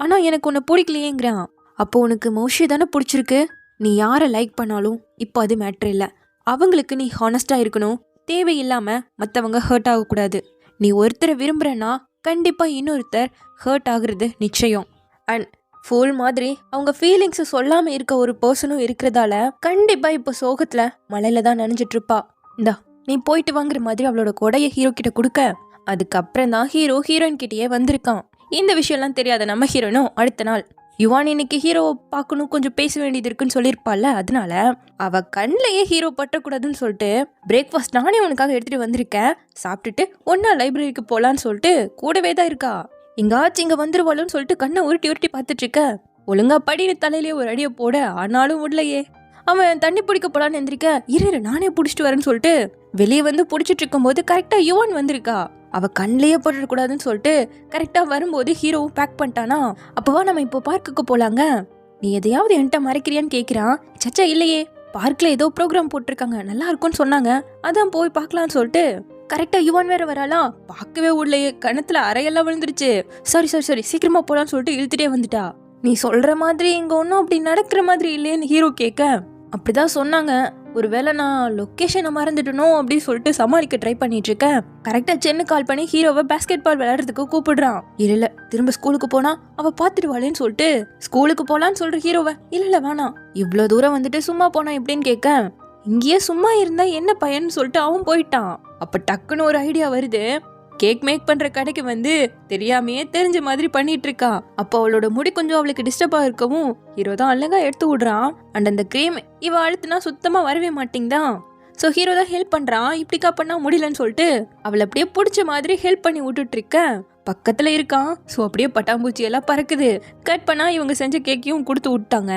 ஆனா எனக்கு உன்னை பிடிக்கலையேங்கிறான். அப்போ உனக்கு மௌஷி தானே பிடிச்சிருக்கு. நீ யாரை லைக் பண்ணாலும் இப்போ அது மேட்ரு இல்லை. அவங்களுக்கு நீ ஹானஸ்டா இருக்கணும். தேவையில்லாம மற்றவங்க ஹர்ட் ஆகக்கூடாது. நீ ஒருத்தரை விரும்புறன்னா கண்டிப்பா இன்னொருத்தர் ஹர்ட் ஆகுறது நிச்சயம். அண்ட் ஃபுல் மாதிரி அவங்க ஃபீலிங்ஸை சொல்லாம இருக்க ஒரு பர்சனும் இருக்கிறதால கண்டிப்பா இப்போ சோகத்துல மலையில தான் நனைஞ்சிட்டு இருப்பா. இந்தா நீ போயிட்டு வாங்குற மாதிரி அவளோட கொடைய ஹீரோ கிட்ட கொடுக்க, அதுக்கப்புறம் தான் ஹீரோ ஹீரோயின் கிட்டயே வந்திருக்கான். இந்த விஷயம்லாம் தெரியாத நம்ம ஹீரோனும் அடுத்த நாள் யுவான் இன்னைக்கு ஹீரோவை பார்க்கணும், கொஞ்சம் பேச வேண்டியது இருக்குன்னு சொல்லியிருப்பாள்ல, அதனால அவ கண்ணிலேயே ஹீரோ பற்றக்கூடாதுன்னு சொல்லிட்டு பிரேக்ஃபாஸ்ட் நானே உனக்காக எடுத்துட்டு வந்திருக்கேன், சாப்பிட்டுட்டு ஒன்னா லைப்ரரிக்கு போலான்னு சொல்லிட்டு கூடவே தான் இருக்கா. எங்காச்சும் இங்க வந்துருவாளுன்னு சொல்லிட்டு கண்ணை உருட்டி உருட்டி பார்த்துட்டு இருக்க. ஒழுங்கா படின்னு தலையிலேயே ஒரு அடியை போட, ஆனாலும் விடலையே. அவன் தண்ணி பிடிக்க போலான்னு எந்திரிக்க, இரு நானே பிடிச்சிட்டு வரேன்னு சொல்லிட்டு வெளியே வந்து பிடிச்சிட்டு இருக்கும் போது கரெக்டா யுவான் வந்திருக்கா. அவ கண்ணிலேயே போட்டுடக்கூடாதுன்னு சொல்லிட்டு கரெக்டா வரும்போது ஹீரோவும் பேக் பண்ணிட்டானா. அப்பவா நம்ம இப்போ பார்க்குக்கு போலாங்க, நீ எதையாவது என்கிட்ட மறைக்கிறியான்னு கேட்கிறான். சச்சா இல்லையே, பார்க்ல ஏதோ ப்ரோக்ராம் போட்டிருக்காங்க, நல்லா இருக்கும்னு சொன்னாங்க, அதான் போய் பார்க்கலான்னு சொல்லிட்டு கரெக்டா யுவான் வேற வராலாம். பார்க்கவே உள்ளேயே கணத்துல அறையெல்லாம் விழுந்துருச்சு. சரி சீக்கிரமா போலான்னு சொல்லிட்டு இழுத்துட்டே வந்துட்டா. நீ சொல்ற மாதிரி இங்க ஒன்னும் அப்படி நடக்கிற மாதிரி இல்லையேன்னு ஹீரோ கேட்க, அப்படிதான் சொன்னாங்க, ஒருவேளை நான் லொக்கேஷனை மறந்துட்டனோ அப்படின்னு சொல்லிட்டு சமாளிக்க ட்ரை பண்ணிட்டு இருக்கேன். கரெக்டா சென்னு கால் பண்ணி ஹீரோவை பேஸ்கெட் பால் விளையாடுறதுக்கு கூப்பிடுறான். இல்ல திரும்ப ஸ்கூலுக்கு போனா அவ பாத்துடுவாளேன்னு சொல்லிட்டு ஸ்கூலுக்கு போலான்னு சொல்ற ஹீரோவை இல்ல வேணாம், இவ்வளவு தூரம் வந்துட்டு சும்மா போனா எப்படின்னு கேட்க, இங்கேயே சும்மா இருந்தா என்ன பையன்னு சொல்லிட்டு அவன் போயிட்டான். அப்ப டக்குன்னு ஒரு ஐடியா வருது. கேக் மேக் பண்ற கடைக்கு வந்து தெரியாமையே தெரிஞ்ச மாதிரி பண்ணிட்டு இருக்கா. அப்போ அவளோட முடி கொஞ்சம் அவளுக்கு டிஸ்டர்பா இருக்கவும் ஹீரோ தான் அழகா எடுத்து விடுறான். அண்ட் அந்த கிரீம் இவ அழுத்துனா சுத்தமா வரவே மாட்டேங்குதான். ஸோ ஹீரோ தான் ஹெல்ப் பண்றான். இப்படிக்கா பண்ணா முடியலன்னு சொல்லிட்டு அவளை அப்படியே பிடிச்ச மாதிரி ஹெல்ப் பண்ணி விட்டுட்டு இருக்க. பக்கத்துல இருக்கான். ஸோ அப்படியே பட்டாம்பூச்சி எல்லாம் பறக்குது. கட் பண்ணா இவங்க செஞ்ச கேக்கையும் கொடுத்து விட்டாங்க.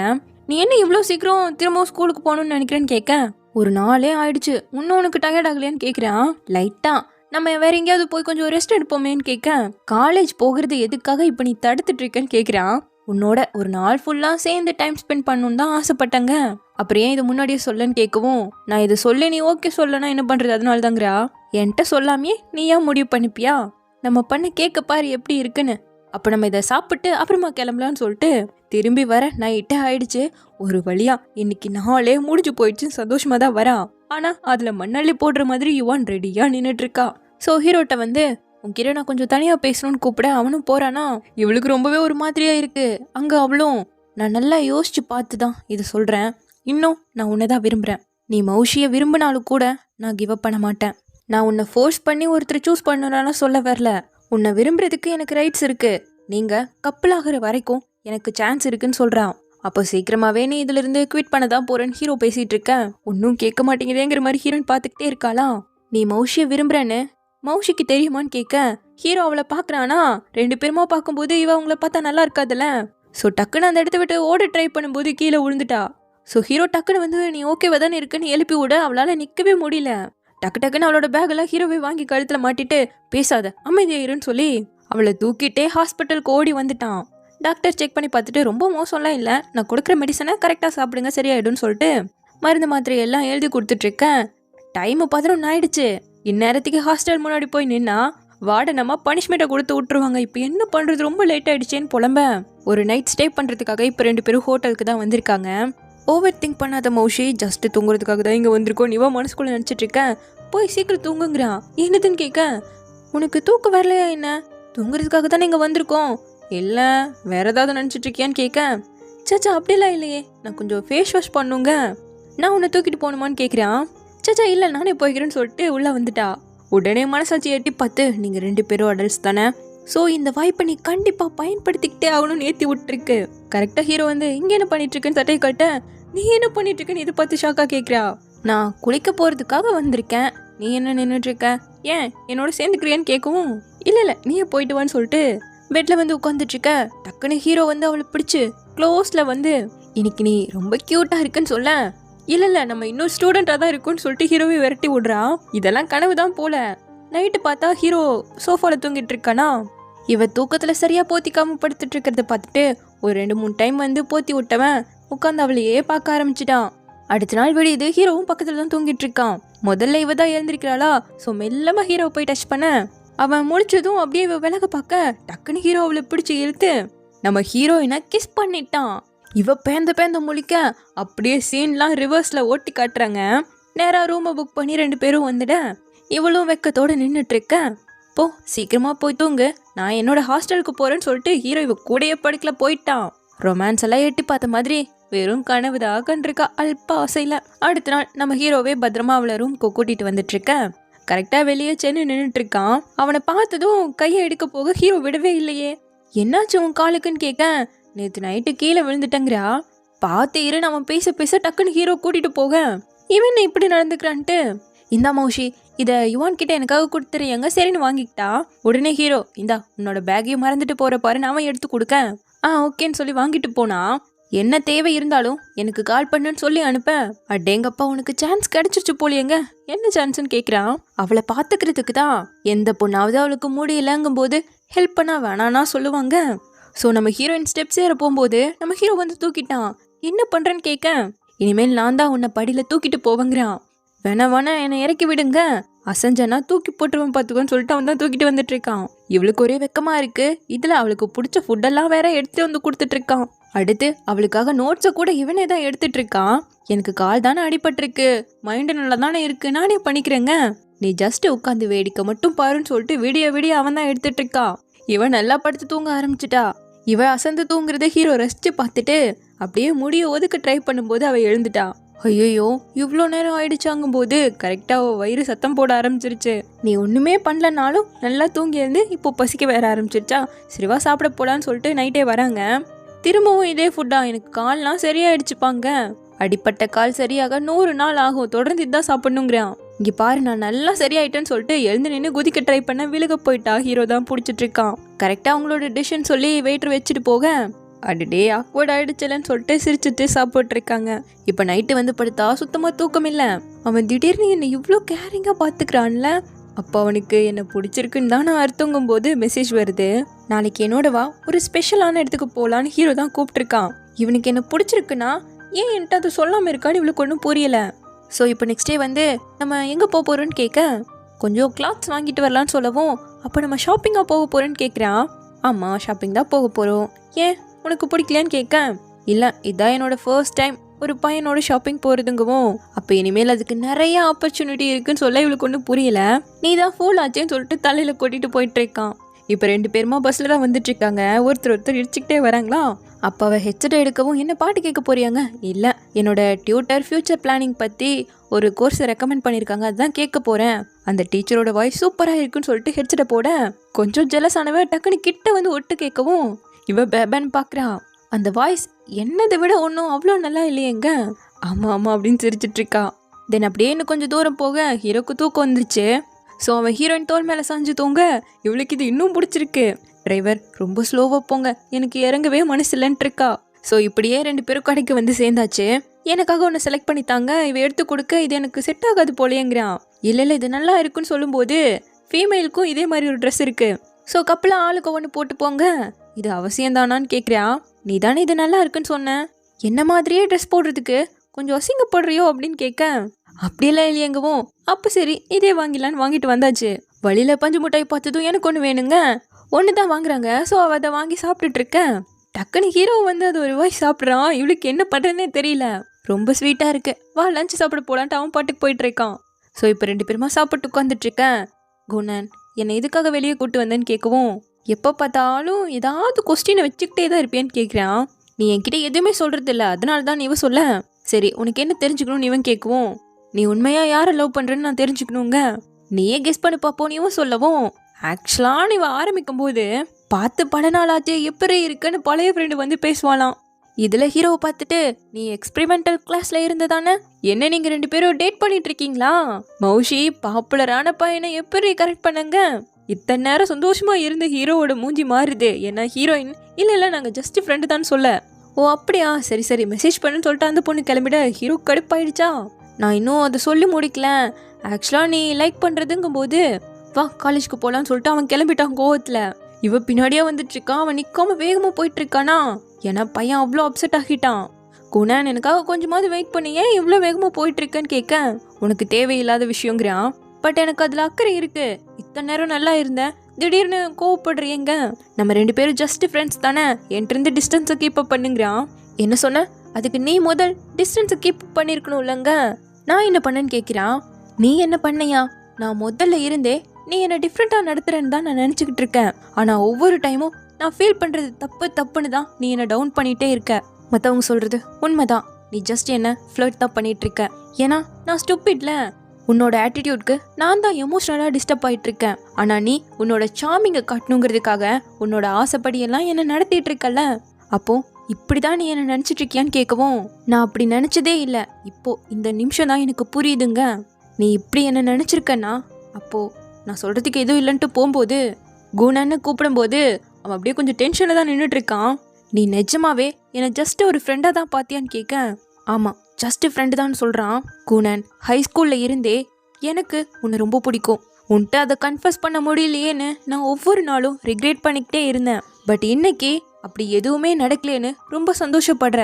நீ என்ன இவ்வளோ சீக்கிரம் திரும்பவும் ஸ்கூலுக்கு போகணும்னு நினைக்கிறேன்னு கேட்க, ஒரு நாளே ஆயிடுச்சு, இன்னும் உனக்கு டயர்ட் ஆகலையான்னு கேட்குறான். லைட்டா நம்ம வேற எங்கேயாவது போய் கொஞ்சம் ரெஸ்ட் எடுப்போமேன்னு கேட்க, காலேஜ் போகிறது எதுக்காக இப்போ நீ தடுத்துட்டு இருக்கேன்னு கேட்குறான். உன்னோட ஒரு நாள் ஃபுல்லா சேர்ந்து டைம் ஸ்பெண்ட் பண்ணணும்னு தான் ஆசைப்பட்டாங்க, அப்புறம் ஏன் இது முன்னாடியே சொல்லன்னு கேட்கவும், நான் இதை சொல்ல நீ ஓகே சொல்லனா என்ன பண்றது, அதனால தாங்கிறா. என்கிட்ட சொல்லாமே நீ ஏன் முடிவு பண்ணிப்பியா, நம்ம பண்ண கேட்க பாரு எப்படி இருக்குன்னு, அப்போ நம்ம இதை சாப்பிட்டு அப்புறமா கிளம்பலான்னு சொல்லிட்டு திரும்பி வர நைட்டே ஆயிடுச்சு. ஒரு வழியா இன்னைக்கு நாளே முடிஞ்சு போயிடுச்சுன்னு சந்தோஷமா தான் வரா. ஆனா அதுல மண்ணள்ளி போடுற மாதிரி யுவான் ரெடியா நின்னுட்டு இருக்கா. ஸோ ஹீரோட்ட வந்து உன்கிட்ட நான் கொஞ்சம் தனியா பேசணும்னு கூப்பிட அவனும் போறானா. இவளுக்கு ரொம்பவே ஒரு மாதிரியா இருக்கு. அங்க அவளும், நான் நல்லா யோசிச்சு பார்த்து தான் இது சொல்றேன், இன்னும் நான் உன்னைதான் விரும்புறேன், நீ மௌஷியை விரும்பினாலும் கூட நான் கிவ் அப் பண்ண மாட்டேன், நான் உன்னை ஃபோர்ஸ் பண்ணி ஒருத்தர் சூஸ் பண்ணணும்னா சொல்ல வரல, உன்னை விரும்புறதுக்கு எனக்கு ரைட்ஸ் இருக்கு, நீங்க கப்பல் ஆகிற வரைக்கும் எனக்கு சான்ஸ் இருக்குன்னு சொல்றான். அப்போ சீக்கிரமாவே நீ இதுல இருந்து குவிட் பண்ணதான் போறேன்னு ஹீரோ பேசிட்டு இருக்க. ஒன்னும் கேட்க மாட்டேங்குதேங்கிற மாதிரி ஹீரோயின் பாத்துக்கிட்டே இருக்காளாம். நீ மௌஷியை விரும்புறேன்னு மௌஷிக்கு தெரியுமான்னு கேட்க, ஹீரோ அவளை பாக்குறானா. ரெண்டு பேருமா பார்க்கும்போது இவ அவங்கள பார்த்தா நல்லா இருக்காதுல்ல. ஸோ டக்குன்னு அந்த இடத்த விட்டு ஓட ட்ரை பண்ணும்போது கீழே விழுந்துட்டா. ஸோ ஹீரோ டக்குன்னு வந்து நீ ஓகேவா தானே இருக்குன்னு எழுப்பி விட அவளால நிக்கவே முடியல. டக்குன்னு அவளோட பேக் எல்லாம் ஹீரோவே வாங்கி கழுத்துல மாட்டிட்டு, பேசாத அமைதியாயிருன்னு சொல்லி அவளை தூக்கிட்டே ஹாஸ்பிட்டலுக்கு ஓடி வந்துட்டான். டாக்டர் செக் பண்ணி பார்த்துட்டு ரொம்ப மோசம்லாம் இல்லை, நான் கொடுக்குற மெடிசனை கரெக்டாக சாப்பிடுங்க சரியாயிடும்னு சொல்லிட்டு மருந்து மாத்திரை எல்லாம் எழுதி கொடுத்துட்டு இருக்கேன். டைம் 11 ஆயிடுச்சு. இந்நேரத்துக்கு ஹாஸ்டல் முன்னாடி போய் நின்னா வார்டனம்மா பனிஷ்மெண்ட்டை கொடுத்து விட்டுருவாங்க. இப்போ என்ன பண்ணுறது, ரொம்ப லேட் ஆயிடுச்சேன்னு புலம்ப ஒரு நைட் ஸ்டே பண்ணுறதுக்காக இப்போ 2 பேரும் ஹோட்டலுக்கு தான் வந்திருக்காங்க. ஓவர் திங்க் பண்ணாத மௌஷி, ஜஸ்ட் தூங்குறதுக்காக தான் இங்கே வந்திருக்கோம், நீவா மனசுக்குள்ளே நினச்சிட்டு இருக்கேன், போய் சீக்கிரம் தூங்குங்கிறான். என்னதுன்னு கேட்க, உனக்கு தூக்கம் வரலையா என்ன, தூங்குறதுக்காக தானே இங்கே வந்திருக்கோம், இல்லை வேற ஏதாவது நினச்சிட்டு இருக்கியான்னு கேட்க, சச்சா அப்படிலாம் இல்லையே, நான் கொஞ்சம் ஃபேஸ் வாஷ் பண்ணுங்க, நான் உன்னை தூக்கிட்டு போகணுமான்னு கேட்குறான். சச்சா இல்லை நானே போய்க்கிறேன்னு சொல்லிட்டு உள்ளே வந்துட்டா. உடனே மனசாட்சி எட்டி பார்த்து, நீங்கள் 2 பேரும் அடல்ட்ஸ் தானே, ஸோ இந்த வாய்ப்பை நீ கண்டிப்பாக பயன்படுத்திக்கிட்டே ஆகணும்னு ஏற்றி விட்டுருக்கு. கரெக்டாக ஹீரோ வந்து இங்கே என்ன பண்ணிட்டு இருக்குன்னு சட்டையை கட்ட, நீ என்ன பண்ணிட்டு இருக்குன்னு இதை பார்த்து ஷாக்காக கேட்குறா. நான் குளிக்க போகிறதுக்காக வந்திருக்கேன், நீ என்ன நின்றுட்டு இருக்க, ஏன் என்னோட சேர்ந்துக்கிறியான்னு கேட்கவும், இல்லை நீயே போயிட்டு வான்னு சொல்லிட்டு பெட்டில் வந்து உட்காந்துட்டு இருக்க. டக்குன்னு ஹீரோ வந்து அவளை பிடிச்சி க்ளோஸில் வந்து, இன்னைக்கு நீ ரொம்ப க்யூட்டாக இருக்குன்னு சொல்ல, இல்லை நம்ம இன்னும் ஸ்டூடெண்ட்டாக தான் இருக்குன்னு சொல்லிட்டு ஹீரோவை விரட்டி விடுறான். இதெல்லாம் கனவு தான் போல. நைட்டு பார்த்தா ஹீரோ சோஃபாவில் தூங்கிட்டு இருக்கானா. இவ தூக்கத்தில் சரியாக போத்திக்காம படுத்துட்டு இருக்கிறத பார்த்துட்டு ஒரு 2-3 டைம் வந்து போத்தி விட்டவன் உட்காந்து அவளையே பார்க்க ஆரம்பிச்சிட்டான். அடுத்த நாள் விடியுது, ஹீரோவும் பக்கத்தில் தான் தூங்கிட்டு இருக்கான். முதல்ல இவ தான் எழுந்திருக்கிறாளா, ஸோ மெல்லமா ஹீரோவை போய் டச் பண்ண அவன் முடிச்சதும் அப்படியே இவ விலக பார்க்க டக்குன்னு ஹீரோ அவளை பிடிச்சி இழுத்து நம்ம ஹீரோயினை கிஸ் பண்ணிட்டான். இவ பேந்த முழிக்க அப்படியே சீன்லாம் ரிவர்ஸ்ல ஓட்டி காட்டுறாங்க. நேராக ரூமை புக் பண்ணி 2 பேரும் வந்துட இவளும் வெக்கத்தோட நின்றுட்டு இருக்க. போ சீக்கிரமா போய் தூங்கு, நான் என்னோட ஹாஸ்டலுக்கு போறேன்னு சொல்லிட்டு ஹீரோ இவ கூடயே படுக்கல போயிட்டான். ரொமான்ஸ் எல்லாம் எட்டி பார்த்த மாதிரி வெறும் கனவுதாக கண்டிருக்கா அல்ப ஆசையில. அடுத்த நாள் நம்ம ஹீரோவே பத்திரமா அவளை ரூம்க்கு கூட்டிட்டு வந்துட்டு இருக்க. கரெக்டா வெளியே சென்னு நின்றுட்டு இருக்கான். அவனை பார்த்ததும் கையை எடுக்க போக ஹீரோ விடவே இல்லையே. என்னாச்சு உன் காலுக்குன்னு கேட்க, நேற்று நைட்டு கீழே விழுந்துட்டேங்கிறா. பார்த்து இரு, நம்ம பேச பேச டக்குன்னு ஹீரோ கூட்டிட்டு போக இவன் இப்படி நடந்துக்கிறான்ட்டு, இந்தா மௌஷி இதை யுவான் கிட்ட எனக்காக கொடுத்துறியாங்க, சரின்னு வாங்கிக்கிட்டா. உடனே ஹீரோ, இந்தா உன்னோட பேக்கையும் மறந்துட்டு போற பாரு, நாம எடுத்து கொடுக்க. ஓகேன்னு சொல்லி வாங்கிட்டு போனா, என்ன தேவை இருந்தாலும் எனக்கு கால் பண்ணுன்னு சொல்லி அனுப்ப. அடேங்கப்பா உனக்கு சான்ஸ் கிடைச்சிருச்சு போலியங்க. என்ன சான்ஸ்ன்னு கேட்குறான். அவளை பார்த்துக்கிறதுக்கு தான். எந்த பொண்ணாவது அவளுக்கு முடியலங்கும் போது ஹெல்ப் பண்ணா வேணான்னா சொல்லுவாங்க. ஸோ நம்ம ஹீரோயின் ஸ்டெப்ஸ் ஏற போகும்போது நம்ம ஹீரோ வந்து தூக்கிட்டான். என்ன பண்ணுறேன்னு கேட்க, இனிமேல் நான் தான் உன்னை படியில் தூக்கிட்டு போவேங்கிறான். வேணா என்னை இறக்கி விடுங்க, அசஞ்சனா தூக்கி போட்டுருவேன் பார்த்துக்கோன்னு சொல்லிட்டு அவன் தான் தூக்கிட்டு வந்துட்டு இருக்கான். இவளுக்கு ஒரே வெக்கமா இருக்கு. இதுல அவளுக்கு பிடிச்ச ஃபுட்டெல்லாம் வேற எடுத்துட்டு வந்து கொடுத்துட்டு இருக்கான். அடுத்து அவளுக்காக நோட்ஸை கூட இவனே தான் எடுத்துட்டு இருக்கான். எனக்கு கால் தானே அடிபட்டிருக்கு, மைண்டு நல்லா தானே இருக்கு, நானே பண்ணிக்கிறேங்க, நீ ஜஸ்ட் உட்காந்து வேடிக்கை மட்டும் பாருன்னு சொல்லிட்டு விடிய அவன் தான் எடுத்துட்டு இருக்கான். இவன் நல்லா படுத்து தூங்க ஆரம்பிச்சிட்டா. இவ அசந்து தூங்குறத ஹீரோ ரசிச்சு பார்த்துட்டு அப்படியே முடிய ஒதுக்க ட்ரை பண்ணும்போது அவ எழுந்துட்டா. ஐயோ இவ்வளோ நேரம் ஆயிடுச்சாங்கும் போது கரெக்டாக அவள் வயிறு சத்தம் போட ஆரம்பிச்சிருச்சு. நீ ஒன்றுமே பண்ணலனாலும் நல்லா தூங்கி இருந்து இப்போ பசிக்க வேற ஆரம்பிச்சிருச்சா, சரிவா சாப்பிட போலான்னு சொல்லிட்டு நைட்டே வராங்க. திரும்பவும் இதே ஃபுட்டா, எனக்கு கால்லாம் சரியாயிடுச்சுப்பாங்க, அடிப்பட்ட கால் சரியாக 100 நாள் ஆகும், தொடர்ந்து இதுதான் சாப்பிடணுங்கிறான். இங்கே பாரு நான் நல்லா சரியாயிட்டேன்னு சொல்லிட்டு எழுந்து நின்று குதிக்க ட்ரை பண்ண விழுக போயிட்டா. ஹீரோ தான் பிடிச்சிட்டு இருக்கான். கரெக்டாக அவங்களோட டிஷ்ஷுன்னு சொல்லி வெயிட்டர் வச்சுட்டு போக அடடே ஆக்வர்ட் ஆயிடுச்சுலன்னு சொல்லிட்டு சிரிச்சுட்டு சாப்பிட்டு இருக்காங்க. இப்போ நைட்டு வந்து படுத்தா சுத்தமாக தூக்கம் இல்லை. அவன் திடீர்னு என்னை இவ்வளோ கேரிங்காக பார்த்துக்கிறான்ல, அப்போ அவனுக்கு என்னை பிடிச்சிருக்குன்னு தான் நான் அர்த்தங்கும் போது மெசேஜ் வருது. நாளைக்கு என்னோட வா, ஒரு ஸ்பெஷலான இடத்துக்கு போகலான்னு ஹீரோ தான் கூப்பிட்டுருக்கான். இவனுக்கு என்ன பிடிச்சிருக்குன்னா ஏன் என்கிட்ட அது சொல்லாமல் இருக்கான்னு இவளுக்கு ஒன்றும் புரியலை. ஸோ இப்போ நெக்ஸ்ட் டே வந்து நம்ம எங்கே போக போகிறோன்னு கேட்க, கொஞ்சம் கிளாத்ஸ் வாங்கிட்டு வரலான்னு சொல்லவும், அப்போ நம்ம ஷாப்பிங்காக போக போகிறேன்னு கேட்குறான். ஆமாம் ஷாப்பிங் தான் போக போகிறோம், ஏன் உனக்கு பிடிக்கலையான்னு கேட்க, இல்லை இதான் என்னோட ஃபர்ஸ்ட் டைம் ஒரு பையனோட ஷாப்பிங் போகிறதுங்கவும், அப்போ இனிமேல் அதுக்கு நிறைய ஆப்பர்ச்சுனிட்டி இருக்குன்னு சொல்ல இவளுக்கு ஒன்றும் புரியல. நீ தான் ஃபுல் ஆச்சேன்னு சொல்லிட்டு தலையில் கூட்டிகிட்டு போயிட்டு இருக்கான். இப்போ 2 பேருமா பஸ்ஸில் தான் வந்துட்டு இருக்காங்க. ஒருத்தர் இடிச்சுக்கிட்டே வராங்களா. அப்போ அவள் ஹெட்செட் எடுக்கவும், என்ன பாட்டு கேட்க போறியாங்க, இல்லை என்னோட டியூட்டர் ஃபியூச்சர் பிளானிங் பற்றி ஒரு கோர்ஸை ரெக்கமெண்ட் பண்ணியிருக்காங்க, அதுதான் கேட்க போகிறேன், அந்த டீச்சரோட வாய்ஸ் சூப்பராக இருக்குன்னு சொல்லிட்டு ஹெட்செட்டை போட கொஞ்சம் ஜெலஸ் ஆனவ டக்குன்னு கிட்ட வந்து ஒட்டு கேட்கவும் இவ பேபன்னு பார்க்குறா. அந்த வாய்ஸ் என்னதை விட ஒன்றும் அவ்வளோ நல்லா இல்லையேங்க. ஆமாம் அப்படின்னு சிரிச்சிட்டு இருக்கா. தென் அப்படியே இன்னும் கொஞ்சம் தூரம் போக ஹீரோக்கு தூக்கம் வந்துருச்சு. ஸோ அவன் ஹீரோயின் தோல் மேலே சாஞ்சு தூங்க இவளுக்கு இது இன்னும் பிடிச்சிருக்கு. டிரைவர் ரொம்ப ஸ்லோவாக போங்க, எனக்கு இறங்கவே மனசு இல்லைன்ட்டு இருக்கா. ஸோ இப்படியே 2 பேரும் கடைக்கு வந்து சேர்ந்தாச்சு. எனக்காக ஒன்று செலக்ட் பண்ணித்தாங்க, இவ எடுத்து கொடுக்க இது எனக்கு செட் ஆகாது போலேங்கிறான். இல்லை இது நல்லா இருக்குன்னு சொல்லும்போது ஃபீமேலுக்கும் இதே மாதிரி ஒரு ட்ரெஸ் இருக்கு, ஸோ கப்பலாக ஆளுக்கு ஒன்று போட்டு போங்க, இது அவசியம்தானான்னு கேட்குறியா. நீ தானே இது நல்லா இருக்குன்னு சொன்ன, என்ன மாதிரியே ட்ரெஸ் போடுறதுக்கு கொஞ்சம் அசிங்கப்படுறியோ அப்படின்னு கேட்க, அப்படியெல்லாம் இல்லையங்கவும், அப்போ சரி இதே வாங்கிடலான்னு வாங்கிட்டு வந்தாச்சு. வழியில் பஞ்சு மிட்டாய் பார்த்ததும் எனக்கு ஒன்று வேணுங்க, ஒன்று தான் வாங்குறாங்க. ஸோ அவள் அதை வாங்கி சாப்பிட்டுட்டு இருக்கேன். டக்குன்னு ஹீரோ வந்து அது ஒரு வாய் சாப்பிட்றான். இவளுக்கு என்ன பண்ணுறதுனே தெரியல. ரொம்ப ஸ்வீட்டாக இருக்கு, வா லஞ்ச் சாப்பிட போகலான்ட்டு அவன் பாட்டுக்கு போயிட்டு இருக்கான். ஸோ இப்போ 2 பேருமா சாப்பிட்டு உட்காந்துட்டு இருக்கேன். குணன் என்னை எதுக்காக வெளியே கூப்பிட்டு வந்தேன்னு கேட்கவும், எப்போ பார்த்தாலும் ஏதாவது கொஸ்டினை வச்சுக்கிட்டே தான் இருப்பேன்னு கேட்குறான். நீ என்கிட்ட எதுவுமே சொல்கிறது இல்லை, அதனால தான் நீ சொல்ல. சரி உனக்கு என்ன தெரிஞ்சுக்கணும்னு இவன் கேட்கவும், நீ உண்மையாக யாரை லவ் பண்ணுறேன்னு நான் தெரிஞ்சுக்கணுங்க, நீயே கெஸ் பண்ணி பார்ப்போம் நீவும் சொல்லவும். ஆக்சுவலாக நீ ஆரம்பிக்கும் போது பார்த்து பல நாளாச்சே எப்படி இருக்குன்னு பழைய ஃப்ரெண்டு வந்து பேசுவாளாம். இதில் ஹீரோவை பார்த்துட்டு, நீ எக்ஸ்பெரிமெண்டல் கிளாஸில் இருந்ததானே, என்ன நீங்கள் 2 பேரும் டேட் பண்ணிட்டு இருக்கீங்களா, மௌஷி பாப்புலரான பையனை எப்படி கரெக்ட் பண்ணுங்க. இத்தனை நேரம் சந்தோஷமாக இருந்த ஹீரோவோட மூஞ்சி மாறுது. ஏன்னா ஹீரோயின் இல்லை நாங்கள் ஜஸ்ட் ஃப்ரெண்டு தான் சொல்ல. ஓ அப்படியா, சரி மெசேஜ் பண்ணுன்னு சொல்லிட்டு அந்த பொண்ணு கிளம்பிட ஹீரோ கடுப்பாயிடுச்சா. நான் இன்னும் அதை சொல்லி முடிக்கல, ஆக்சுவலாக நீ லைக் பண்ணுறதுங்கும் போது வா காலேஜுக்கு போகலான்னு சொல்லிட்டு அவன் கிளம்பிட்டான் கோவத்தில். இவ பின்னாடியே வந்துட்டு இருக்கான். அவன் நிற்காம வேகமாக போயிட்டு இருக்கானா. ஏன்னா பையன் அவ்வளோ அப்செட் ஆகிட்டான். குணன் எனக்காக கொஞ்சமாவது வெயிட் பண்ணி ஏன் இவ்வளோ வேகமாக போயிட்டு இருக்கேன்னு கேட்க, உனக்கு தேவையில்லாத விஷயங்கிறான். பட் எனக்கு அதில் அக்கறை இருக்கு. இத்தனை நேரம் நல்லா இருந்தேன், திடீர்னு கோவப்படுறீங்க. நம்ம 2 பேரும் ஜஸ்ட் ஃப்ரெண்ட்ஸ் தானே, என்கிட்ட டிஸ்டன்ஸை கீப் அப் பண்ணுங்கிறான். என்ன சொன்ன? அதுக்கு நீ முதல் டிஸ்டன்ஸை கீப் அப் பண்ணியிருக்கணும் இல்லைங்க. நான் என்ன பண்ணேன்னு கேட்குறான். நீ என்ன பண்ணையா? நான் முதல்ல இருந்தே நீ என்னை டிஃப்ரெண்ட்டாக நடத்துகிறேன்னு தான் நான் நினச்சிக்கிட்டு இருக்கேன். ஆனால் ஒவ்வொரு டைமும் நான் ஃபீல் பண்ணுறது தப்புன்னு தான் நீ என்னை டவுன் பண்ணிகிட்டே இருக்க. மற்றவங்க சொல்கிறது உண்மைதான், நீ ஜஸ்ட் என்ன ஃப்ளர்ட் தான் பண்ணிகிட்டு இருக்க. ஏன்னா நான் ஸ்டூப்பிட்ல. உன்னோட ஆட்டிடியூட்க்கு நான் தான் எமோஷ்னலாக டிஸ்டர்ப் ஆகிட்டு இருக்கேன். ஆனால் நீ உன்னோட சாமிங்கை காட்டணுங்கிறதுக்காக உன்னோட ஆசைப்படியெல்லாம் என்னை நடத்திட்டு இருக்கல. அப்போ இப்படி தான் நீ என்னை நினச்சிட்டு இருக்கியான்னு கேட்கவும், நான் அப்படி நினச்சதே இல்லை, இப்போது இந்த நிமிஷம் தான் எனக்கு புரியுதுங்க. நீ இப்படி என்னை நினச்சிருக்கன்னா அப்போது நான் சொல்கிறதுக்கு எதுவும் இல்லைன்ட்டு போகும்போது குணன்னு கூப்பிடும்போது அவன் அப்படியே கொஞ்சம் டென்ஷனில் தான் நின்றுட்டு இருக்கான். நீ நிஜமாவே என்னை ஜஸ்ட் ஒரு ஃப்ரெண்டாக தான் பார்த்தியான்னு கேட்க, ஆமாம் ஜஸ்ட் ஃப்ரெண்டு தான் சொல்கிறான். குணன், ஹை ஸ்கூலில் இருந்தே எனக்கு உன்னை ரொம்ப பிடிக்கும். உன்கிட்ட அதை கன்ஃபஸ் பண்ண முடியலையேன்னு நான் ஒவ்வொரு நாளும் ரிக்ரெட் பண்ணிக்கிட்டே இருந்தேன். பட் இன்னைக்கு அப்படி எதுவுமே நடக்கலேன்னு ரொம்ப சந்தோஷப்படுற.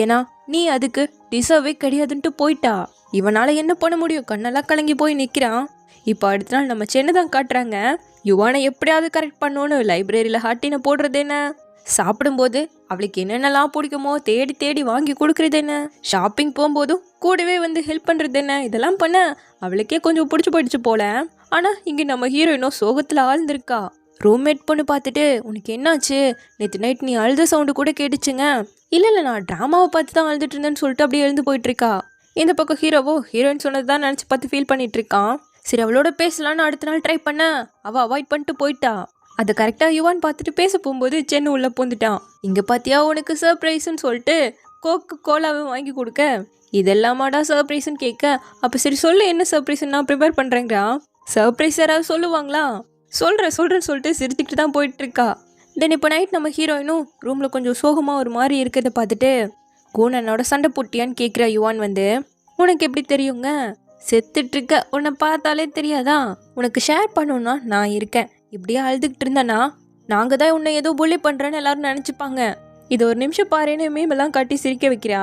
ஏன்னா நீ அதுக்கு டிசர்வே கிடையாதுன்ட்டு போயிட்டா. இவனால் என்ன பண்ண முடியும்? கண்ணெல்லாம் கலங்கி போய் நிற்கிறான். இப்போ அடுத்த நாள் நம்ம சென்னை தான் காட்டுறாங்க. யுவானை எப்படியாவது கரெக்ட் பண்ணோன்னு லைப்ரரியில் ஹாட்டினை போடுறது என்ன, சாப்பிடும்போது அவளுக்கு என்னென்னலாம் பிடிக்குமோ தேடி தேடி வாங்கி கொடுக்குறது என்ன, ஷாப்பிங் போகும்போதும் கூடவே வந்து ஹெல்ப் பண்ணுறது என்ன, இதெல்லாம் பண்ண அவளுக்கே கொஞ்சம் பிடிச்சி போயிடுச்சு போல. ஆனால் இங்கே நம்ம ஹீரோயினும் சோகத்தில் ஆழ்ந்திருக்கா. ரூம்மேட் பொண்ணு பார்த்துட்டு, உனக்கு என்னாச்சு? நேற்று நைட் நீ அழுத சவுண்டு கூட கேட்டுச்சுங்க. இல்லை நான் ட்ராமாவை பார்த்து தான் அழுதுட்டு இருந்தேன்னு சொல்லிட்டு அப்படியே எழுந்து போயிட்டுருக்கா. இந்த பக்கம் ஹீரோவோ ஹீரோயின் சொன்னது தான் நினச்சி பார்த்து ஃபீல் பண்ணிட்டு இருக்கான். சரி அவளோட பேசலான்னு அடுத்த நாள் ட்ரை பண்ண அவள் அவாய்ட் பண்ணிட்டு போயிட்டா. அதை கரெக்டாக யுவான் பார்த்துட்டு பேச போகும்போது சென்னு உள்ளே பூந்துட்டான். இங்கே பார்த்தியா உனக்கு சர்ப்ரைஸ்ன்னு சொல்லிட்டு கோக்கு கோலாவை வாங்கி கொடுக்க, இதெல்லாமாடா சர்ப்ரைஸ்ன்னு கேட்க, அப்போ சரி சொல்லு என்ன சர்ப்ரைஸ்ன்னு நான் ப்ரிப்பேர் பண்ணுறேங்கிறா. சர்ப்ரைஸ் யாராவது சொல்லுவாங்களா? சொல்கிறேன்னு சொல்லிட்டு சிரிச்சுக்கிட்டு தான் போயிட்டுருக்கா. தென் இப்போ நைட் நம்ம ஹீரோயினும் ரூமில் கொஞ்சம் சோகமாக ஒரு மாதிரி இருக்கிறத பார்த்துட்டு, குணனோட சண்டை போட்டியான்னு கேட்குற யுவான் வந்து, உனக்கு எப்படி தெரியுங்க? செத்துட்ருக்க, உன்னை பார்த்தாலே தெரியாதா? உனக்கு ஷேர் பண்ணணுன்னா நான் இருக்கேன். இப்படியே அழுதுகிட்டு இருந்தேன்னா நாங்கள் தான் உன்னை ஏதோ புள்ளி பண்ணுறேன்னு எல்லாரும் நினச்சிப்பாங்க. இது ஒரு நிமிஷம் பாருன்னு மீமெல்லாம் காட்டி சிரிக்க வைக்கிறா.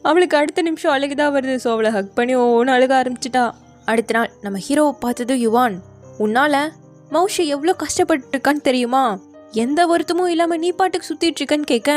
அவளுக்கு அடுத்த நிமிஷம் அழுகுதான் வருது. ஸோ அவளை ஹக் பண்ணி ஒவ்வொன்று அழுக ஆரம்பிச்சிட்டா. அடுத்த நாள் நம்ம ஹீரோவை பார்த்தது யுவான், உன்னால் மௌஷி எவ்வளோ கஷ்டப்பட்டுருக்கான்னு தெரியுமா? எந்த வருத்தமும் இல்லாமல் நீ பாட்டுக்கு சுற்றிட்டு இருக்கன்னு கேட்க,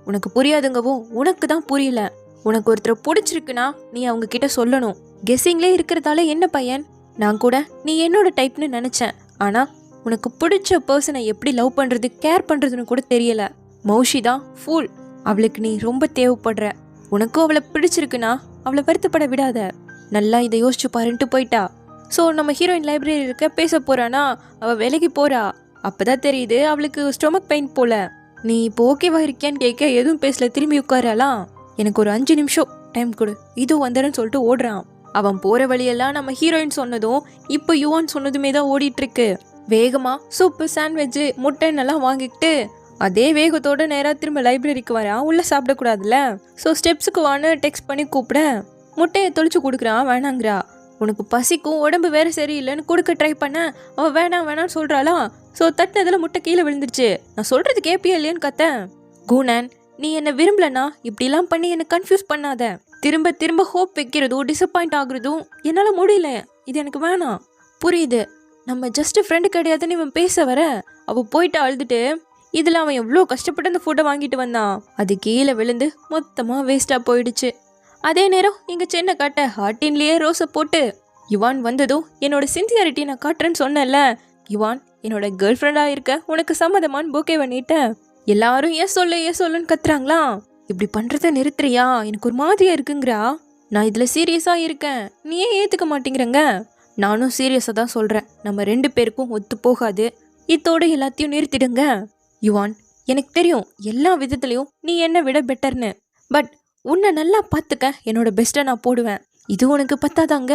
உனக்கு புரியாதுங்கவோ, உனக்கு தான் புரியல. உனக்கு ஒருத்தர் பிடிச்சிருக்குன்னா நீ அவங்க கிட்ட சொல்லணும். கெஸ்ஸிங்லேயே இருக்கிறதால என்ன பையன், நான் கூட நீ என்னோட டைப்னு நினச்சேன். ஆனால் உனக்கு பிடிச்ச பர்சனை எப்படி லவ் பண்ணுறது கேர் பண்ணுறதுன்னு கூட தெரியல. மௌஷி தான் ஃபூல். அவளுக்கு நீ ரொம்ப தேவைப்படுற. உனக்கும் அவளை பிடிச்சிருக்குன்னா அவளை வருத்தப்பட விடாத. நல்லா இதை யோசிச்சு பாருன்ட்டு போயிட்டா. ஸோ நம்ம ஹீரோயின் லைப்ரரி இருக்க பேச போகிறானா அவள் விலகி போகிறா. அப்போ தான் தெரியுது அவளுக்கு ஸ்டொமக் பெயின் போல. நீ இப்போ ஓகேவா இருக்கியான்னு கேட்க எதுவும் பேசல, திரும்பி உட்காரலாம். எனக்கு ஒரு 5 நிமிஷம் டைம் கொடு, இது வந்துடுன்னு சொல்லிட்டு ஓடுறான். அவன் போகிற வழியெல்லாம் நம்ம ஹீரோயின் சொன்னதும் இப்போ யுவான் சொன்னதுமே தான் ஓடிட்டுருக்கு. வேகமாக சூப்பு, சாண்ட்விட்ஜு, முட்டைன்னெல்லாம் வாங்கிக்கிட்டு அதே வேகத்தோட நேராக திரும்ப லைப்ரரிக்கு வரான். உள்ளே சாப்பிடக்கூடாதுல்ல. ஸோ ஸ்டெப்ஸுக்கு வான்னு டெக்ஸ்ட் பண்ணி கூப்பிட, முட்டையை தொளிச்சு கொடுக்குறான். வேணாங்கிறா. உனக்கு பசிக்கும், உடம்பு வேறு சரியில்லைன்னு கொடுக்க ட்ரை பண்ண அவள் வேணான்னு சொல்கிறாளா. ஸோ தட்டினதில் முட்டை கீழே விழுந்துருச்சு. நான் சொல்கிறது கேட்பியா இல்லையான்னு கத்தேன். குணன், நீ என்னை விரும்பலனா இப்படிலாம் பண்ணி என்னை கன்ஃபியூஸ் பண்ணாத. திரும்ப திரும்ப ஹோப் வைக்கிறதும் டிசப்பாயிண்ட் ஆகுறதும் என்னால் முடியல. இது எனக்கு வேணாம். புரியுது, நம்ம ஜஸ்ட் ஃப்ரெண்டு கிடையாதுன்னு இவன் பேச வர அவள் போயிட்டு அழுதுட்டு, இதில் அவன் எவ்வளோ கஷ்டப்பட்டு அந்த ஃபுட்டை வாங்கிட்டு வந்தான். அது கீழே விழுந்து மொத்தமாக வேஸ்ட்டாக போயிடுச்சு. அதே நேரம் இங்கே சென்னை காட்ட ஹார்டின்லேயே ரோஸை போட்டு, யுவான் வந்ததும் என்னோட சின்சியாரிட்டி நான் காட்டுறேன்னு சொன்னேன்ல, யுவான் என்னோட கேர்ள் ஃப்ரெண்டாக இருக்க உனக்கு சம்மதமான்னு போக்கே பண்ணிட்டேன். எல்லாரும் ஏன் சொல்லுன்னு கத்துறாங்களா. இப்படி பண்ணுறத நிறுத்துறியா? எனக்கு ஒரு மாதிரியா இருக்குங்கிறா. நான் இதில் சீரியஸாக இருக்கேன், நீ ஏன் ஏற்றுக்க மாட்டேங்கிறங்க? நானும் சீரியஸாக தான் சொல்கிறேன். நம்ம 2 பேருக்கும் ஒத்து போகாது. இதோட எல்லாத்தையும் நிறுத்திடுங்க. யுவான், எனக்கு தெரியும் எல்லா விதத்துலையும் நீ என்னை விட பெட்டர்னு. பட் உன்னை நல்லா பார்த்துக்க என்னோட பெஸ்ட்டை நான் போடுவேன். இது உனக்கு பத்தாதாங்க?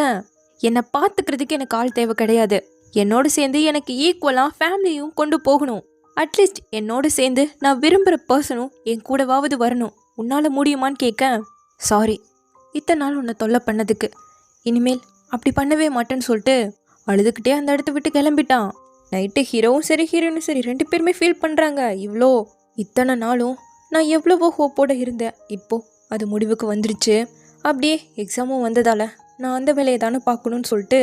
என்னை பார்த்துக்கிறதுக்கு எனக்கு ஆள் தேவை கிடையாது. என்னோடு சேர்ந்து எனக்கு ஈக்குவலாக ஃபேமிலியும் கொண்டு போகணும். அட்லீஸ்ட் என்னோடு சேர்ந்து நான் விரும்புகிற பர்சனும் என் கூடவாவது வரணும். உன்னால் முடியுமான்னு கேட்க, சாரி இத்தனை நாள் உன்னை தொல்லை பண்ணதுக்கு. இனிமேல் அப்படி பண்ணவே மாட்டேன்னு சொல்லிட்டு அழுதுகிட்டே அந்த இடத்த விட்டு கிளம்பிட்டான். நைட்டு ஹீரோவும் சரி ஹீரோயினும் சரி 2 பேருமே ஃபீல் பண்ணுறாங்க. இத்தனை நாளும் நான் எவ்வளவோ ஹோப்போடு இருந்தேன். இப்போ அது முடிவுக்கு வந்துருச்சு. அப்படியே எக்ஸாமும் வந்ததால் நான் அந்த வேலையை தானே பார்க்கணுன்னு சொல்லிட்டு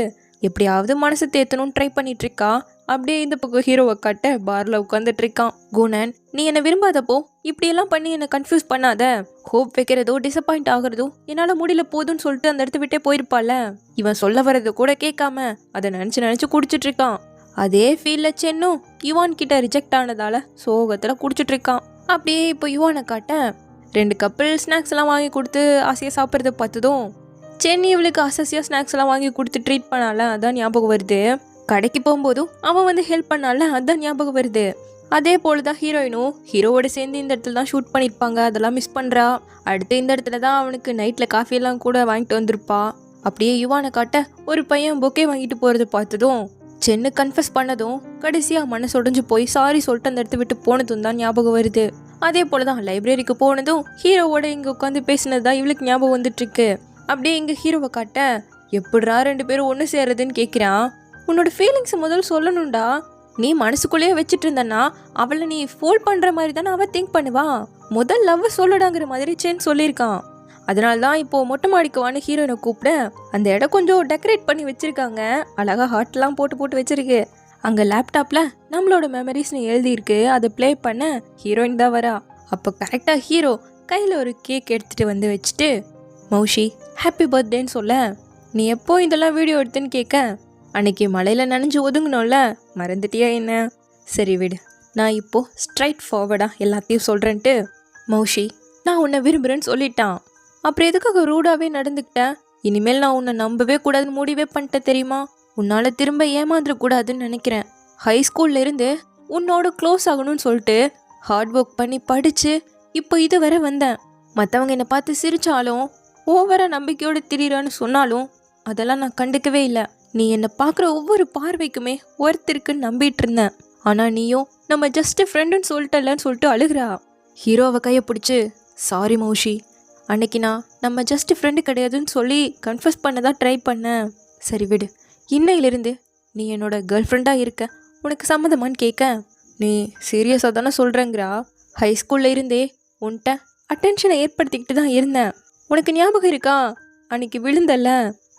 எப்படியாவது மனசு தேத்தணும்னு ட்ரை பண்ணிட்டு இருக்கா. அப்படியே இந்த பக்கம் ஹீரோவை காட்ட பாரில் உட்காந்துட்டு இருக்கான். குணன், நீ என்னை விரும்பாதப்போ இப்படியெல்லாம் பண்ணி என்னை கன்ஃபியூஸ் பண்ணாத. ஹோப் வைக்கிறதோ டிசப்பாயிண்ட் ஆகுறதோ என்னால் முடியல போதுன்னு சொல்லிட்டு அந்த இடத்த விட்டே போயிருப்பால. இவன் சொல்ல வர்றது கூட கேட்காம அதை நினச்சி குடிச்சிட்டு இருக்கான். அதே ஃபீல்டில் சென்னும் யுவான் கிட்ட ரிஜெக்ட் ஆனதால சோகத்தில் குடிச்சிட்டு இருக்கான். அப்படியே இப்போ யுவானை காட்ட 2 கப்பிள் ஸ்நாக்ஸ் எல்லாம் வாங்கி கொடுத்து ஆசையாக சாப்பிட்றத பார்த்ததும் சென்னி இவளுக்கு ஆசையாக ஸ்நாக்ஸ் எல்லாம் வாங்கி கொடுத்து ட்ரீட் பண்ணால, அதான் ஞாபகம் வருது. கடைக்கு போகும்போதும் அவன் வந்து ஹெல்ப் பண்ணால, அதான் ஞாபகம் வருது. அதே போல தான் ஹீரோயினும் ஹீரோவோட சேர்ந்து இந்த இடத்துல தான் ஷூட் பண்ணியிருப்பாங்க. அதெல்லாம் மிஸ் பண்ணுறா. அடுத்து இந்த இடத்துல தான் அவனுக்கு நைட்டில் காஃபியெல்லாம் கூட வாங்கிட்டு வந்திருப்பா. அப்படியே யுவானை காட்ட ஒரு பையன் பொக்கே வாங்கிட்டு போகிறது பார்த்ததும் சென்னு கன்ஃபஸ் பண்ணதும் கடைசியாக மனசு உடைஞ்சு போய் சாரி சொல்லிட்டு அந்த இடத்த விட்டு போனதும் தான் ஞாபகம் வருது. அதே போல தான் லைப்ரரிக்கு போனதும் ஹீரோவோட இங்கே உட்காந்து பேசினது தான் இவளுக்கு ஞாபகம் வந்துட்டுருக்கு. அப்படியே இங்கே ஹீரோவை காட்ட எப்படிரா 2 பேரும் ஒன்று சேர்றதுன்னு கேட்குறான். உன்னோட ஃபீலிங்ஸை முதல்ல சொல்லணும்டா. நீ மனசுக்குள்ளேயே வச்சுட்டு இருந்தனா அவளை நீ ஃபோல் பண்ணுற மாதிரி தானே அவள் திங்க் பண்ணுவா. முதல் லவ் சொல்லடாங்கிற மாதிரி சென் சொல்லியிருக்கான். அதனால தான் இப்போது மொட்டை மாடிக்குவான்னு ஹீரோயினை கூப்பிட அந்த இடம் கொஞ்சம் டெக்கரேட் பண்ணி வச்சுருக்காங்க. அழகாக ஹார்ட்லாம் போட்டு வச்சுருக்கு. அங்கே லேப்டாப்பில் நம்மளோட மெமரிஸ்னு எழுதியிருக்கு. அதை ப்ளே பண்ண ஹீரோயின் தான் வரா. அப்போ கரெக்டாக ஹீரோ கையில் ஒரு கேக் எடுத்துகிட்டு வந்து வச்சுட்டு மௌஷி ஹாப்பி பர்த்டேன்னு சொல்ல, நீ எப்போ இதெல்லாம் வீடியோ எடுத்துன்னு கேட்க, அன்னைக்கு மழையில் நனைஞ்சு ஒதுங்கணும்ல, மறந்துட்டியா என்ன? சரி விடு, நான் இப்போது ஸ்ட்ரைட் ஃபார்வர்டாக எல்லாத்தையும் சொல்கிறேன்ட்டு மௌஷி நான் உன்னை விரும்புகிறேன்னு சொல்லிட்டான். அப்புறம் எதுக்காக ரூடாகவே நடந்துக்கிட்டேன்? இனிமேல் நான் உன்னை நம்பவே கூடாதுன்னு முடிவே பண்ணிட்டேன் தெரியுமா? உன்னால் திரும்ப ஏமாந்துடக்கூடாதுன்னு நினைக்கிறேன். ஹை ஸ்கூல்லேருந்து உன்னோட க்ளோஸ் ஆகணும்னு சொல்லிட்டு ஹார்ட் ஒர்க் பண்ணி படித்து இப்போ இது வரை வந்தேன். மற்றவங்க என்னை பார்த்து சிரித்தாலும் ஓவராக நம்பிக்கையோடு திடீரான்னு சொன்னாலும் அதெல்லாம் நான் கண்டுக்கவே இல்லை. நீ என்னை பார்க்குற ஒவ்வொரு பார்வைக்குமே ஒருத்தருக்குன்னு நம்பிட்டு இருந்தேன். ஆனால் நீயும் நம்ம ஜஸ்ட்டு ஃப்ரெண்டுன்னு சொல்லிட்டலன்னு சொல்லிட்டு அழுகிறா. ஹீரோவை கையை பிடிச்சி சாரி மௌஷி, அன்னைக்கு நான் நம்ம ஜஸ்ட்டு ஃப்ரெண்டு கிடையாதுன்னு சொல்லி கன்ஃபஸ் பண்ண தான் ட்ரை பண்ணேன். சரி விடு, இன்னையிலிருந்து நீ என்னோட கேர்ள் ஃப்ரெண்டாக இருக்க. உனக்கு சம்மதமான்னு கேட்க, நீ சீரியஸாக தானே சொல்கிறேங்கிறா. ஹை ஸ்கூலில் இருந்தே உன்கிட்ட அட்டென்ஷனை ஏற்படுத்திக்கிட்டு தான் இருந்தேன். உனக்கு ஞாபகம் இருக்கா அன்னைக்கு விழுந்தல்ல?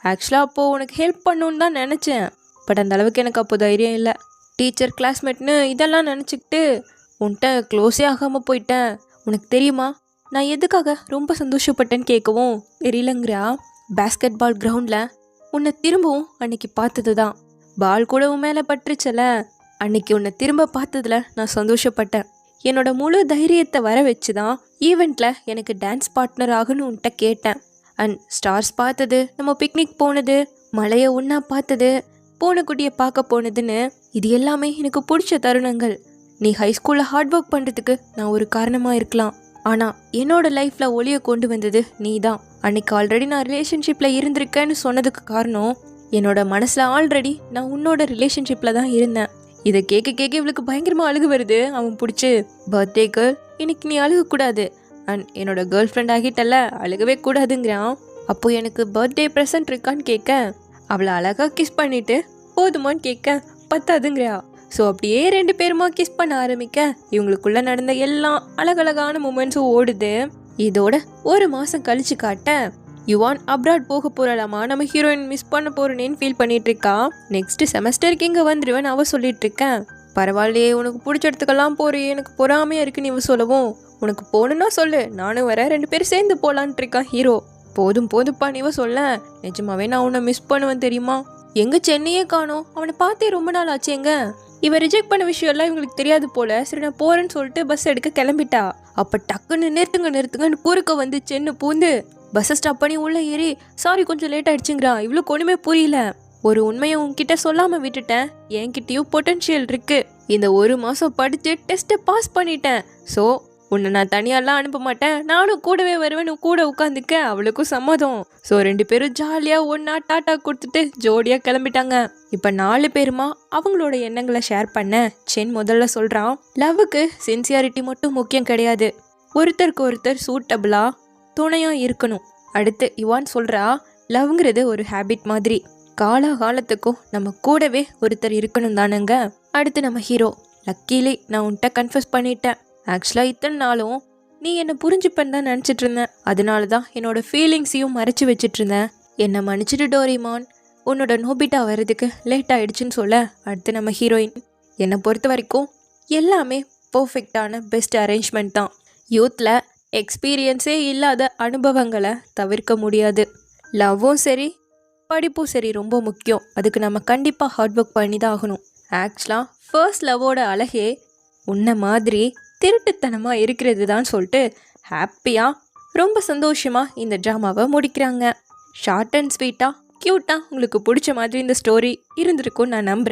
ஆக்சுவலாக அப்போது உனக்கு ஹெல்ப் பண்ணணுன்னு தான் நினச்சேன். பட் அந்த அளவுக்கு எனக்கு அப்போ தைரியம் இல்லை. டீச்சர் கிளாஸ்மேட்னு இதெல்லாம் நினச்சிக்கிட்டு உன்கிட்ட க்ளோஸே ஆகாமல் போயிட்டேன். உனக்கு தெரியுமா நான் எதுக்காக ரொம்ப சந்தோஷப்பட்டேன்னு கேட்கவும் தெரியலங்கிறா. பேஸ்கெட் பால் கிரவுண்டில் உன்னை திரும்பவும் அன்னைக்கு பார்த்தது தான். பால் கூட உன் மேலே பட்டுருச்சல, அன்னைக்கு உன்னை திரும்ப பார்த்ததில் நான் சந்தோஷப்பட்டேன். என்னோட முழு தைரியத்தை வர வச்சு தான் ஈவெண்ட்டில் எனக்கு டான்ஸ் பார்ட்னர் ஆகுன்னு உன்கிட்ட கேட்டேன். அண்ட் ஸ்டார்ஸ் பார்த்தது, நம்ம பிக்னிக் போனது, மலையை ஒன்றா பார்த்தது, பூனைக்குட்டியை பார்க்க போனதுன்னு இது எல்லாமே எனக்கு பிடிச்ச தருணங்கள். நீ ஹை ஸ்கூலில் ஹார்ட் ஒர்க் பண்ணுறதுக்கு நான் ஒரு காரணமாக இருக்கலாம். ஆனால் என்னோட லைஃப்பில் ஒளியை கொண்டு வந்தது நீ தான். அன்னைக்கு ஆல்ரெடி நான் ரிலேஷன்ஷிப்பில் இருந்திருக்கேன்னு சொன்னதுக்கு காரணம் என்னோட மனசில் ஆல்ரெடி நான் உன்னோட ரிலேஷன்ஷிப்பில் தான் இருந்தேன். இதை கேட்க இவளுக்கு பயங்கரமாக அழுகு வருது. அவன் பிடிச்சி பர்த்டே கேர்ள் இன்னைக்கு நீ அழுகக்கூடாது, அண்ட் என்னோட கேர்ள் ஃப்ரெண்ட் ஆகிட்டல அழுகவே கூடாதுங்கிறான். அப்போ எனக்கு பர்த்டே ப்ரெசன்ட் இருக்கான்னு கேட்க அவளை அழகாக கிஸ் பண்ணிவிட்டு போதுமான்னு கேட்க பத்தாதுங்கிறா. ஸோ அப்படியே 2 பேருமா கிஸ் பண்ண ஆரம்பிக்க இவங்களுக்குள்ளே நடந்த எல்லா அழகழகான மூமெண்ட்ஸும் ஓடுது. இதோட 1 மாதம் கழிச்சு காட்ட யுவான் அப்ராட் போக போகலாமா, நம்ம ஹீரோயின் மிஸ் பண்ண போகிறேன்னு ஃபீல் பண்ணிட்டு இருக்கா. நெக்ஸ்ட் செமஸ்டருக்கு இங்கே வந்துடுவேன் அவள் சொல்லிட்டு இருக்கேன். பரவாயில்லையே, உனக்கு பிடிச்ச இடத்துக்கெல்லாம் போறியே, எனக்கு பொறாமையாக இருக்குன்னு இவ சொல்லவும், உனக்கு போகணுன்னா சொல்லு, நானும் வர 2 பேரும் சேர்ந்து போகலான்ட்டு இருக்கான் ஹீரோ. போதும்ப்பா நீவ சொல்ல, நிஜமாவே நான் உன்னை மிஸ் பண்ணுவேன் தெரியுமா. எங்கே சென்னையே காணோம், அவனை பார்த்தே ரொம்ப நாள் ஆச்சு. எங்க இவ ரிஜெக்ட் பண்ண விஷயம்லாம் இவங்களுக்கு தெரியாது போல. சரி நான் போகிறேன்னு சொல்லிட்டு பஸ் எடுக்க கிளம்பிட்டா. அப்போ டக்குன்னு நிறுத்துங்கன்னு குறுக்க வந்து சென்னு பூந்து பஸ்ஸை ஸ்டாப் பண்ணி உள்ளே ஏறி சாரி கொஞ்சம் லேட் ஆகிடுச்சுங்கிறா. இவ்வளோ ஒன்றுமே புரியல. ஒரு உண்மையை உன்கிட்ட சொல்லாமல் விட்டுட்டேன். என்கிட்டயும் பொட்டன்ஷியல் இருக்குது. இந்த 1 மாதம் படித்து டெஸ்ட்டை பாஸ் பண்ணிட்டேன். ஸோ உன்னை நான் தனியாலாம் அனுப்ப மாட்டேன், நானும் கூடவே வருவேன், கூட உட்காந்துக்க. அவளுக்கும் சம்மதம். ஸோ 2 பேரும் ஜாலியாக ஒன்றா டாட்டா கொடுத்துட்டு ஜோடியாக கிளம்பிட்டாங்க. இப்போ 4 பேருமா அவங்களோட எண்ணங்களை ஷேர் பண்ண சென் முதல்ல சொல்கிறான், லவ்வுக்கு சின்சியாரிட்டி மட்டும் முக்கியம் கிடையாது, ஒருத்தருக்கு ஒருத்தர் சூட்டபிளாக துணையாக இருக்கணும். அடுத்து யுவான் சொல்கிறா, லவ்ங்கிறது ஒரு ஹேபிட் மாதிரி, காலகாலத்துக்கும் நம்ம கூடவே ஒருத்தர் இருக்கணும் தானுங்க. அடுத்து நம்ம ஹீரோ, லக்கீலி நான் உன்கிட்ட கன்ஃபஸ் பண்ணிட்டேன். ஆக்சுவலாக இத்தனை நாளும் நீ என்னை புரிஞ்சுப்பேன்னு தான் நினச்சிட்டு இருந்தேன். அதனால தான் என்னோட ஃபீலிங்ஸையும் மறைச்சி வச்சிட்டு இருந்தேன். என்னை மன்னிச்சிட்டு டோரிமான், உன்னோட நோபிட்டா வர்றதுக்கு லேட் ஆகிடுச்சின்னு சொல்ல அடுத்து நம்ம ஹீரோயின், என்னை பொறுத்த வரைக்கும் எல்லாமே பர்ஃபெக்டான பெஸ்ட் அரேஞ்ச்மெண்ட் தான். யூத்தில் எக்ஸ்பீரியன்ஸே இல்லாத அனுபவங்களை தவிர்க்க முடியாது. லவ்வும் சரி படிப்பும் சரி ரொம்ப முக்கியம். அதுக்கு நம்ம கண்டிப்பாக ஹார்ட் ஒர்க் பண்ணி தான் ஆகணும். ஆக்சுவலாக ஃபர்ஸ்ட் லவ்வோட அழகே உன்னை மாதிரி திருட்டுத்தனமாக இருக்கிறது தான் சொல்லிட்டு ஹாப்பியாக ரொம்ப சந்தோஷமாக இந்த ட்ராமாவை முடிக்கிறாங்க. ஷார்ட் அண்ட் ஸ்வீட்டாக க்யூட்டாக உங்களுக்கு பிடிச்ச மாதிரி இந்த ஸ்டோரி இருந்திருக்கும்னு நான் நம்புகிறேன்.